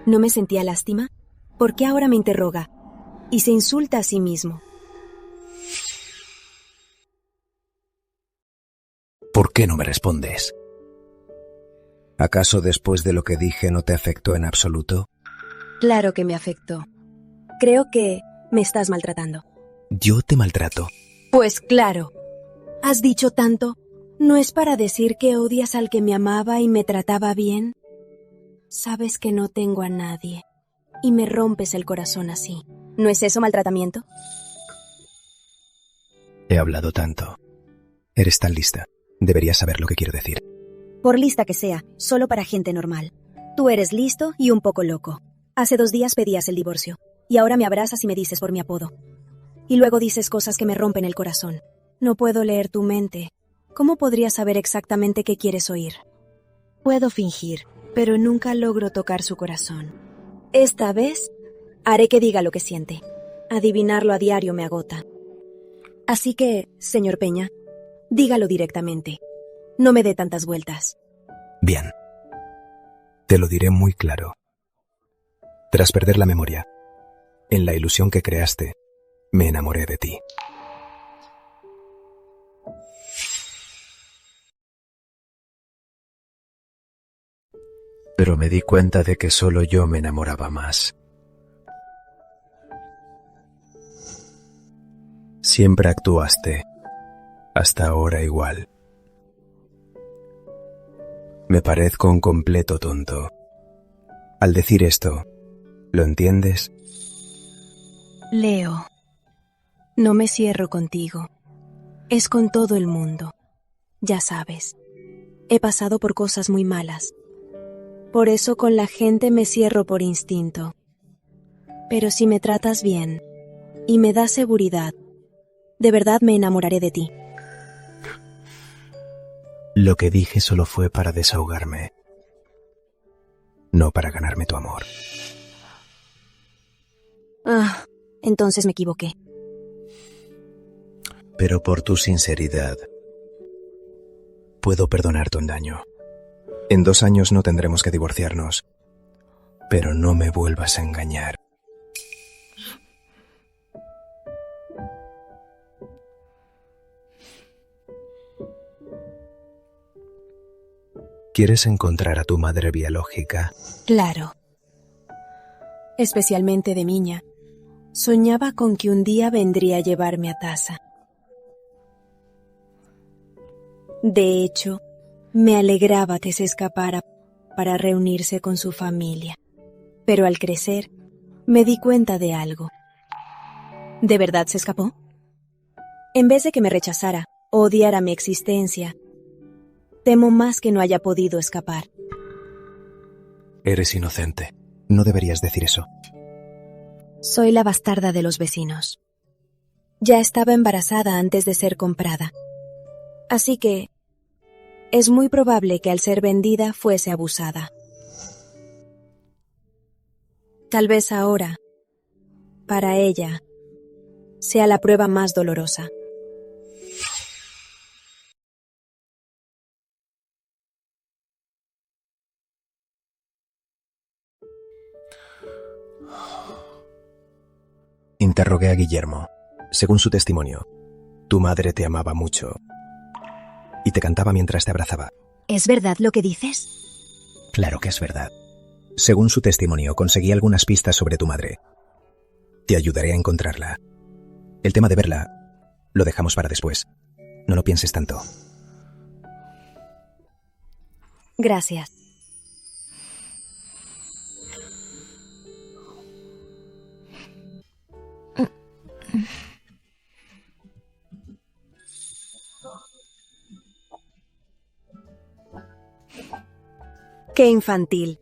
Speaker 1: ¿No me sentía lástima? ¿Por qué ahora me interroga? Y se insulta a sí mismo.
Speaker 11: ¿Por qué no me respondes?
Speaker 5: ¿Acaso después de lo que dije no te afectó en absoluto?
Speaker 1: Claro que me afectó. Creo que me estás maltratando.
Speaker 11: Yo te maltrato.
Speaker 1: Pues claro. Has dicho tanto. ¿No es para decir que odias al que me amaba y me trataba bien? Sabes que no tengo a nadie. Y me rompes el corazón así. ¿No es eso maltratamiento?
Speaker 5: He hablado tanto. Eres tan lista. Deberías saber lo que quiero decir.
Speaker 1: Por lista que sea, solo para gente normal. Tú eres listo y un poco loco. Hace 2 días pedías el divorcio. Y ahora me abrazas y me dices por mi apodo. Y luego dices cosas que me rompen el corazón. No puedo leer tu mente. ¿Cómo podría saber exactamente qué quieres oír? Puedo fingir, pero nunca logro tocar su corazón. Esta vez, haré que diga lo que siente. Adivinarlo a diario me agota. Así que, señor Peña, dígalo directamente. No me dé tantas vueltas.
Speaker 5: Bien. Te lo diré muy claro. Tras perder la memoria, en la ilusión que creaste, me enamoré de ti. Pero me di cuenta de que solo yo me enamoraba más. Siempre actuaste, hasta ahora igual. Me parezco un completo tonto. Al decir esto, ¿lo entiendes?
Speaker 1: Leo, no me cierro contigo. Es con todo el mundo. Ya sabes, he pasado por cosas muy malas. Por eso con la gente me cierro por instinto. Pero si me tratas bien y me das seguridad, de verdad me enamoraré de ti.
Speaker 5: Lo que dije solo fue para desahogarme, no para ganarme tu amor.
Speaker 1: Entonces me equivoqué.
Speaker 5: Pero por tu sinceridad, puedo perdonar tu engaño. En 2 años no tendremos que divorciarnos, pero no me vuelvas a engañar. ¿Quieres encontrar a tu madre biológica?
Speaker 1: Claro. Especialmente de niña. Soñaba con que un día vendría a llevarme a Taza. De hecho, me alegraba que se escapara para reunirse con su familia. Pero al crecer, me di cuenta de algo. ¿De verdad se escapó? En vez de que me rechazara o odiara mi existencia, temo más que no haya podido escapar.
Speaker 5: Eres inocente. No deberías decir eso.
Speaker 1: Soy la bastarda de los vecinos. Ya estaba embarazada antes de ser comprada. Así que es muy probable que al ser vendida fuese abusada. Tal vez ahora, para ella, sea la prueba más dolorosa.
Speaker 5: Interrogué a Guillermo. Según su testimonio, tu madre te amaba mucho y te cantaba mientras te abrazaba.
Speaker 2: ¿Es verdad lo que dices?
Speaker 5: Claro que es verdad. Según su testimonio, conseguí algunas pistas sobre tu madre. Te ayudaré a encontrarla. El tema de verla lo dejamos para después. No lo pienses tanto.
Speaker 1: Gracias.
Speaker 13: ¡Qué infantil!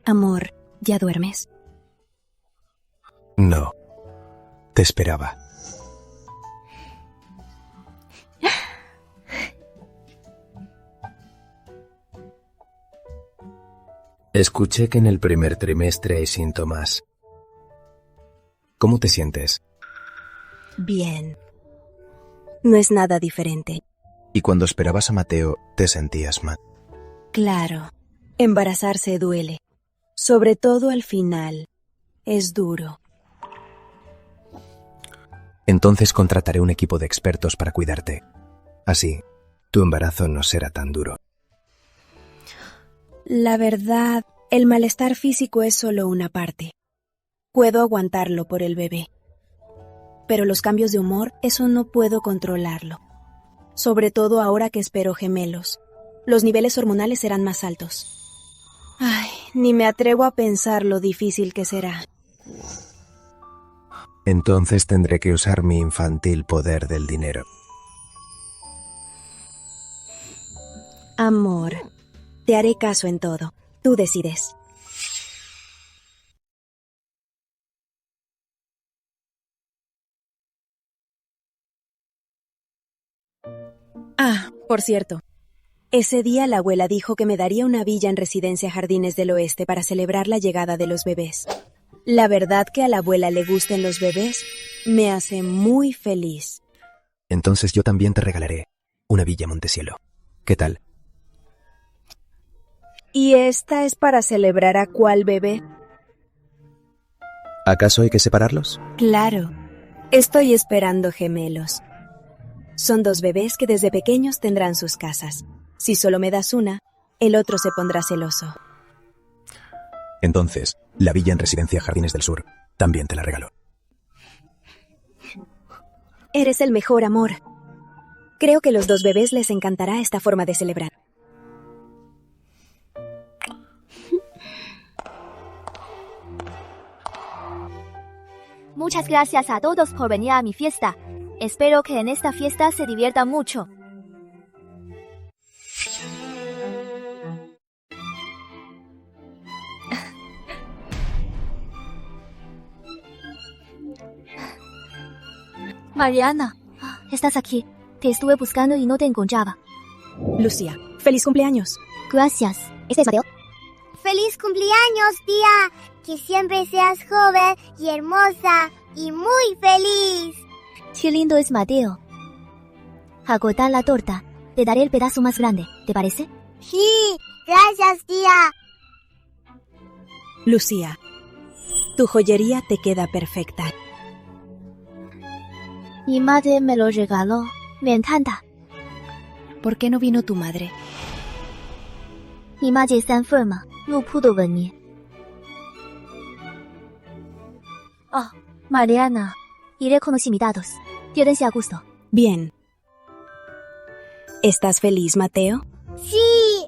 Speaker 1: Amor, ¿ya duermes?
Speaker 5: No. Te esperaba. Escuché que en el primer trimestre hay síntomas. ¿Cómo te sientes?
Speaker 1: Bien. No es nada diferente.
Speaker 5: ¿Y cuando esperabas a Mateo, te sentías mal?
Speaker 13: Claro. Embarazarse duele. Sobre todo al final. Es duro.
Speaker 5: Entonces contrataré un equipo de expertos para cuidarte. Así, tu embarazo no será tan duro.
Speaker 13: La verdad, el malestar físico es solo una parte. Puedo aguantarlo por el bebé. Pero los cambios de humor, eso no puedo controlarlo. Sobre todo ahora que espero gemelos. Los niveles hormonales serán más altos. Ay, ni me atrevo a pensar lo difícil que será.
Speaker 5: Entonces tendré que usar mi infantil poder del dinero.
Speaker 1: Amor, te haré caso en todo. Tú decides.
Speaker 13: Ah, por cierto.
Speaker 1: Ese día la abuela dijo que me daría una villa en Residencia Jardines del Oeste para celebrar la llegada de los bebés. La verdad que a la abuela le gusten los bebés me hace muy feliz.
Speaker 5: Entonces yo también te regalaré una villa Montecielo. ¿Qué tal?
Speaker 1: ¿Y esta es para celebrar a cuál bebé?
Speaker 5: ¿Acaso hay que separarlos?
Speaker 1: Claro. Estoy esperando gemelos. Son 2 bebés que desde pequeños tendrán sus casas. Si solo me das una, el otro se pondrá celoso.
Speaker 5: Entonces, la villa en Residencia Jardines del Sur también te la regalo.
Speaker 1: Eres el mejor, amor. Creo que los 2 bebés les encantará esta forma de celebrar.
Speaker 3: Muchas gracias a todos por venir a mi fiesta. Espero que en esta fiesta se diviertan mucho. Mariana, estás aquí. Te estuve buscando y no te encontraba.
Speaker 1: Lucía, feliz cumpleaños.
Speaker 3: Gracias.
Speaker 4: ¿Este es Mateo? ¡Feliz cumpleaños, tía! Que siempre seas joven y hermosa y muy feliz.
Speaker 3: Qué lindo es Mateo. Al cortar la torta, te daré el pedazo más grande, ¿te parece?
Speaker 4: Sí, gracias, tía.
Speaker 1: Lucía, tu joyería te queda perfecta.
Speaker 3: Mi madre me lo regaló. Me encanta.
Speaker 1: ¿Por qué no vino tu madre?
Speaker 3: Mi madre está enferma, no pudo venir. Oh, Mariana, iré con los invitados. Quédense a gusto.
Speaker 1: Bien. ¿Estás feliz, Mateo?
Speaker 4: Sí.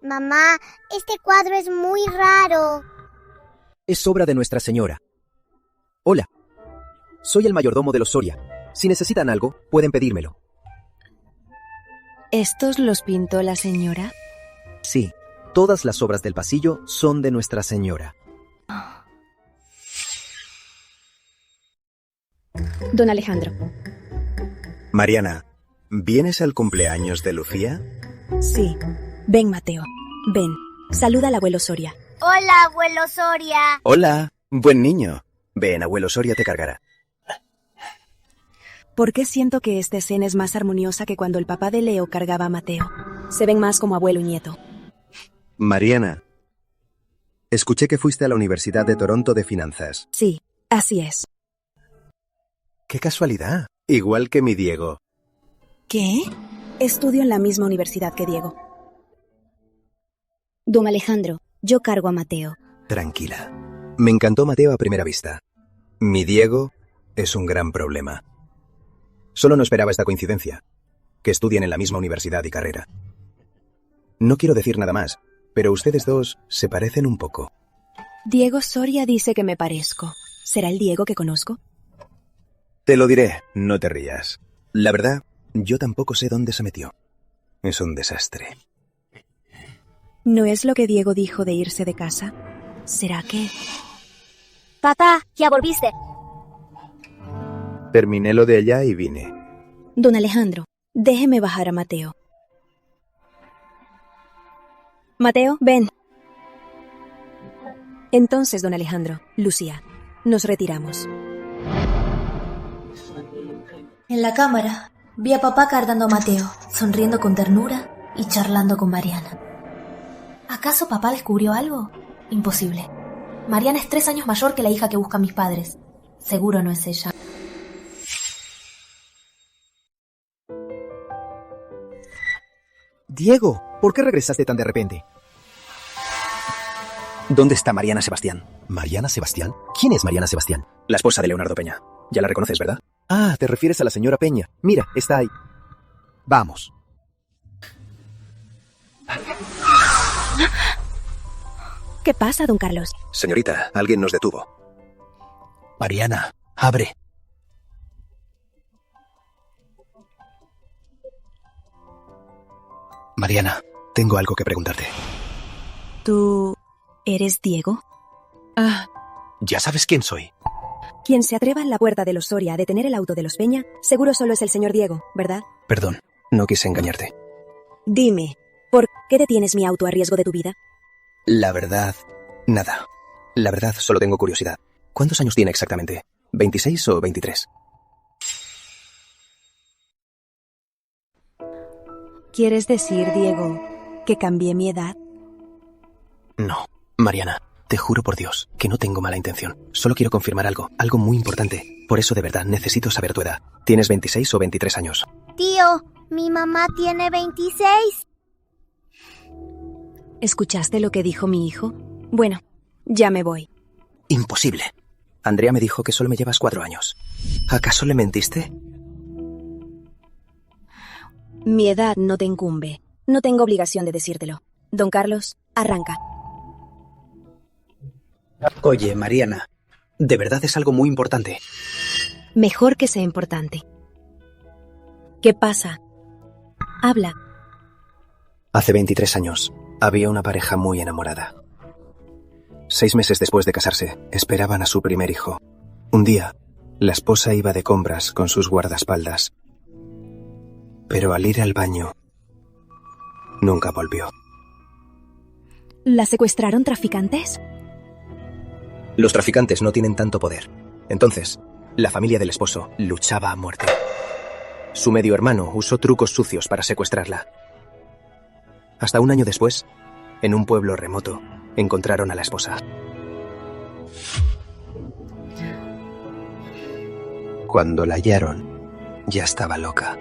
Speaker 4: Mamá, este cuadro es muy raro.
Speaker 11: Es obra de Nuestra Señora. Hola, soy el mayordomo de los Soria. Si necesitan algo, pueden pedírmelo.
Speaker 1: ¿Estos los pintó la señora?
Speaker 11: Sí, todas las obras del pasillo son de Nuestra Señora.
Speaker 1: Don Alejandro.
Speaker 14: Mariana, ¿vienes al cumpleaños de Lucía?
Speaker 1: Sí. Ven, Mateo. Ven. Saluda al abuelo Soria.
Speaker 4: Hola, abuelo Soria.
Speaker 14: Hola, buen niño. Ven, abuelo Soria te cargará.
Speaker 1: ¿Por qué siento que esta escena es más armoniosa que cuando el papá de Leo cargaba a Mateo? Se ven más como abuelo y nieto.
Speaker 14: Mariana, escuché que fuiste a la Universidad de Toronto de Finanzas.
Speaker 1: Sí, así es.
Speaker 14: ¡Qué casualidad! Igual que mi Diego.
Speaker 1: ¿Qué? Estudio en la misma universidad que Diego.
Speaker 12: Don Alejandro, yo cargo a Mateo.
Speaker 14: Tranquila. Me encantó Mateo a primera vista. Mi Diego es un gran problema. Solo no esperaba esta coincidencia, que estudien en la misma universidad y carrera. No quiero decir nada más,
Speaker 5: pero ustedes dos se parecen un poco.
Speaker 13: Diego Soria dice que me parezco. ¿Será el Diego que conozco?
Speaker 5: Te lo diré, no te rías. La verdad, yo tampoco sé dónde se metió. Es un desastre.
Speaker 13: ¿No es lo que Diego dijo de irse de casa? ¿Será que...?
Speaker 4: Papá, ya volviste.
Speaker 5: Terminé lo de allá y vine.
Speaker 13: Don Alejandro, déjeme bajar a Mateo. Mateo, ven. Entonces, don Alejandro, Lucía, nos retiramos.
Speaker 3: En la cámara, vi a papá cargando a Mateo, sonriendo con ternura y charlando con Mariana. ¿Acaso papá descubrió algo? Imposible. Mariana es 3 años mayor que la hija que buscan mis padres. Seguro no es ella.
Speaker 11: Diego, ¿por qué regresaste tan de repente? ¿Dónde está Mariana Sebastián?
Speaker 8: ¿Mariana Sebastián? ¿Quién es Mariana Sebastián?
Speaker 11: La esposa de Leonardo Peña. Ya la reconoces, ¿verdad?
Speaker 8: Ah, te refieres a la señora Peña. Mira, está ahí.
Speaker 11: Vamos.
Speaker 13: ¿Qué pasa, don Carlos?
Speaker 14: Señorita, alguien nos detuvo.
Speaker 11: Mariana, abre. Mariana, tengo algo que preguntarte.
Speaker 13: ¿Tú eres Diego?
Speaker 11: Ya sabes quién soy.
Speaker 13: Quien se atreva en la puerta de los Soria a detener el auto de los Peña, seguro solo es el señor Diego, ¿verdad?
Speaker 11: Perdón, no quise engañarte.
Speaker 13: Dime, ¿por qué detienes mi auto a riesgo de tu vida?
Speaker 11: La verdad, nada. La verdad, solo tengo curiosidad. ¿Cuántos años tiene exactamente? ¿26 o 23?
Speaker 13: ¿Quieres decir, Diego, que cambié mi edad?
Speaker 11: No, Mariana, te juro por Dios que no tengo mala intención. Solo quiero confirmar algo muy importante. Por eso de verdad necesito saber tu edad. ¿Tienes 26 o 23 años?
Speaker 4: Tío, mi mamá tiene 26.
Speaker 13: ¿Escuchaste lo que dijo mi hijo? Bueno, ya me voy.
Speaker 11: Imposible. Andrea me dijo que solo me llevas 4 años. ¿Acaso le mentiste?
Speaker 13: Mi edad no te incumbe. No tengo obligación de decírtelo. Don Carlos, arranca.
Speaker 11: Oye, Mariana, de verdad es algo muy importante.
Speaker 13: Mejor que sea importante. ¿Qué pasa? Habla.
Speaker 5: Hace 23 años, había una pareja muy enamorada. 6 meses después de casarse, esperaban a su primer hijo. Un día, la esposa iba de compras con sus guardaespaldas. Pero al ir al baño, nunca volvió.
Speaker 13: ¿La secuestraron traficantes?
Speaker 11: Los traficantes no tienen tanto poder. Entonces, la familia del esposo luchaba a muerte. Su medio hermano usó trucos sucios para secuestrarla. Hasta un año después, en un pueblo remoto, encontraron a la esposa. Cuando la hallaron, ya estaba loca.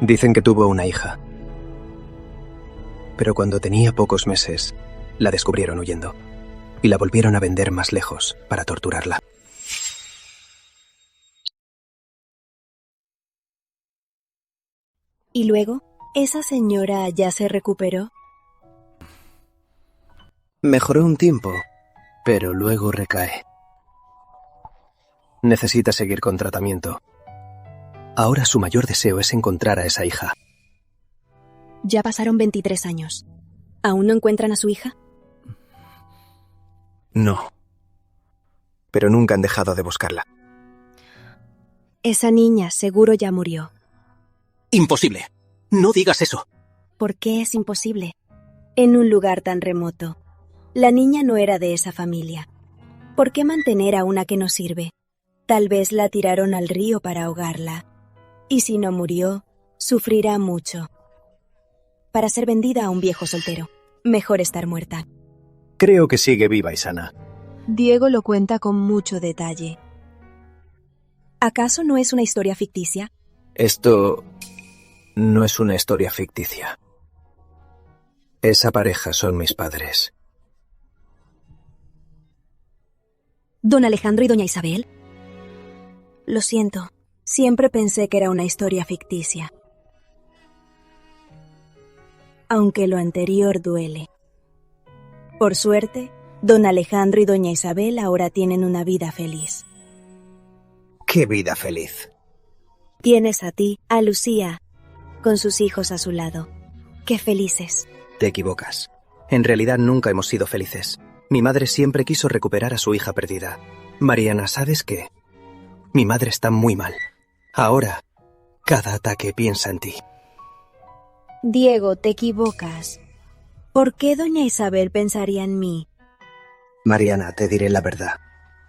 Speaker 11: Dicen que tuvo una hija. Pero cuando tenía pocos meses, la descubrieron huyendo. Y la volvieron a vender más lejos para torturarla.
Speaker 13: ¿Y luego? ¿Esa señora ya se recuperó?
Speaker 11: Mejoró un tiempo, pero luego recae. Necesita seguir con tratamiento. Ahora su mayor deseo es encontrar a esa hija.
Speaker 13: Ya pasaron 23 años. ¿Aún no encuentran a su hija?
Speaker 5: No. Pero nunca han dejado de buscarla.
Speaker 13: Esa niña seguro ya murió.
Speaker 11: ¡Imposible! ¡No digas eso!
Speaker 13: ¿Por qué es imposible? En un lugar tan remoto. La niña no era de esa familia. ¿Por qué mantener a una que no sirve? Tal vez la tiraron al río para ahogarla. Y si no murió, sufrirá mucho. Para ser vendida a un viejo soltero, mejor estar muerta.
Speaker 11: Creo que sigue viva y sana.
Speaker 13: Diego lo cuenta con mucho detalle. ¿Acaso no es una historia ficticia?
Speaker 11: Esto no es una historia ficticia. Esa pareja son mis padres.
Speaker 13: ¿Don Alejandro y doña Isabel? Lo siento, siempre pensé que era una historia ficticia. aunque lo anterior duele. Por suerte, don Alejandro y doña Isabel ahora tienen una vida feliz.
Speaker 8: ¡Qué vida feliz!
Speaker 13: Tienes a ti, a Lucía, con sus hijos a su lado. ¡Qué felices!
Speaker 11: Te equivocas. En realidad nunca hemos sido felices. Mi madre siempre quiso recuperar a su hija perdida. Mariana, ¿sabes qué? Mi madre está muy mal. Ahora, cada ataque piensa en ti.
Speaker 13: Diego, te equivocas. ¿Por qué doña Isabel pensaría en mí?
Speaker 8: Mariana, te diré la verdad.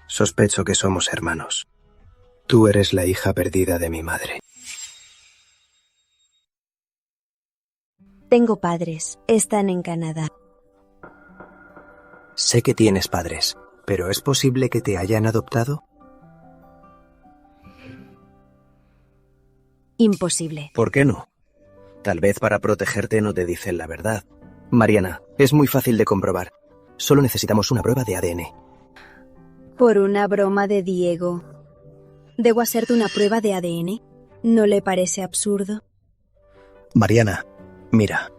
Speaker 8: Sospecho que somos hermanos. Tú eres la hija perdida de mi madre.
Speaker 13: Tengo padres. Están en Canadá.
Speaker 11: Sé que tienes padres, pero ¿es posible que te hayan adoptado?
Speaker 13: Imposible.
Speaker 11: ¿Por qué no? Tal vez para protegerte no te dicen la verdad. Mariana, es muy fácil de comprobar. Solo necesitamos una prueba de ADN.
Speaker 13: Por una broma de Diego. ¿Debo hacerte una prueba de ADN? ¿No le parece absurdo?
Speaker 8: Mariana, mira.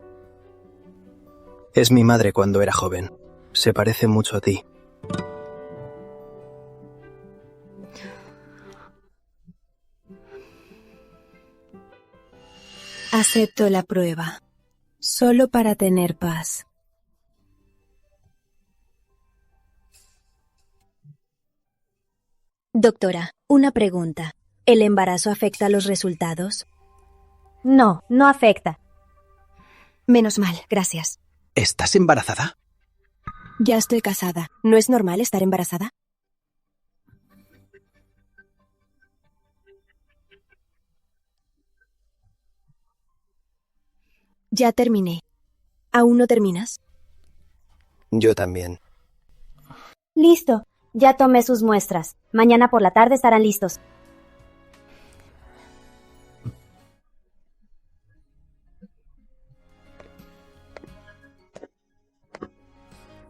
Speaker 8: Es mi madre cuando era joven. Se parece mucho a ti.
Speaker 13: Acepto la prueba. Solo para tener paz. Doctora, una pregunta. ¿El embarazo afecta los resultados?
Speaker 15: No, no afecta.
Speaker 13: Menos mal, gracias.
Speaker 8: ¿Estás embarazada?
Speaker 13: Ya estoy casada. ¿No es normal estar embarazada? Ya terminé. ¿Aún no terminas?
Speaker 8: Yo también.
Speaker 15: Listo. Ya tomé sus muestras. Mañana por la tarde estarán listos.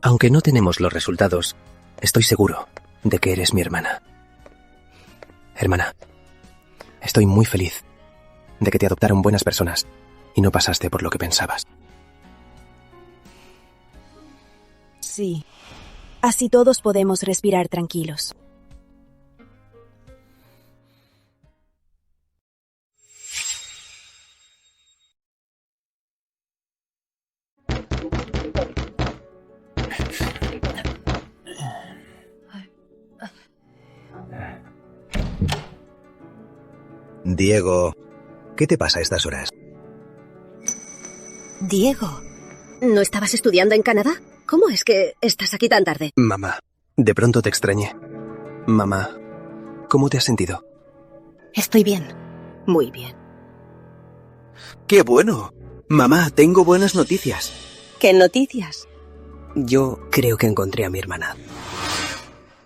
Speaker 11: Aunque no tenemos los resultados, estoy seguro de que eres mi hermana. Hermana, estoy muy feliz de que te adoptaron buenas personas y no pasaste por lo que pensabas.
Speaker 13: Sí. Así todos podemos respirar tranquilos.
Speaker 14: Diego, ¿qué te pasa a estas horas?
Speaker 7: Diego, ¿no estabas estudiando en Canadá? ¿Cómo es que estás aquí tan tarde?
Speaker 8: Mamá, de pronto te extrañé. Mamá, ¿cómo te has sentido?
Speaker 7: Estoy bien. Muy bien.
Speaker 8: ¡Qué bueno! Mamá, tengo buenas noticias.
Speaker 7: ¿Qué noticias?
Speaker 8: Yo creo que encontré a mi hermana.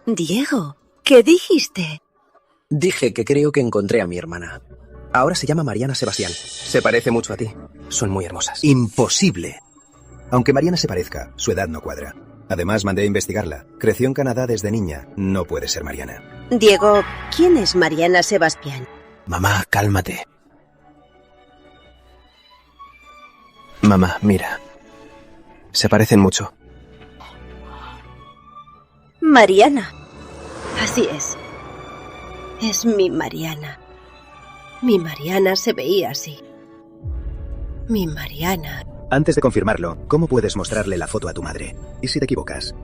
Speaker 7: Diego, ¿qué dijiste?
Speaker 11: Dije que creo que encontré a mi hermana. Ahora se llama Mariana Sebastián. Se parece mucho a ti. Son muy hermosas.
Speaker 14: ¡Imposible! Aunque Mariana se parezca, su edad no cuadra. Además, mandé a investigarla. Creció en Canadá desde niña. No puede ser Mariana.
Speaker 7: Diego, ¿quién es Mariana Sebastián?
Speaker 8: Mamá, cálmate. Mamá, mira. Se parecen mucho.
Speaker 7: Mariana. Así es. Es mi Mariana. Mi Mariana se veía así. Mi Mariana.
Speaker 14: Antes de confirmarlo, ¿cómo puedes mostrarle la foto a tu madre? ¿Y si te equivocas?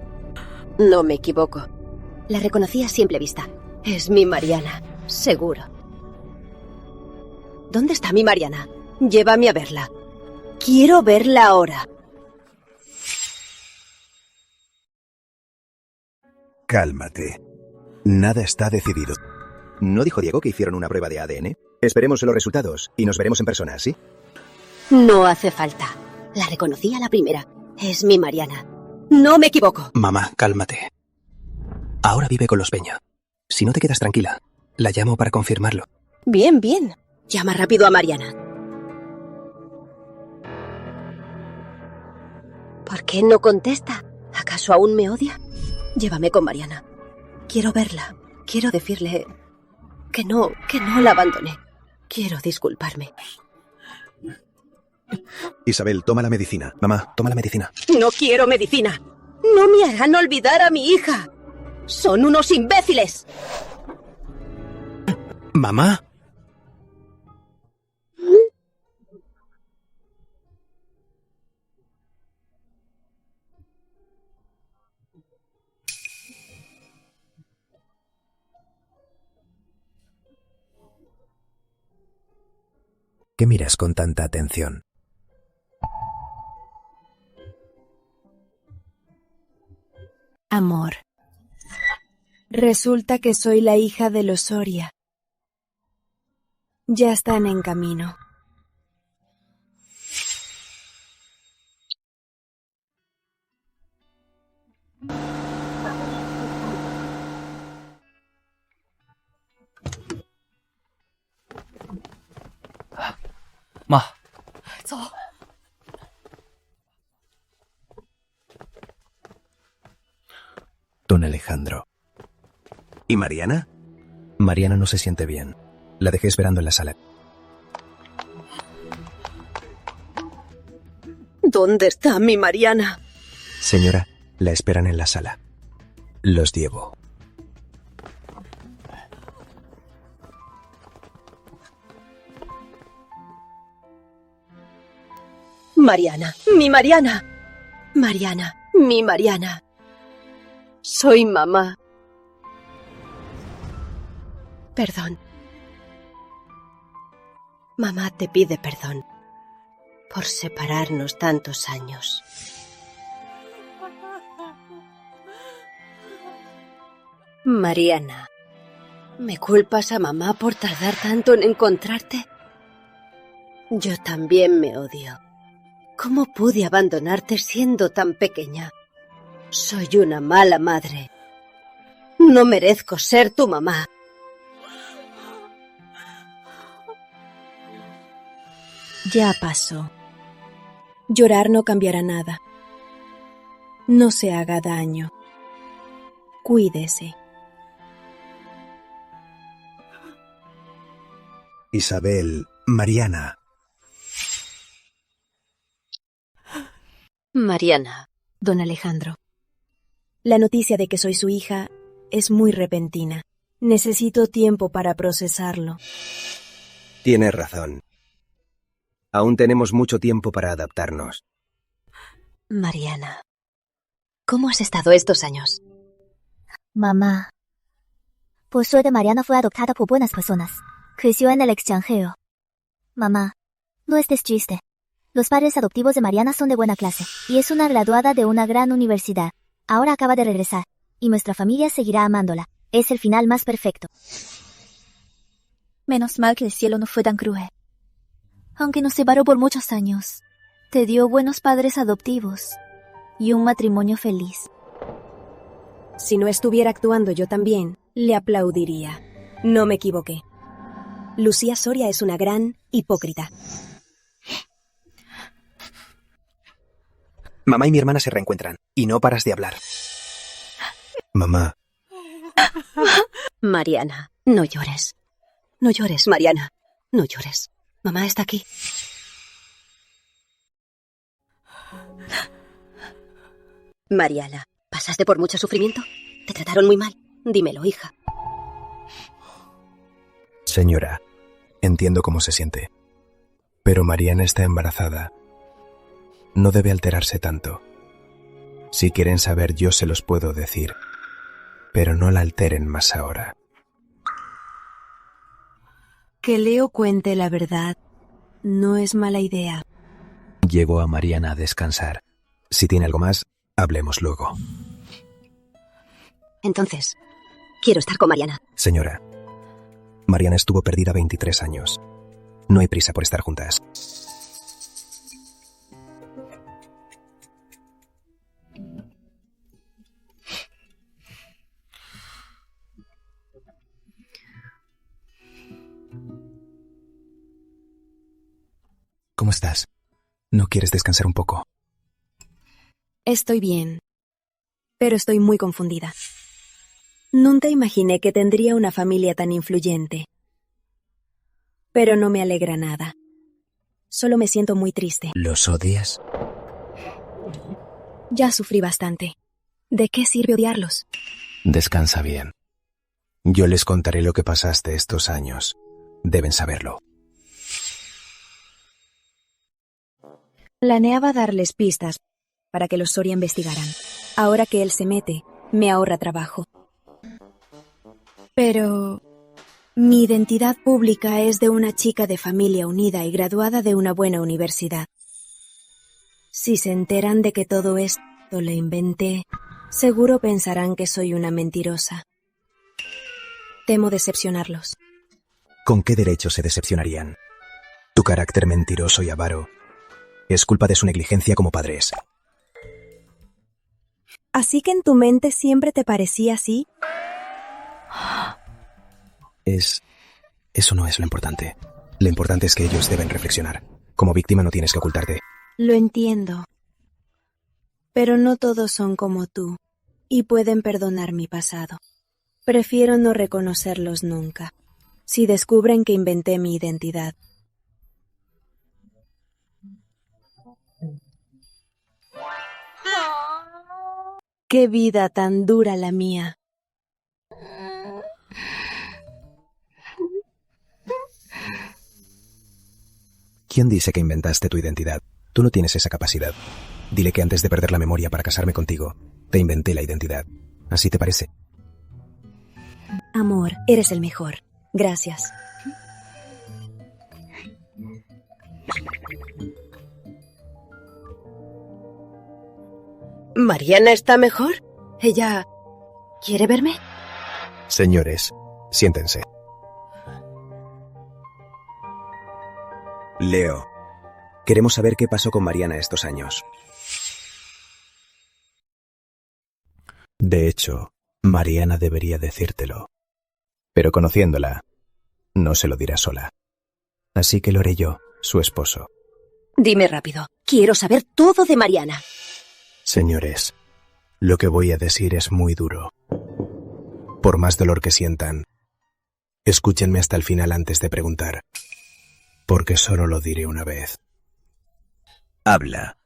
Speaker 7: No me equivoco. La reconocí a simple vista. Es mi Mariana, seguro. ¿Dónde está mi Mariana? Llévame a verla. Quiero verla ahora.
Speaker 14: Cálmate. Nada está decidido. ¿No dijo Diego que hicieron una prueba de ADN? Esperemos los resultados y nos veremos en persona, ¿sí?
Speaker 7: No hace falta. La reconocí a la primera. Es mi Mariana. No me equivoco.
Speaker 8: Mamá, cálmate. Ahora vive con los Peña. Si no te quedas tranquila, la llamo para confirmarlo.
Speaker 7: Bien, bien. Llama rápido a Mariana. ¿Por qué no contesta? ¿Acaso aún me odia? Llévame con Mariana. Quiero verla. Quiero decirle que no la abandoné. Quiero disculparme.
Speaker 5: Isabel, toma la medicina. Mamá, toma la medicina.
Speaker 7: No quiero medicina. No me harán olvidar a mi hija. Son unos imbéciles.
Speaker 5: ¿Mamá? ¿Qué miras con tanta atención?
Speaker 13: Amor. Resulta que soy la hija de los Soria. Ya están en camino.
Speaker 17: Ma.
Speaker 5: Don Alejandro.
Speaker 14: ¿Y Mariana?
Speaker 5: Mariana no se siente bien. La dejé esperando en la sala.
Speaker 7: ¿Dónde está mi Mariana?
Speaker 5: Señora, la esperan en la sala. Los llevo.
Speaker 7: Mariana, mi Mariana. Mariana, mi Mariana. Soy mamá. Perdón. Mamá te pide perdón por separarnos tantos años. Mariana, ¿me culpas a mamá por tardar tanto en encontrarte? Yo también me odio. ¿Cómo pude abandonarte siendo tan pequeña? Soy una mala madre. No merezco ser tu mamá.
Speaker 13: Ya pasó. Llorar no cambiará nada. No se haga daño. Cuídese.
Speaker 5: Isabel, Mariana.
Speaker 7: Mariana.
Speaker 13: Don Alejandro. La noticia de que soy su hija es muy repentina. Necesito tiempo para procesarlo.
Speaker 11: Tienes razón. Aún tenemos mucho tiempo para adaptarnos.
Speaker 7: Mariana, ¿cómo has estado estos años?
Speaker 3: Mamá. Por suerte Mariana fue adoptada por buenas personas. Creció en el extranjero. Mamá, no estés triste. Los padres adoptivos de Mariana son de buena clase, y es una graduada de una gran universidad. Ahora acaba de regresar, y nuestra familia seguirá amándola. Es el final más perfecto. Menos mal que el cielo no fue tan cruel. Aunque nos separó por muchos años, te dio buenos padres adoptivos y un matrimonio feliz.
Speaker 13: Si no estuviera actuando yo también, le aplaudiría. No me equivoqué. Lucía Soria es una gran hipócrita.
Speaker 5: Mamá y mi hermana se reencuentran, y no paras de hablar. Mamá.
Speaker 7: Mariana, no llores. No llores, Mariana. No llores. Mamá está aquí. Mariana, ¿pasaste por mucho sufrimiento? ¿Te trataron muy mal? Dímelo, hija.
Speaker 5: Señora, entiendo cómo se siente. Pero Mariana está embarazada. No debe alterarse tanto. Si quieren saber, yo se los puedo decir. Pero no la alteren más ahora.
Speaker 13: Que Leo cuente la verdad no es mala idea.
Speaker 5: Llevo a Mariana a descansar. Si tiene algo más, hablemos luego.
Speaker 7: Entonces, quiero estar con Mariana.
Speaker 5: Señora, Mariana estuvo perdida 23 años. No hay prisa por estar juntas. ¿Cómo estás? ¿No quieres descansar un poco?
Speaker 13: Estoy bien, pero estoy muy confundida. Nunca imaginé que tendría una familia tan influyente. Pero no me alegra nada.
Speaker 1: Solo me siento muy triste.
Speaker 9: ¿Los odias?
Speaker 1: Ya sufrí bastante. ¿De qué sirve odiarlos?
Speaker 9: Descansa bien. Yo les contaré lo que pasaste estos años. Deben saberlo.
Speaker 1: Planeaba darles pistas para que los Soria investigaran. Ahora que él se mete, me ahorra trabajo. Pero mi identidad pública es de una chica de familia unida y graduada de una buena universidad. Si se enteran de que todo esto lo inventé, seguro pensarán que soy una mentirosa. Temo decepcionarlos.
Speaker 5: ¿Con qué derecho se decepcionarían? Tu carácter mentiroso y avaro es culpa de su negligencia como padres.
Speaker 1: ¿Así que en tu mente siempre te parecía así?
Speaker 5: Eso no es lo importante. Lo importante es que ellos deben reflexionar. Como víctima no tienes que ocultarte.
Speaker 1: Lo entiendo. Pero no todos son como tú, y pueden perdonar mi pasado. Prefiero no reconocerlos nunca, si descubren que inventé mi identidad. ¡Qué vida tan dura la mía!
Speaker 5: ¿Quién dice que inventaste tu identidad? Tú no tienes esa capacidad. Dile que antes de perder la memoria para casarme contigo, te inventé la identidad. ¿Así te parece?
Speaker 1: Amor, eres el mejor. Gracias.
Speaker 7: ¿Mariana está mejor? ¿Ella quiere verme?
Speaker 5: Señores, siéntense. Leo, queremos saber qué pasó con Mariana estos años. De hecho, Mariana debería decírtelo. Pero conociéndola, no se lo dirá sola. Así que lo haré yo, su esposo.
Speaker 7: Dime rápido. Quiero saber todo de Mariana.
Speaker 5: Señores, lo que voy a decir es muy duro. Por más dolor que sientan, escúchenme hasta el final antes de preguntar, porque solo lo diré una vez. Habla.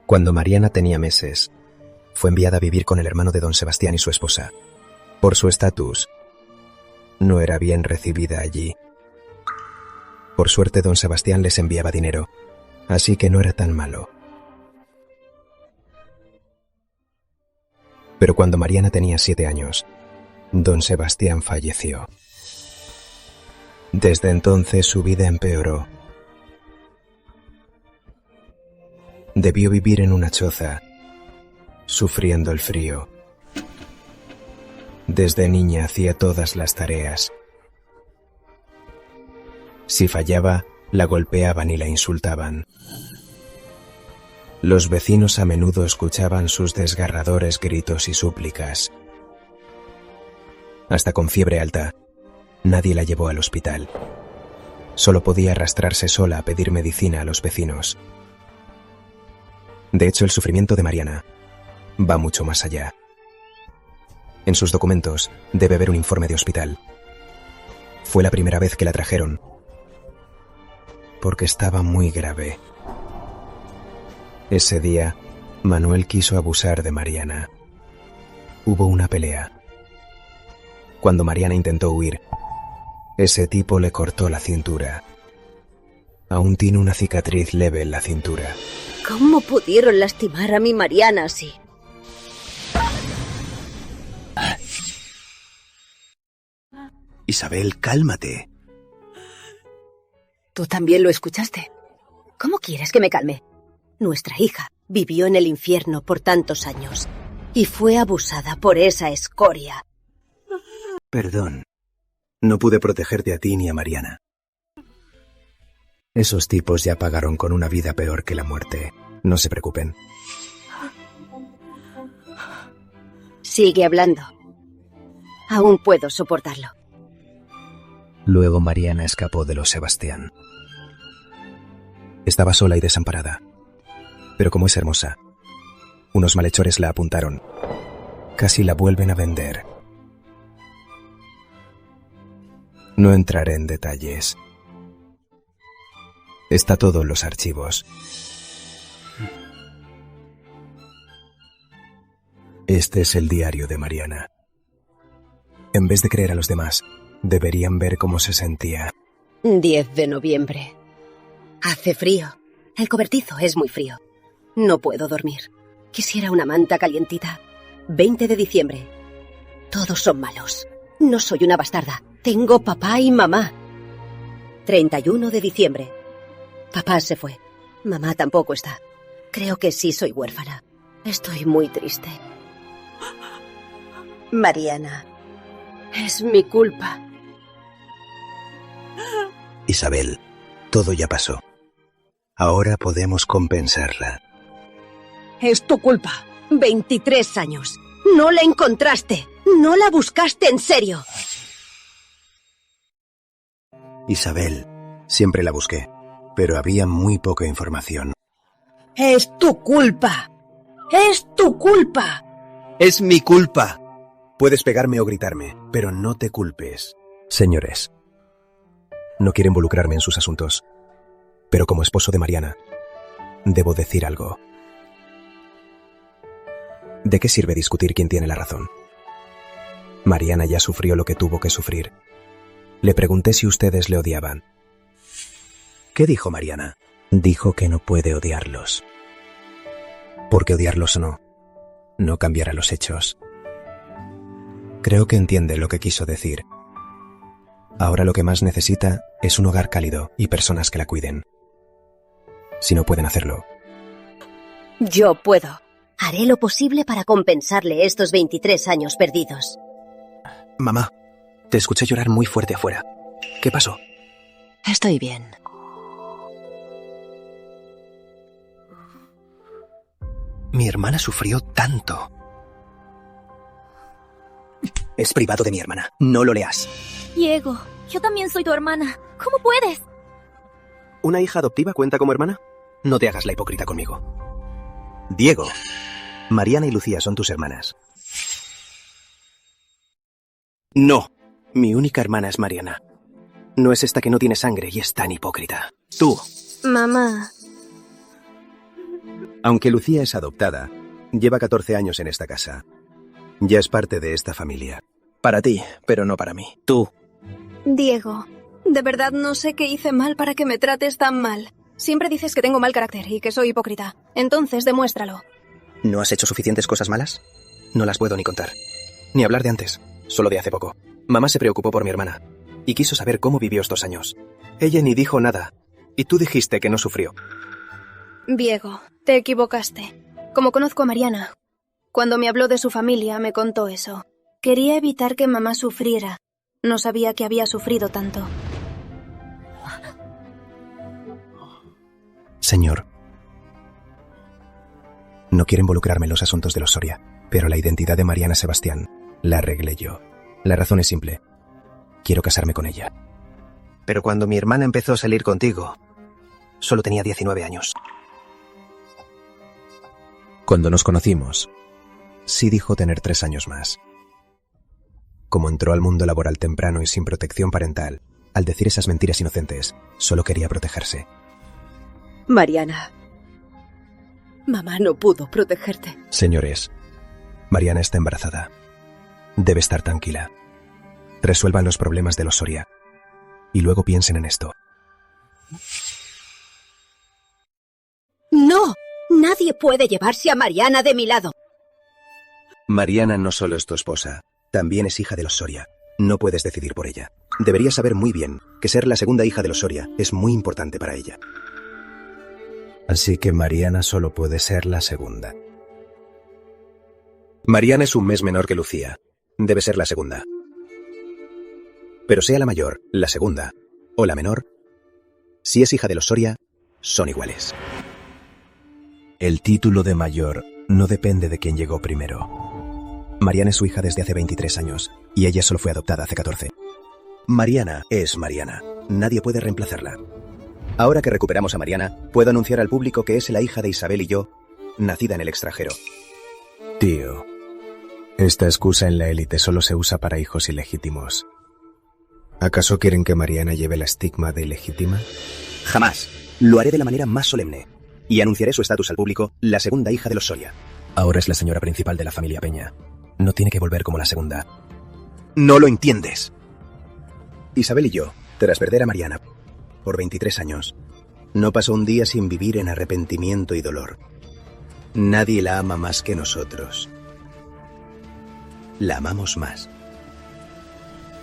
Speaker 5: Cuando Mariana tenía meses, fue enviada a vivir con el hermano de don Sebastián y su esposa. Por su estatus, no era bien recibida allí. Por suerte, don Sebastián les enviaba dinero, así que no era tan malo. Pero cuando Mariana tenía 7 años, don Sebastián falleció. Desde entonces su vida empeoró. Debió vivir en una choza, sufriendo el frío. Desde niña hacía todas las tareas. Si fallaba, la golpeaban y la insultaban. Los vecinos a menudo escuchaban sus desgarradores gritos y súplicas. Hasta con fiebre alta, nadie la llevó al hospital. Solo podía arrastrarse sola a pedir medicina a los vecinos. De hecho, el sufrimiento de Mariana va mucho más allá. En sus documentos debe haber un informe de hospital. Fue la primera vez que la trajeron, porque estaba muy grave. Ese día, Manuel quiso abusar de Mariana. Hubo una pelea. Cuando Mariana intentó huir, ese tipo le cortó la cintura. Aún tiene una cicatriz leve en la cintura.
Speaker 7: ¿Cómo pudieron lastimar a mi Mariana así?
Speaker 5: Isabel, cálmate.
Speaker 7: ¿Tú también lo escuchaste? ¿Cómo quieres que me calme? Nuestra hija vivió en el infierno por tantos años y fue abusada por esa escoria.
Speaker 5: Perdón. No pude protegerte a ti ni a Mariana. Esos tipos ya pagaron con una vida peor que la muerte. No se preocupen.
Speaker 7: Sigue hablando. Aún puedo soportarlo.
Speaker 5: Luego Mariana escapó de los Sebastián. Estaba sola y desamparada. Pero como es hermosa, unos malhechores la apuntaron. Casi la vuelven a vender. No entraré en detalles. Está todo en los archivos. Este es el diario de Mariana. En vez de creer a los demás, deberían ver cómo se sentía.
Speaker 7: 10 de noviembre. Hace frío. El cobertizo es muy frío. No puedo dormir. Quisiera una manta calientita. 20 de diciembre. Todos son malos. No soy una bastarda. Tengo papá y mamá. 31 de diciembre. Papá se fue. Mamá tampoco está. Creo que sí soy huérfana. Estoy muy triste. Mariana, es mi culpa.
Speaker 5: Isabel, todo ya pasó. Ahora podemos compensarla.
Speaker 7: Es tu culpa. 23 años. No la encontraste. No la buscaste en serio.
Speaker 5: Isabel, siempre la busqué, pero había muy poca información.
Speaker 7: Es tu culpa. Es tu culpa.
Speaker 5: ¡Es mi culpa! Puedes pegarme o gritarme, pero no te culpes. Señores, no quiero involucrarme en sus asuntos, pero como esposo de Mariana, debo decir algo. ¿De qué sirve discutir quién tiene la razón? Mariana ya sufrió lo que tuvo que sufrir. Le pregunté si ustedes le odiaban. ¿Qué dijo Mariana? Dijo que no puede odiarlos. Porque odiarlos no cambiará los hechos. Creo que entiende lo que quiso decir. Ahora lo que más necesita es un hogar cálido y personas que la cuiden. Si no pueden hacerlo.
Speaker 7: Yo puedo. Haré lo posible para compensarle estos 23 años perdidos.
Speaker 11: Mamá, te escuché llorar muy fuerte afuera. ¿Qué pasó?
Speaker 7: Estoy bien.
Speaker 11: Mi hermana sufrió tanto. Es privado de mi hermana. No lo leas.
Speaker 3: Diego, yo también soy tu hermana. ¿Cómo puedes?
Speaker 11: ¿Una hija adoptiva cuenta como hermana? No te hagas la hipócrita conmigo. Diego, Mariana y Lucía son tus hermanas. No, mi única hermana es Mariana. No es esta que no tiene sangre y es tan hipócrita. Tú.
Speaker 12: Mamá.
Speaker 14: Aunque Lucía es adoptada, lleva 14 años en esta casa. Ya es parte de esta familia.
Speaker 11: Para ti, pero no para mí. Tú.
Speaker 6: Diego, de verdad no sé qué hice mal para que me trates tan mal. Siempre dices que tengo mal carácter y que soy hipócrita. Entonces, demuéstralo.
Speaker 11: ¿No has hecho suficientes cosas malas? No las puedo ni contar. Ni hablar de antes, solo de hace poco. Mamá se preocupó por mi hermana y quiso saber cómo vivió estos años. Ella ni dijo nada, y tú dijiste que no sufrió.
Speaker 6: Diego, te equivocaste. Como conozco a Mariana, cuando me habló de su familia me contó eso. Quería evitar que mamá sufriera. No sabía que había sufrido tanto.
Speaker 5: Señor, no quiero involucrarme en los asuntos de los Soria, pero la identidad de Mariana Sebastián la arreglé yo. La razón es simple. Quiero casarme con ella.
Speaker 11: Pero cuando mi hermana empezó a salir contigo, solo tenía 19 años.
Speaker 5: Cuando nos conocimos, sí dijo tener 3 años más. Como entró al mundo laboral temprano y sin protección parental, al decir esas mentiras inocentes, solo quería protegerse.
Speaker 7: Mariana, mamá no pudo protegerte.
Speaker 5: Señores, Mariana está embarazada. Debe estar tranquila. Resuelvan los problemas de los Soria y luego piensen en esto.
Speaker 7: ¡No! Nadie puede llevarse a Mariana de mi lado.
Speaker 14: Mariana no solo es tu esposa, también es hija de los Soria. No puedes decidir por ella. Deberías saber muy bien que ser la segunda hija de los Soria es muy importante para ella.
Speaker 5: Así que Mariana solo puede ser la segunda.
Speaker 14: Mariana es un mes menor que Lucía. Debe ser la segunda. Pero sea la mayor, la segunda o la menor, si es hija de los Soria, son iguales.
Speaker 5: El título de mayor no depende de quién llegó primero. Mariana es su hija desde hace 23 años y ella solo fue adoptada hace 14.
Speaker 14: Mariana es Mariana. Nadie puede reemplazarla. Ahora que recuperamos a Mariana, puedo anunciar al público que es la hija de Isabel y yo, nacida en el extranjero.
Speaker 5: Tío, esta excusa en la élite solo se usa para hijos ilegítimos. ¿Acaso quieren que Mariana lleve la estigma de ilegítima?
Speaker 11: Jamás. Lo haré de la manera más solemne. Y anunciaré su estatus al público, la segunda hija de los Soria.
Speaker 5: Ahora es la señora principal de la familia Peña. No tiene que volver como la segunda.
Speaker 11: No lo entiendes. Isabel y yo, tras perder a Mariana por 23 años, no pasó un día sin vivir en arrepentimiento y dolor. Nadie la ama más que nosotros. La amamos más.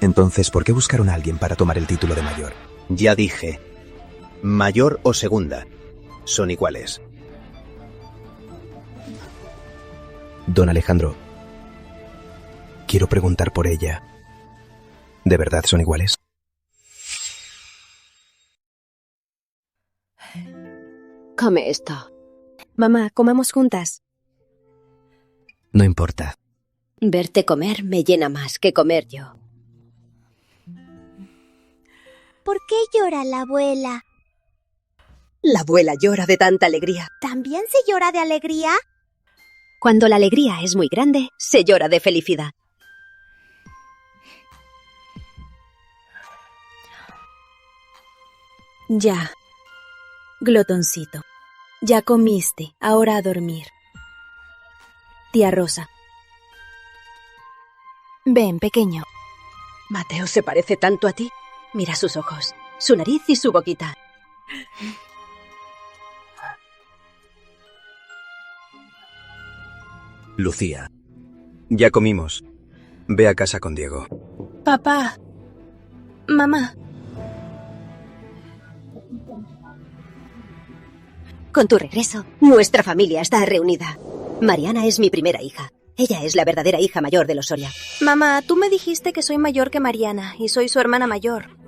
Speaker 5: Entonces, ¿por qué buscaron a alguien para tomar el título de mayor?
Speaker 11: Ya dije, mayor o segunda, son iguales.
Speaker 5: Don Alejandro, quiero preguntar por ella. ¿De verdad son iguales?
Speaker 12: Come esto. Mamá, comamos juntas.
Speaker 5: No importa.
Speaker 12: Verte comer me llena más que comer yo.
Speaker 4: ¿Por qué llora la abuela?
Speaker 7: La abuela llora de tanta alegría.
Speaker 4: ¿También se llora de alegría?
Speaker 12: Cuando la alegría es muy grande, se llora de felicidad.
Speaker 13: Ya. Glotoncito. Ya comiste, ahora a dormir. Tía Rosa. Ven, pequeño.
Speaker 7: Mateo se parece tanto a ti. Mira sus ojos, su nariz y su boquita.
Speaker 11: Lucía, ya comimos. Ve a casa con Diego.
Speaker 13: Papá. Mamá.
Speaker 7: Con tu regreso, nuestra familia está reunida. Mariana es mi primera hija. Ella es la verdadera hija mayor de los Soria.
Speaker 6: Mamá, tú me dijiste que soy mayor que Mariana y soy su hermana mayor.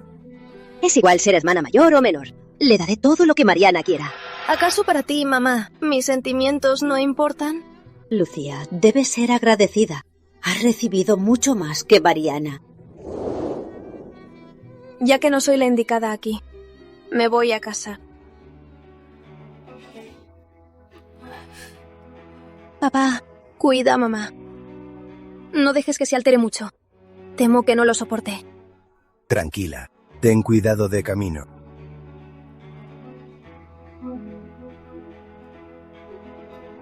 Speaker 7: Es igual ser hermana mayor o menor. Le daré todo lo que Mariana quiera.
Speaker 6: ¿Acaso para ti, mamá, mis sentimientos no importan?
Speaker 7: Lucía, debes ser agradecida. Has recibido mucho más que Mariana.
Speaker 6: Ya que no soy la indicada aquí, me voy a casa. Papá, cuida a mamá. No dejes que se altere mucho. Temo que no lo soporte.
Speaker 14: Tranquila, ten cuidado de camino.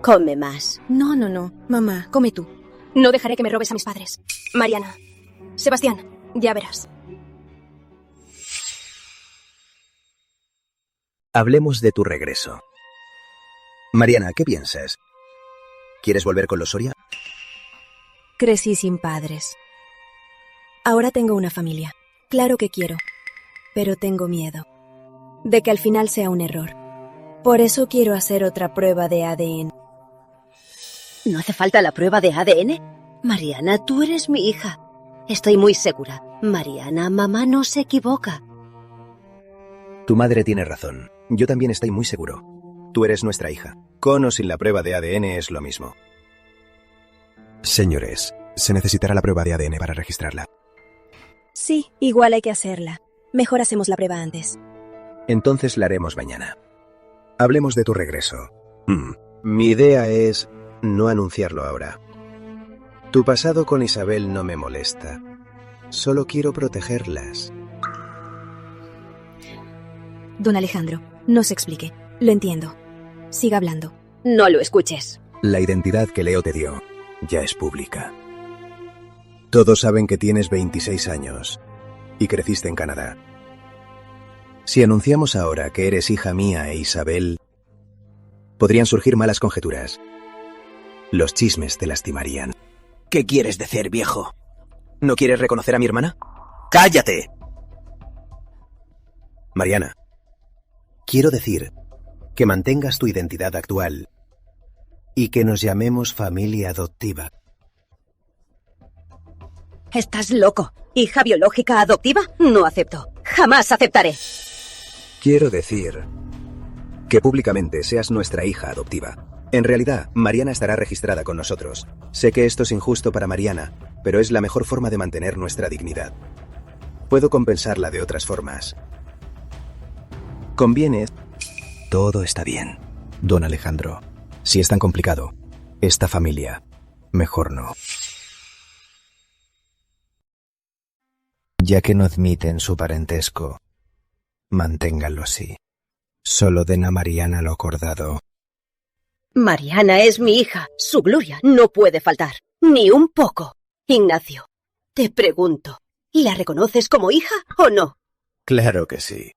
Speaker 7: Come más.
Speaker 13: No, mamá, come tú.
Speaker 6: No dejaré que me robes a mis padres. Mariana, Sebastián, ya verás.
Speaker 11: Hablemos de tu regreso. Mariana, ¿qué piensas? ¿Quieres volver con los Soria?
Speaker 13: Crecí sin padres. Ahora tengo una familia. Claro que quiero. Pero tengo miedo de que al final sea un error. Por eso quiero hacer otra prueba de ADN.
Speaker 7: ¿No hace falta la prueba de ADN? Mariana, tú eres mi hija. Estoy muy segura. Mariana, mamá no se equivoca.
Speaker 11: Tu madre tiene razón. Yo también estoy muy seguro. Tú eres nuestra hija. Con o sin la prueba de ADN es lo mismo.
Speaker 5: Señores, se necesitará la prueba de ADN para registrarla.
Speaker 13: Sí, igual hay que hacerla. Mejor hacemos la prueba antes.
Speaker 11: Entonces la haremos mañana. Hablemos de tu regreso. Mi idea es no anunciarlo ahora. Tu pasado con Isabel no me molesta. Solo quiero protegerlas.
Speaker 13: Don Alejandro, no se explique. Lo entiendo. Siga hablando.
Speaker 7: No lo escuches.
Speaker 11: La identidad que Leo te dio ya es pública. Todos saben que tienes 26 años y creciste en Canadá. Si anunciamos ahora que eres hija mía e Isabel, podrían surgir malas conjeturas. Los chismes te lastimarían. ¿Qué quieres decir, viejo? ¿No quieres reconocer a mi hermana? ¡Cállate! Mariana, quiero decir que mantengas tu identidad actual y que nos llamemos familia adoptiva.
Speaker 7: ¿Estás loco? ¿Hija biológica adoptiva? No acepto. Jamás aceptaré.
Speaker 11: Quiero decir que públicamente seas nuestra hija adoptiva. En realidad, Mariana estará registrada con nosotros. Sé que esto es injusto para Mariana, pero es la mejor forma de mantener nuestra dignidad. Puedo compensarla de otras formas. Conviene.
Speaker 5: Todo está bien. Don Alejandro, si es tan complicado, esta familia, mejor no.
Speaker 9: Ya que no admiten su parentesco, manténganlo así. Solo den a Mariana lo acordado.
Speaker 7: Mariana es mi hija. Su gloria no puede faltar. Ni un poco. Ignacio, te pregunto, ¿la reconoces como hija o no?
Speaker 9: Claro que sí.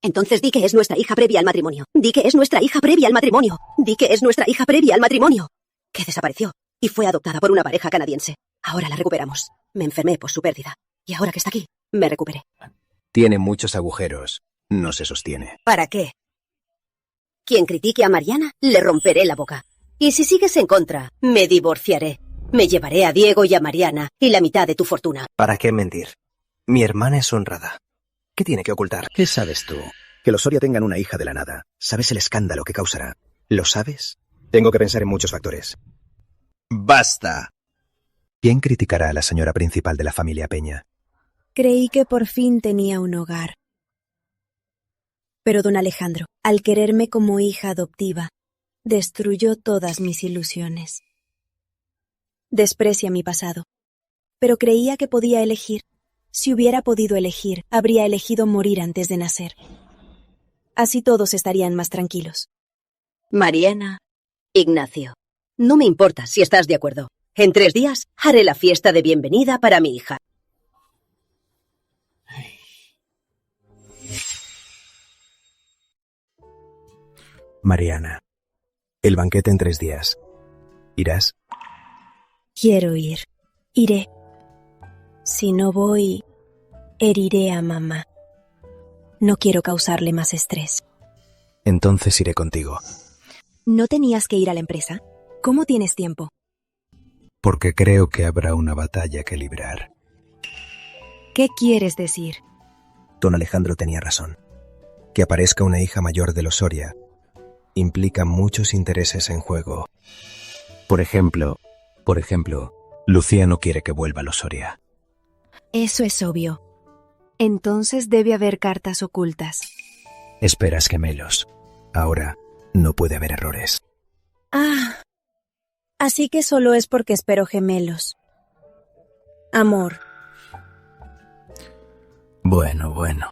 Speaker 7: Entonces di que es nuestra hija previa al matrimonio. Di que es nuestra hija previa al matrimonio. Di que es nuestra hija previa al matrimonio. Que desapareció y fue adoptada por una pareja canadiense. Ahora la recuperamos. Me enfermé por su pérdida. Y ahora que está aquí, me recuperé.
Speaker 11: Tiene muchos agujeros. No se sostiene.
Speaker 7: ¿Para qué? Quien critique a Mariana, le romperé la boca. Y si sigues en contra, me divorciaré. Me llevaré a Diego y a Mariana y la mitad de tu fortuna.
Speaker 11: ¿Para qué mentir? Mi hermana es honrada. ¿Qué tiene que ocultar?
Speaker 9: ¿Qué sabes tú?
Speaker 11: Que los Soria tengan una hija de la nada. ¿Sabes el escándalo que causará? ¿Lo sabes? Tengo que pensar en muchos factores.
Speaker 9: ¡Basta!
Speaker 5: ¿Quién criticará a la señora principal de la familia Peña?
Speaker 1: Creí que por fin tenía un hogar. Pero don Alejandro, al quererme como hija adoptiva, destruyó todas mis ilusiones. Desprecia mi pasado, pero creía que podía elegir. Si hubiera podido elegir, habría elegido morir antes de nacer. Así todos estarían más tranquilos.
Speaker 7: Mariana, Ignacio, no me importa si estás de acuerdo. En 3 días haré la fiesta de bienvenida para mi hija.
Speaker 5: Mariana, el banquete en 3 días. ¿Irás?
Speaker 1: Quiero ir. Iré. Si no voy, heriré a mamá. No quiero causarle más estrés.
Speaker 5: Entonces iré contigo.
Speaker 1: ¿No tenías que ir a la empresa? ¿Cómo tienes tiempo?
Speaker 5: Porque creo que habrá una batalla que librar.
Speaker 1: ¿Qué quieres decir?
Speaker 5: Don Alejandro tenía razón. Que aparezca una hija mayor de los Soria implica muchos intereses en juego. Por ejemplo, Lucía no quiere que vuelva a los Soria.
Speaker 1: Eso es obvio. Entonces debe haber cartas ocultas.
Speaker 5: Esperas gemelos. Ahora no puede haber errores.
Speaker 1: Ah, así que solo es porque espero gemelos. Amor.
Speaker 5: Bueno.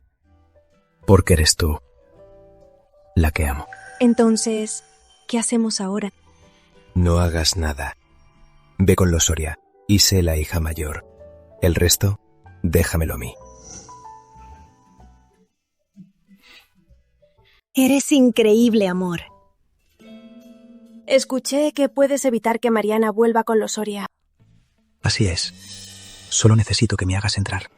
Speaker 5: Porque eres tú la que amo.
Speaker 1: Entonces, ¿qué hacemos ahora?
Speaker 5: No hagas nada. Ve con los Soria y sé la hija mayor. El resto, déjamelo a mí.
Speaker 1: Eres increíble, amor. Escuché que puedes evitar que Mariana vuelva con los Soria.
Speaker 5: Así es. Solo necesito que me hagas entrar.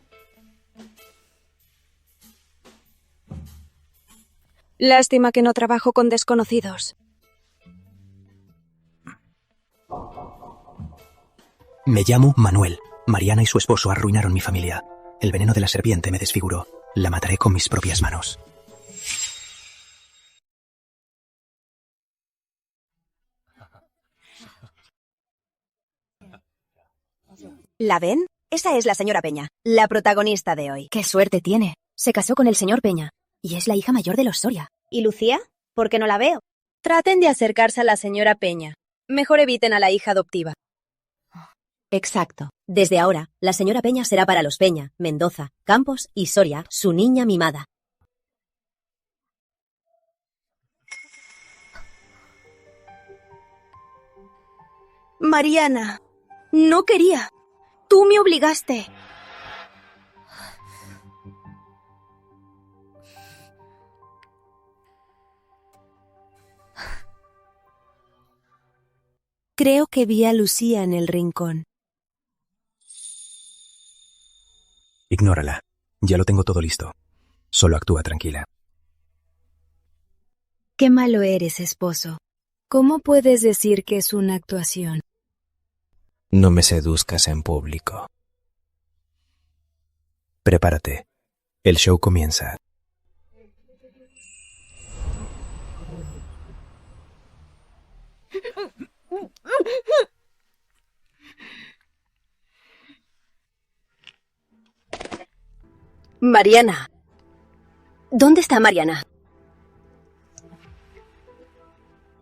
Speaker 1: Lástima que no trabajo con desconocidos.
Speaker 11: Me llamo Manuel. Mariana y su esposo arruinaron mi familia. El veneno de la serpiente me desfiguró. La mataré con mis propias manos.
Speaker 12: ¿La ven? Esa es la señora Peña, la protagonista de hoy.
Speaker 1: ¡Qué suerte tiene! Se casó con el señor Peña y es la hija mayor de los Soria.
Speaker 12: ¿Y Lucía? ¿Por qué no la veo?
Speaker 1: Traten de acercarse a la señora Peña. Mejor eviten a la hija adoptiva.
Speaker 12: Exacto. Desde ahora, la señora Peña será para los Peña, Mendoza, Campos y Soria, su niña mimada.
Speaker 1: Mariana, no quería. Tú me obligaste. Creo que vi a Lucía en el rincón.
Speaker 5: Ignórala. Ya lo tengo todo listo. Solo actúa tranquila.
Speaker 1: Qué malo eres, esposo. ¿Cómo puedes decir que es una actuación?
Speaker 5: No me seduzcas en público. Prepárate. El show comienza.
Speaker 7: Mariana. ¿Dónde está Mariana?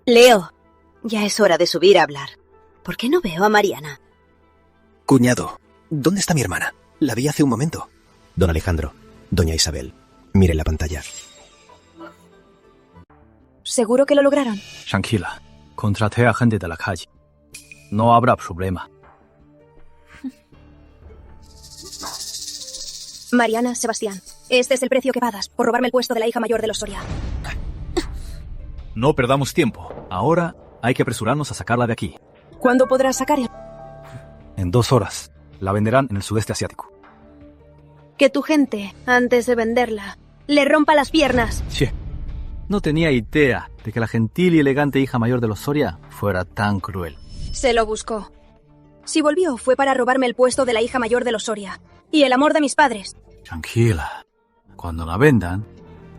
Speaker 7: Leo, ya es hora de subir a hablar. ¿Por qué no veo a Mariana?
Speaker 11: Cuñado, ¿dónde está mi hermana?
Speaker 5: La vi hace un momento. Don Alejandro, doña Isabel, mire la pantalla.
Speaker 1: ¿Seguro que lo lograron?
Speaker 17: Tranquila. Contraté a gente de la calle. No habrá problema.
Speaker 1: Mariana, Sebastián, este es el precio que pagas por robarme el puesto de la hija mayor de los Soria.
Speaker 17: No perdamos tiempo. Ahora hay que apresurarnos a sacarla de aquí.
Speaker 1: ¿Cuándo podrás sacarla?
Speaker 17: En 2 horas. La venderán en el sudeste asiático.
Speaker 1: Que tu gente, antes de venderla, le rompa las piernas.
Speaker 17: Che, no tenía idea de que la gentil y elegante hija mayor de los Soria fuera tan cruel.
Speaker 1: Se lo buscó. Si volvió fue para robarme el puesto de la hija mayor de los Soria y el amor de mis padres.
Speaker 17: Tranquila. Cuando la vendan,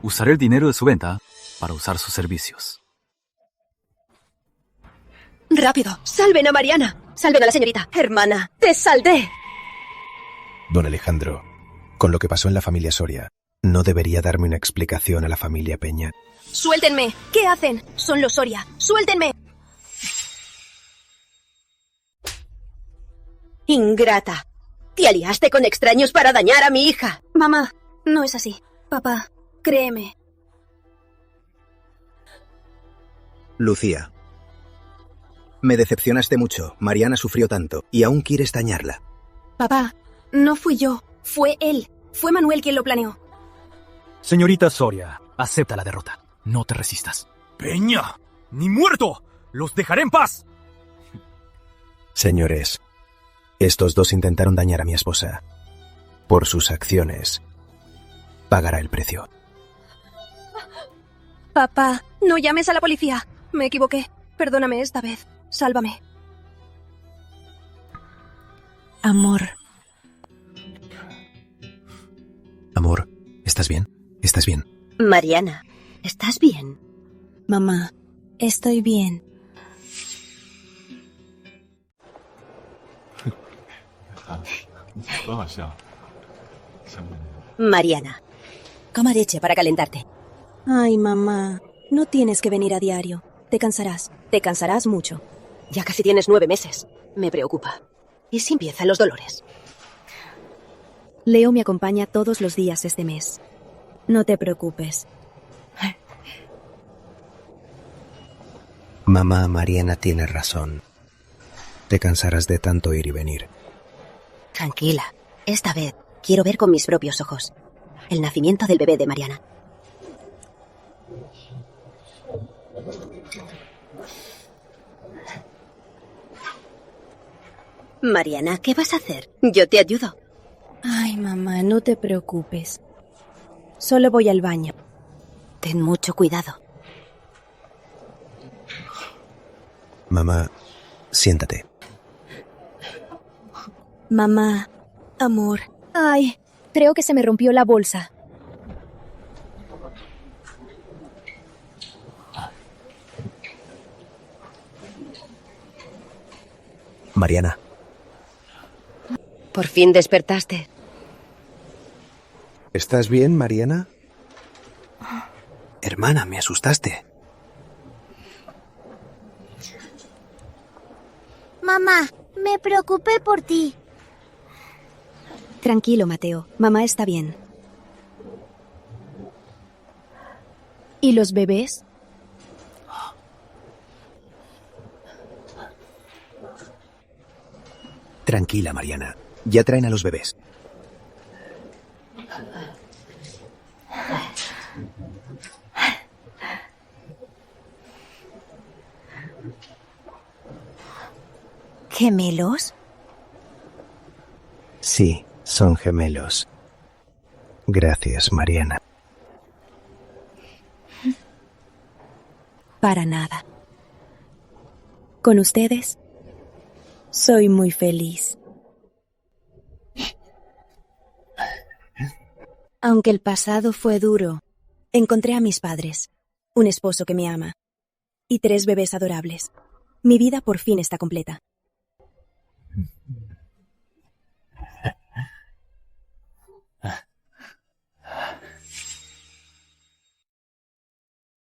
Speaker 17: usaré el dinero de su venta para usar sus servicios.
Speaker 1: ¡Rápido! ¡Salven a Mariana! ¡Salven a la señorita! ¡Hermana! ¡Te saldré!
Speaker 5: Don Alejandro, con lo que pasó en la familia Soria, ¿no debería darme una explicación a la familia Peña?
Speaker 1: ¡Suéltenme! ¿Qué hacen? Son los Soria. ¡Suéltenme!
Speaker 12: Ingrata. Te aliaste con extraños para dañar a mi hija.
Speaker 1: Mamá, no es así. Papá, créeme.
Speaker 11: Lucía. Me decepcionaste mucho. Mariana sufrió tanto y aún quieres dañarla.
Speaker 1: Papá, no fui yo. Fue él. Fue Manuel quien lo planeó.
Speaker 17: Señorita Soria, acepta la derrota. No te resistas.
Speaker 10: ¡Peña! ¡Ni muerto! ¡Los dejaré en paz!
Speaker 5: Señores, estos dos intentaron dañar a mi esposa. Por sus acciones, pagará el precio.
Speaker 1: Papá, no llames a la policía. Me equivoqué. Perdóname esta vez. Sálvame.
Speaker 2: Amor.
Speaker 5: Amor, ¿estás bien? ¿Estás bien?
Speaker 12: Mariana, ¿estás bien?
Speaker 13: Mamá, estoy bien.
Speaker 12: Mariana, coma leche para calentarte.
Speaker 1: Ay, mamá, no tienes que venir a diario. Te cansarás mucho.
Speaker 12: Ya casi tienes 9 meses. Me preocupa. ¿Y si empiezan los dolores?
Speaker 1: Leo me acompaña todos los días este mes. No te preocupes.
Speaker 5: Mamá, Mariana tiene razón. Te cansarás de tanto ir y venir.
Speaker 12: Tranquila. Esta vez quiero ver con mis propios ojos el nacimiento del bebé de Mariana. Mariana, ¿qué vas a hacer? Yo te ayudo.
Speaker 1: Ay, mamá, no te preocupes. Solo voy al baño.
Speaker 12: Ten mucho cuidado.
Speaker 5: Mamá, siéntate.
Speaker 1: Mamá, amor. Ay, creo que se me rompió la bolsa.
Speaker 5: Mariana.
Speaker 12: Por fin despertaste.
Speaker 5: ¿Estás bien, Mariana? Hermana, me asustaste.
Speaker 4: Mamá, me preocupé por ti.
Speaker 1: Tranquilo, Mateo. Mamá está bien. ¿Y los bebés?
Speaker 11: Tranquila, Mariana. Ya traen a los bebés.
Speaker 12: ¿Gemelos?
Speaker 5: Sí, son gemelos. Gracias, Mariana.
Speaker 1: Para nada. Con ustedes, soy muy feliz. Aunque el pasado fue duro, encontré a mis padres, un esposo que me ama y 3 bebés adorables. Mi vida por fin está completa.